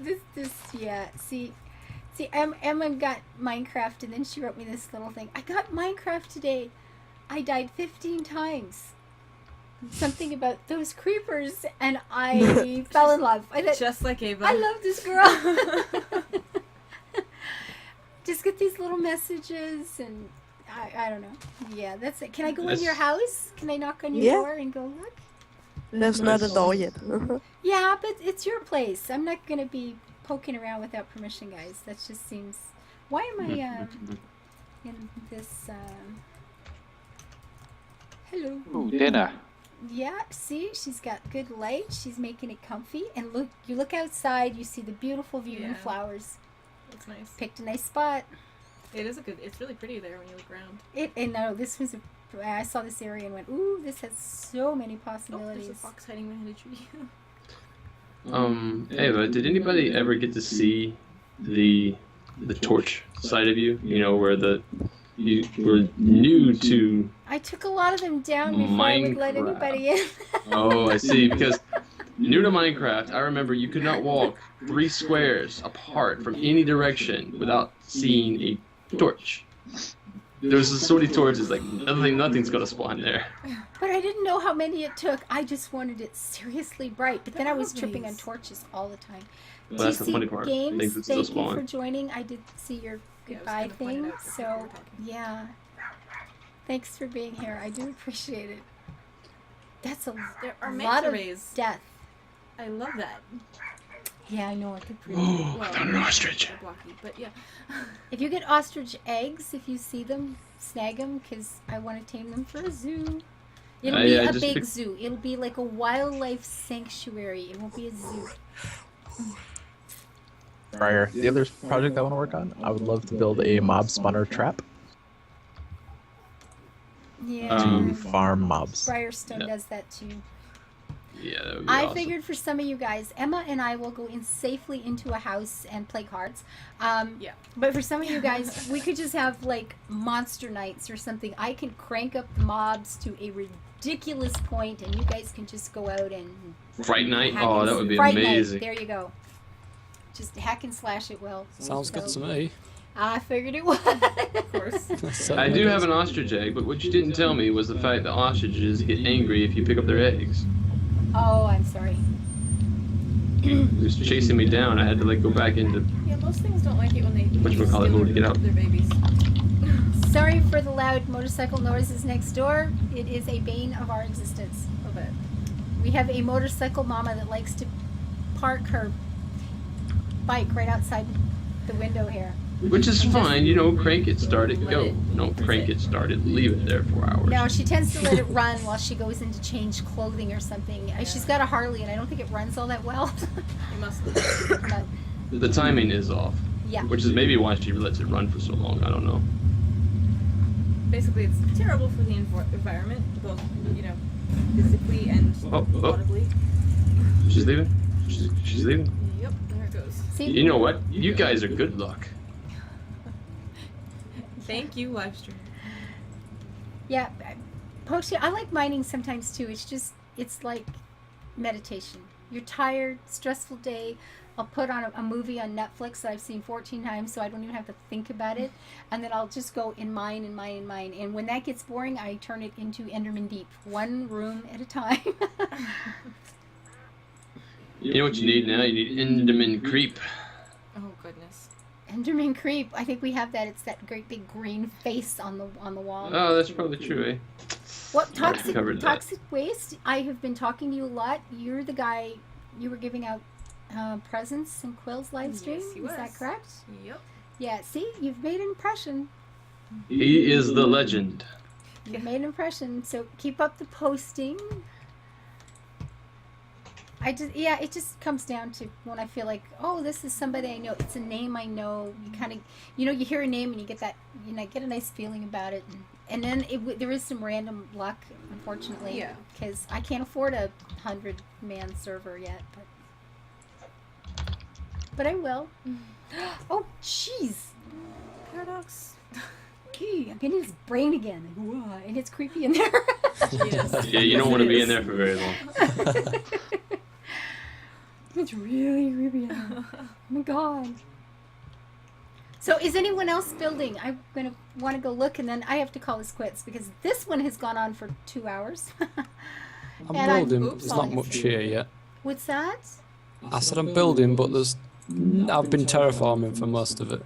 A: yeah, see, Emma got Minecraft and then she wrote me this little thing. I got Minecraft today. I died 15 times. Something about those creepers and I fell in love. I thought,
B: Just like Ava.
A: I love this girl. Just get these little messages and I don't know. Yeah, that's it. Can I go in your house? Can I knock on your
H: Yeah.
A: door and go look?
H: There's not a door yet.
A: Yeah, but it's your place. I'm not gonna be poking around without permission, guys. That just seems. Why am I in this? Hello.
F: Ooh, dinner.
A: Yeah, see, she's got good light. She's making it comfy. And look, you look outside, you see the beautiful view and
B: Yeah.
A: flowers.
B: That's nice.
A: Picked a nice spot.
B: It is a good. It's really pretty there when you look around.
A: And no, this was. I saw this area and went, ooh, this has so many
B: Oh,
A: possibilities.
B: there's a fox hiding behind a tree.
C: Ava, did anybody ever get to see the torch side of you? You know, where you were new to.
A: I took a lot of them down before I would let
C: Minecraft.
A: anybody in.
C: Oh, I see. Because new to Minecraft, I remember you could not walk 3 squares apart from any direction without seeing a torch. There was so many torches, like nothing's gonna spawn there.
A: But I didn't know how many it took. I just wanted it seriously bright. But then I was
B: Always.
A: tripping on torches all the time.
C: Well, that's the
A: TC
C: funny part.
A: Games,
C: Things would still
A: thank you for
C: spawn.
A: joining. I did see your
B: Yeah, I was
A: goodbye
B: gonna point it
A: thing.
B: out before we
A: So,
B: were talking.
A: yeah. Thanks for being here. I do appreciate it. That's a
B: There are
A: lot
B: manta
A: of
B: rays.
A: death.
B: I love that.
A: Yeah, I know. I could pretty.
C: Oh, I found an ostrich.
B: They're blocky, but yeah.
A: If you get ostrich eggs, if you see them, snag them, because I want to tame them for a zoo. It'll be
C: yeah, I
A: a
C: just
A: big
C: picked-
A: zoo. It'll be like a wildlife sanctuary. It won't be a zoo.
G: Briar, the other project I want to work on, I would love to build a mob spawner trap
A: Yeah.
G: to farm mobs.
A: Briarstone
C: Yeah.
A: does that too.
C: Yeah, that would be
A: I
C: awesome.
A: figured for some of you guys, Emma and I will go in safely into a house and play cards.
B: Yeah.
A: But for some of you guys, we could just have like monster nights or something. I can crank up the mobs to a ridiculous point, and you guys can just go out and
C: Fright Night?
A: hack
C: Oh,
A: and-
C: that would be
A: Fright Night,
C: amazing.
A: there you go. Just hack and slash it well.
D: Sounds good to
A: So,
D: me.
A: I figured it would.
B: Of course.
C: I do have an ostrich egg, but what you didn't tell me was the fact that ostriches get angry if you pick up their eggs.
A: Oh, I'm sorry.
C: It was chasing me down. I had to like go back into.
B: Yeah, most things don't like it when they
C: Whatchamacallit,
B: steal
C: move to get out.
B: their babies.
A: Sorry for the loud motorcycle noises next door. It is a bane of our existence.
B: A bit.
A: We have a motorcycle mama that likes to park her bike right outside the window here.
C: Which is fine, you know, crank it, start it, go. Don't
B: That's
C: crank
B: it.
C: it, start it, leave it there for hours.
A: No, she tends to let it run while she goes in to change clothing or something. She's got a Harley, and I don't think it runs all that well.
B: You must.
A: But
C: The timing is off,
A: yeah,
C: which is maybe why she lets it run for so long. I don't know.
B: Basically, it's terrible for the environment, both physically and
C: Oh, oh.
B: audibly.
C: She's leaving. She's leaving.
B: Yep, there it goes.
A: see,
C: You know what? You guys are good luck.
B: Thank you, live stream.
A: yeah, Pochi, I like mining sometimes too. It's like meditation. You're tired, stressful day. I'll put on a movie on Netflix that I've seen 14 times, so I don't even have to think about it. And then I'll just go in mine and mine and mine. And when that gets boring, I turn it into Enderman Deep, one room at a time.
C: You know what you need now? You need Enderman Creep.
B: Oh goodness.
A: Enderman Creep. I think we have that. It's that great big green face on the wall.
C: Oh, that's probably true, eh?
A: What
C: already
A: toxic
C: covered that.
A: toxic waste? I have been talking to you a lot. You're the guy. You were giving out presents in Quill's live stream.
B: Yes, he
A: Is that
B: was.
A: correct?
B: Yep.
A: Yeah. See, you've made an impression.
C: He is the legend.
A: You've made an impression. So keep up the posting. It just comes down to when I feel like, oh, this is somebody I know. It's a name I know. You kind of, you hear a name and you get that, get a nice feeling about it. And then there is some random luck, unfortunately.
B: Yeah.
A: Because I can't afford a 100-man server yet, but I will. Oh, jeez.
B: Paradox.
A: Gee, I'm getting his brain again. Whoa, and it's creepy in there.
B: Yes.
C: Yeah, you don't want to be in there for very long.
A: It's really creepy in there. Oh my god. So is anyone else building? I'm going to want to go look, and then I have to call this quits because this one has gone on for 2 hours.
D: I'm
A: And I'm-
D: building, but there's not much here yet.
A: What's that?
D: I said I'm building, but I've been terraforming for most of it.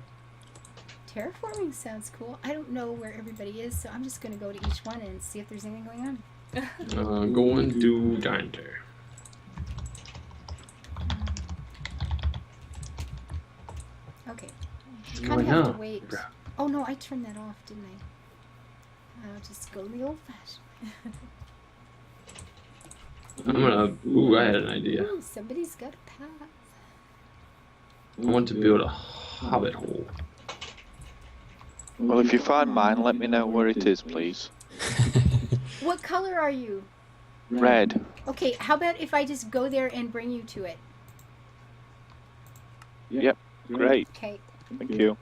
A: Terraforming sounds cool. I don't know where everybody is, so I'm just going to go to each one and see if there's anything going on.
C: Going to Dante.
A: Okay.
C: Why
A: Kind of have to
C: not?
A: wait. Oh no, I turned that off, didn't I? I'll just go the old-fashioned.
C: I'm gonna. Ooh, I had an idea.
A: Ooh, somebody's got a path.
C: I want to build a hobbit hole.
F: Well, if you find mine, let me know where it is, please.
A: What color are you?
F: Red.
A: Okay, how about if I just go there and bring you to it?
F: Yep. Great.
A: Okay.
F: Thank you.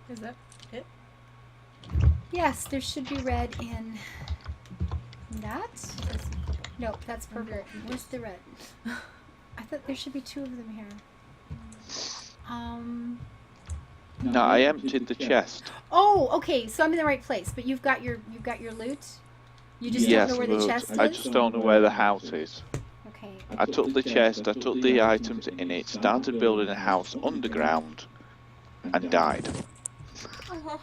B: Is that it?
A: Yes, there should be red in that. No, that's purple. Where's the red? I thought there should be 2 of them here.
F: No, I emptied the chest.
A: Oh, okay. So I'm in the right place, but you've got your loot. You just
F: Yes,
A: don't know where the
F: but
A: chest is.
F: I just don't know where the house is.
A: Okay.
F: I took the chest, I took the items in it, started building a house underground, and died.
B: Uh-huh.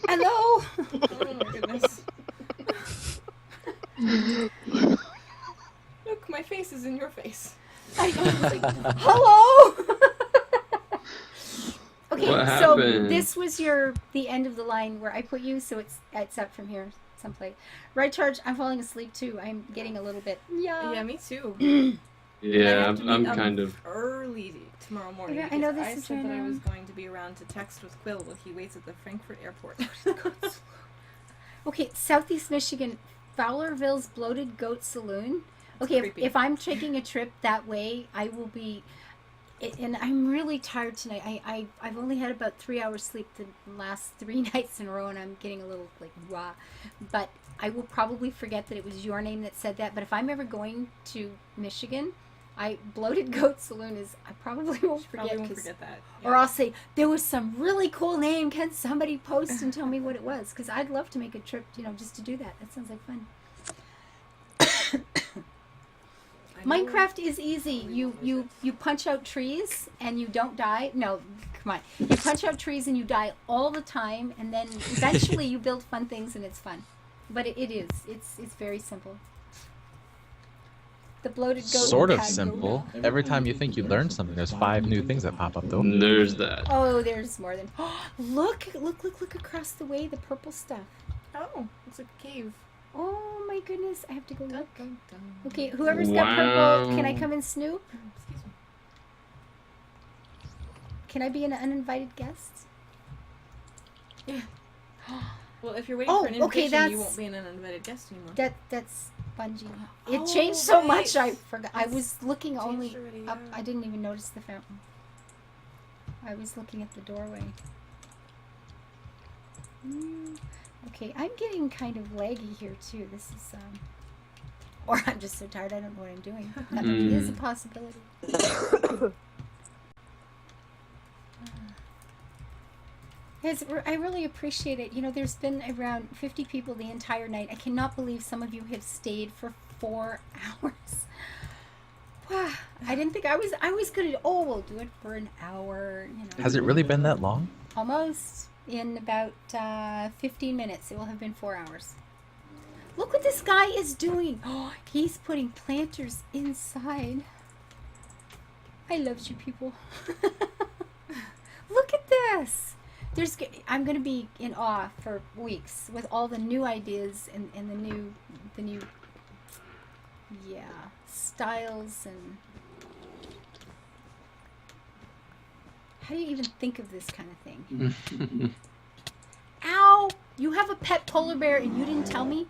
A: Hello.
B: Oh my goodness. Look, my face is in your face.
A: Hello. Okay,
C: What
A: so
C: happened?
A: this was the end of the line where I put you, so it's up from here someplace. Right charge. I'm falling asleep too. I'm getting a little bit.
B: Yeah, me too.
C: Yeah,
B: have to
C: I'm
B: meet up
C: kind of.
B: early tomorrow morning.
A: Yeah, I know
B: because
A: this
B: I
A: is
B: said that I
A: random.
B: was going to be around to text with Quill while he waits at the Frankfurt airport.
A: Okay, Southeast Michigan, Fowlerville's Bloated Goat Saloon. Okay,
B: creepy.
A: if I'm taking a trip that way, I will be. And I'm really tired tonight. I've only had about 3 hours sleep the last 3 nights in a row, and I'm getting a little like raw. But I will probably forget that it was your name that said that. But if I'm ever going to Michigan, Bloated Goat Saloon is. I probably won't forget.
B: Probably won't
A: 'cause-
B: forget that.
A: Or I'll say there was some really cool name. Can somebody post and tell me what it was? Because I'd love to make a trip, just to do that. That sounds like fun.
B: I know-
A: Minecraft is easy. You punch out trees and you don't die. No, come on. You punch out trees and you die all the time, and then eventually you build fun things and it's fun. But it is. It's very simple. The bloated goat.
G: Sort of
A: had
G: simple.
A: goat.
G: Every time you think you learned something, there's 5 new things that pop up though.
C: There's that.
A: Oh, there's more than. Look across the way. The purple stuff.
B: Oh, it's a cave.
A: Oh my goodness! I have to go
B: Dun,
A: look.
B: dun, dun.
A: Okay, whoever's got purple, can I
C: Wow.
A: come and snoop?
B: Excuse me.
A: Can I be an uninvited guest?
B: Well, if you're waiting
A: Oh,
B: for an
A: okay,
B: invitation, you
A: that's-
B: won't be an uninvited guest anymore.
A: That's Bungie. It
B: Oh,
A: changed so
B: right.
A: much. I forgot. I
B: It's
A: was looking only
B: changed already,
A: up.
B: yeah.
A: I didn't even notice the fountain. I was looking at the doorway. Okay, I'm getting kind of laggy here too. This is or I'm just so tired. I don't know what I'm doing. That is a possibility. Yes, I really appreciate it. There's been around 50 people the entire night. I cannot believe some of you have stayed for 4 hours. Wow, I didn't think I was gonna. Oh, we'll do it for an hour.
G: Has it really been that long?
A: Almost. In about 15 minutes, it will have been 4 hours. Look what this guy is doing. Oh, he's putting planters inside. I love you people. Look at this. I'm going to be in awe for weeks with all the new ideas and the new styles and how do you even think of this kind of thing? Ow! You have a pet polar bear and you didn't tell me?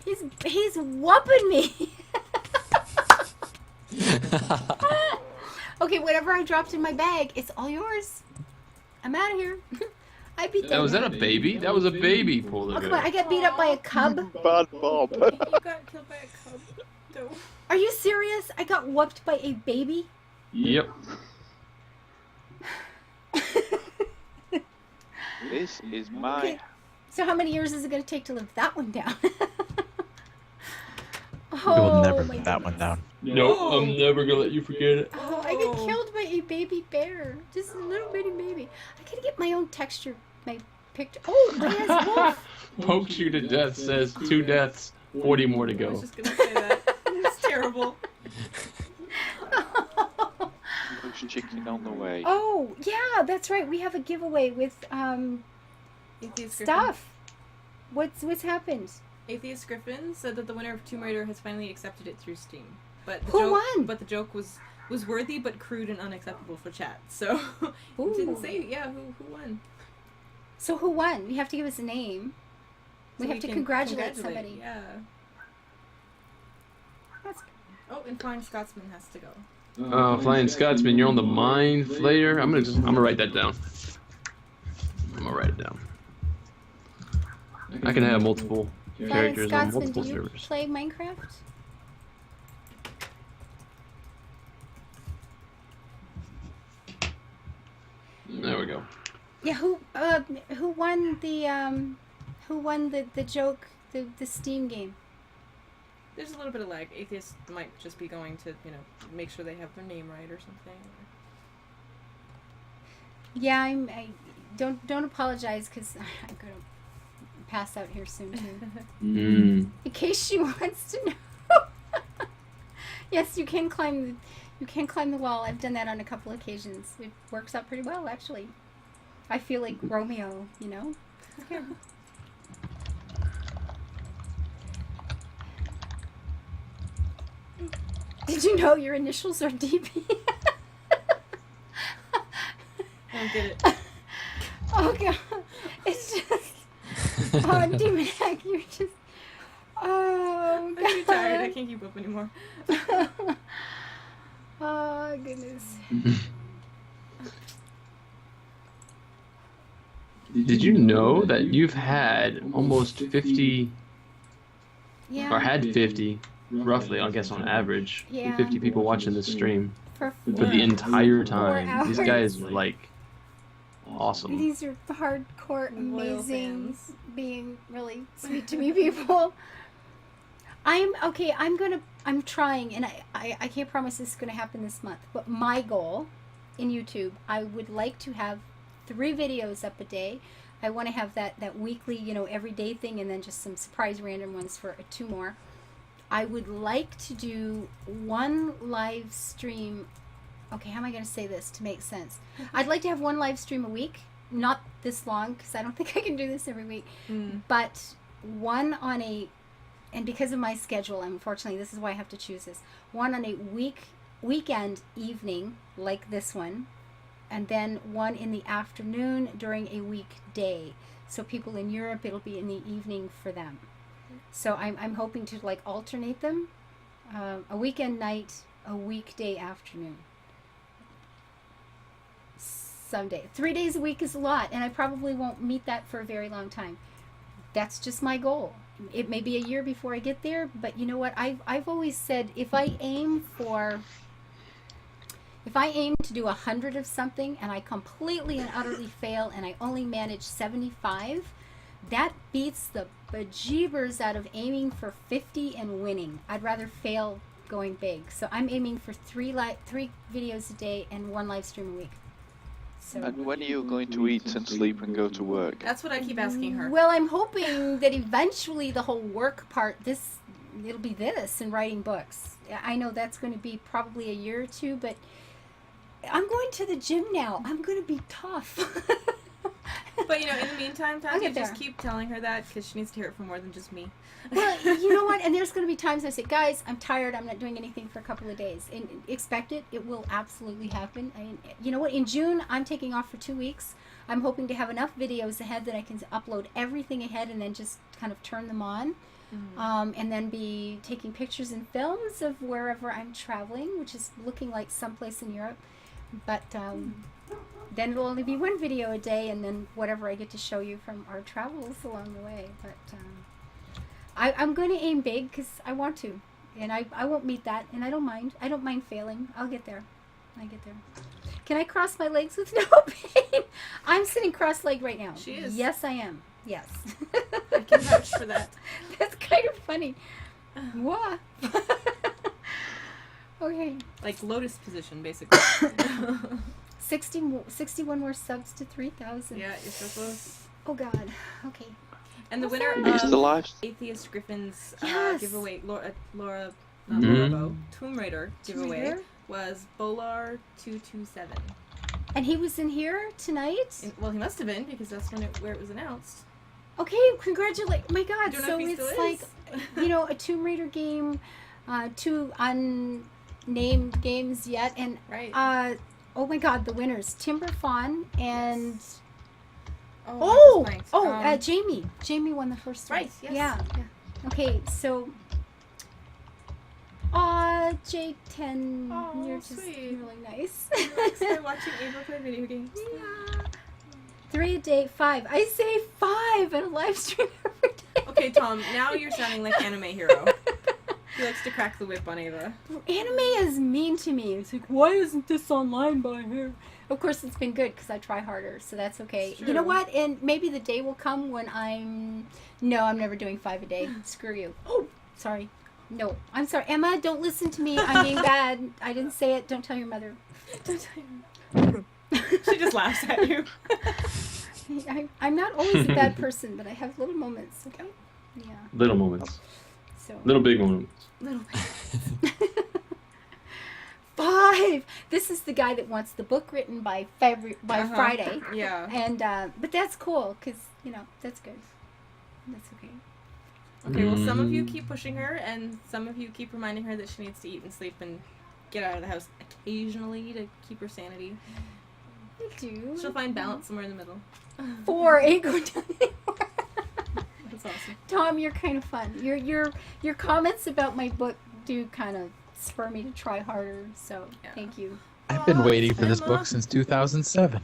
A: He's whooping me. Okay, whatever I dropped in my bag, it's all yours. I'm out of here. I beat that.
C: Was that a baby? That was a baby polar
A: Oh, come on, I
C: bear.
A: got beat up by a cub.
F: Bad Bob.
B: You got killed by a cub. No.
A: Are you serious? I got whooped by a baby?
C: Yep.
F: This is my.
A: Okay. So how many years is it going to take to live that one down?
G: You will never
A: my
G: live that one
A: goodness.
G: down.
C: Nope, I'm never gonna let you forget it.
A: Oh, I got killed by a baby bear. Just a little bitty baby. I gotta get my own texture, my picture. Oh, Leah's wolf.
C: Pokes you to death, says 2 deaths, 40 more to
B: I was
C: go.
B: just gonna say that. It's terrible.
F: Roast chicken on the way.
A: Oh, yeah, that's right. We have a giveaway with
B: Atheist Griffin.
A: stuff. What's happened?
B: Atheist Griffin said that the winner of Tomb Raider has finally accepted it through Steam. But the
A: Who
B: joke,
A: won?
B: But the joke was worthy but crude and unacceptable for chat. So he didn't
A: Ooh.
B: say who won.
A: So who won? You have to give us a name. We
B: So
A: have to
B: can
A: congratulate somebody.
B: Yeah.
A: That's
B: Oh, and Flying Scotsman has to go.
C: Flying Scotsman, you're on the Mind Flayer. I'm gonna write that down. I'm gonna write it down. I can have multiple
A: Flying
C: characters on
A: Scotsman,
C: multiple
A: do you
C: servers.
A: play Minecraft?
C: There we go.
A: Yeah, who won the joke, the Steam game?
B: There's a little bit of lag. Atheist might just be going to, make sure they have their name right or something.
A: Yeah, I don't apologize because I'm gonna pass out here soon too. In case she wants to know. Yes, you can climb the wall. I've done that on a couple occasions. It works out pretty well, actually. I feel like Romeo, Okay. Did you know your initials are DP?
B: I don't get it.
A: Oh god, it's just Demon Hack, you're just
B: I'm too tired. I can't keep up anymore.
A: Oh goodness.
C: Did you know that you've had almost 50,
A: Yeah.
C: or had 50, roughly, I guess on average,
A: Yeah.
C: 50 people watching this stream
A: For
C: for the entire time? These
A: hours.
C: guys are like awesome.
A: These are hardcore,
B: Loyal
A: amazing,
B: fans.
A: being really sweet to me people. I'm trying, and I can't promise this is going to happen this month, but my goal in YouTube, I would like to have 3 videos up a day. I want to have that weekly, everyday thing, and then just some surprise random ones for 2 more. I would like to do 1 live stream. Okay, how am I going to say this to make sense? I'd like to have 1 live stream a week, not this long, because I don't think I can do this every week, but 1 on and because of my schedule, unfortunately, this is why I have to choose this, 1 on a weekend evening, like this one, and then 1 in the afternoon during a weekday. So people in Europe, it'll be in the evening for them. So I'm hoping to alternate them, a weekend night, a weekday afternoon. Someday. 3 days a week is a lot, and I probably won't meet that for a very long time. That's just my goal. It may be a year before I get there, but you know what? I've always said if I aim to do 100 of something and I completely and utterly fail and I only manage 75, that beats the bejeebers out of aiming for 50 and winning. I'd rather fail going big. So I'm aiming for 3 videos a day and 1 live stream a week. So.
F: And when are you going to eat and sleep and go to work?
B: That's what I keep asking her.
A: Well, I'm hoping that eventually the whole work part, it'll be this and writing books. I know that's going to be probably a year or 2, but I'm going to the gym now. I'm going to be tough.
B: But in the meantime,
A: I'll
B: Tanya,
A: get there.
B: just keep telling her that because she needs to hear it from more than just me.
A: Well, you know what? And there's going to be times I say, guys, I'm tired. I'm not doing anything for a couple of days. And expect it. It will absolutely happen. You know what? In June, I'm taking off for 2 weeks. I'm hoping to have enough videos ahead that I can upload everything ahead and then just kind of turn them on. And then be taking pictures and films of wherever I'm traveling, which is looking like someplace in Europe. But then it'll only be 1 video a day, and then whatever I get to show you from our travels along the way. But I'm going to aim big because I want to, and I won't meet that, and I don't mind. I don't mind failing. I'll get there. Can I cross my legs with no pain? I'm sitting cross-legged right now.
B: She is.
A: Yes, I am. Yes.
B: I can vouch for that.
A: That's kind of funny. What? Okay.
B: Like lotus position, basically.
A: 61 more subs to 3,000.
B: Yeah, you're so close.
A: Oh God. Okay.
B: And the winner
F: Is the
B: of
F: live?
B: Atheist Griffin's
A: Yes.
B: giveaway, Laura, not
C: Mhm.
B: Laura Bow, Tomb Raider
A: Tomb
B: giveaway
A: Raider?
B: was Bolar227.
A: And he was in here tonight.
B: Well, he must have been because that's where it was announced.
A: Okay, congratulate. My God,
B: Don't know
A: so
B: if he
A: it's
B: still
A: like,
B: is.
A: a Tomb Raider game, 2 unnamed games yet, and
B: Right.
A: oh my God, the winners: Timber Fawn and
B: I just blanked.
A: Jamie. Jamie won the first one.
B: Right, yes.
A: Yeah. Okay, so. Jake 10,
B: Aw,
A: you're just
B: sweet.
A: really nice.
B: Relaxed by watching Ava play video games.
A: Yeah. 3 a day, 5. I say 5 at a live stream every day.
B: Okay, Tom, now you're sounding like Anime Hero. He likes to crack the whip on Ava.
A: Anime is mean to me. It's like, why isn't this online by her? Of course, it's been good because I try harder, so that's okay.
B: It's
A: You know
B: true.
A: what? And maybe the day will come when No, I'm never doing 5 a day. Screw you. Oh, sorry. No, I'm sorry. Emma, don't listen to me. I'm being bad. I didn't say it. Don't tell your mother.
B: Don't tell him. She just laughs at you.
A: I'm not always a bad person, but I have little moments, okay? Yeah.
C: Little moments.
A: So.
C: Little big moments.
B: Little
A: 5. This is the guy that wants the book written by Friday.
B: Yeah.
A: And but that's cool because that's good. That's okay.
B: Okay, well, some of you keep pushing her, and some of you keep reminding her that she needs to eat and sleep and get out of the house occasionally to keep her sanity.
A: I do.
B: She'll find balance somewhere in the middle.
A: 4 ain't going down anymore.
B: That's awesome.
A: Tom, you're kind of fun. Your comments about my book do kind of spur me to try harder. So thank you.
G: I've been waiting for this book since 2007.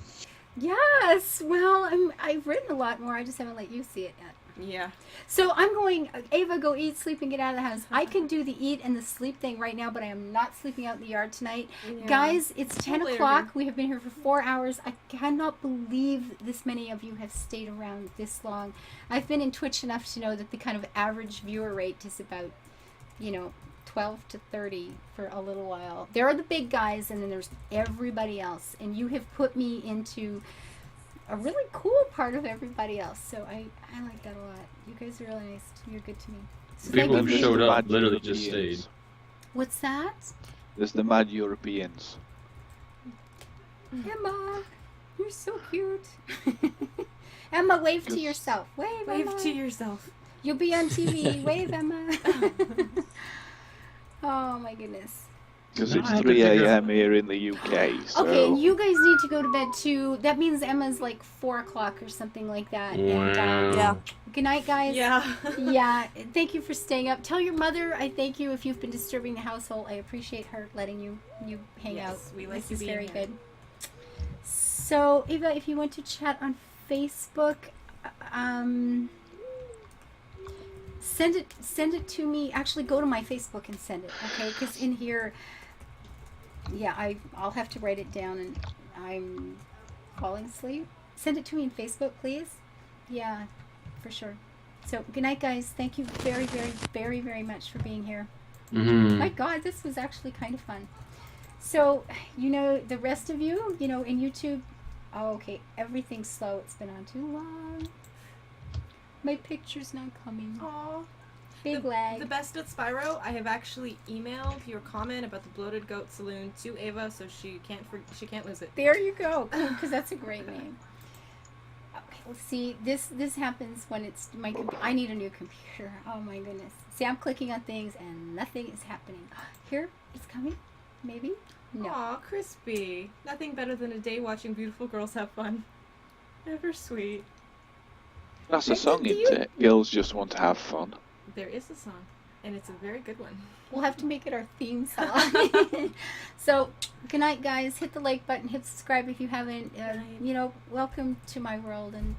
A: Yes. Well, I've written a lot more. I just haven't let you see it yet.
B: Yeah.
A: So I'm going, Ava, go eat, sleep, and get out of the house. I can do the eat and the sleep thing right now, but I am not sleeping out in the yard tonight.
B: Yeah.
A: Guys, it's 10
B: later
A: o'clock.
B: here.
A: We have been here for 4 hours. I cannot believe this many of you have stayed around this long. I've been in Twitch enough to know that the kind of average viewer rate is about, 12 to 30 for a little while. There are the big guys, and then there's everybody else. And you have put me into a really cool part of everybody else. So I like that a lot. You guys are really nice. You're good to me. So thank
C: People
A: you
C: who
A: for
C: showed
A: being-
C: up literally just stayed.
A: What's that?
F: There's the mad Europeans.
A: Emma, you're so cute. Emma, wave to yourself. Wave,
B: Wave
A: Emma.
B: to yourself.
A: You'll be on TV. Wave, Emma. Oh my goodness.
F: Because
C: No,
F: it's
C: I have to
F: 3
C: figure-
F: a.m. here in the UK, so...
A: Okay, and you guys need to go to bed too. That means Emma's like 4 o'clock or something like that. And,
H: Yeah.
A: good night, guys.
B: Yeah.
A: Yeah, thank you for staying up. Tell your mother I thank you if you've been disturbing the household. I appreciate her letting you hang out.
B: Yes, we like
A: This
B: you
A: is
B: being
A: very
B: here.
A: good. So, Eva, if you want to chat on Facebook, send it to me. Actually, go to my Facebook and send it, okay? Because in here, yeah, I'll have to write it down, and I'm falling asleep. Send it to me in Facebook, please. Yeah, for sure. So, good night, guys. Thank you very, very, very, very much for being here. My God, this was actually kind of fun. So, the rest of you, in YouTube, oh, okay, everything's slow. It's been on too long. My picture's not coming.
B: Aw.
A: Big lag.
B: The best at Spyro, I have actually emailed your comment about the Bloated Goat Saloon to Ava, so she can't lose it.
A: There you go, because that's a great name. Okay, let's see. This happens when it's my computer. I need a new computer. Oh my goodness. See, I'm clicking on things and nothing is happening. Here, it's coming. Maybe. No.
B: Aw, crispy. Nothing better than a day watching beautiful girls have fun. Ever sweet.
F: That's a song, isn't it? Girls just want to have fun.
B: There is a song, and it's a very good one.
A: We'll have to make it our theme song. So, good night, guys. Hit the like button. Hit subscribe if you haven't. Welcome to my world, and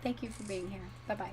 A: thank you for being here. Bye-bye.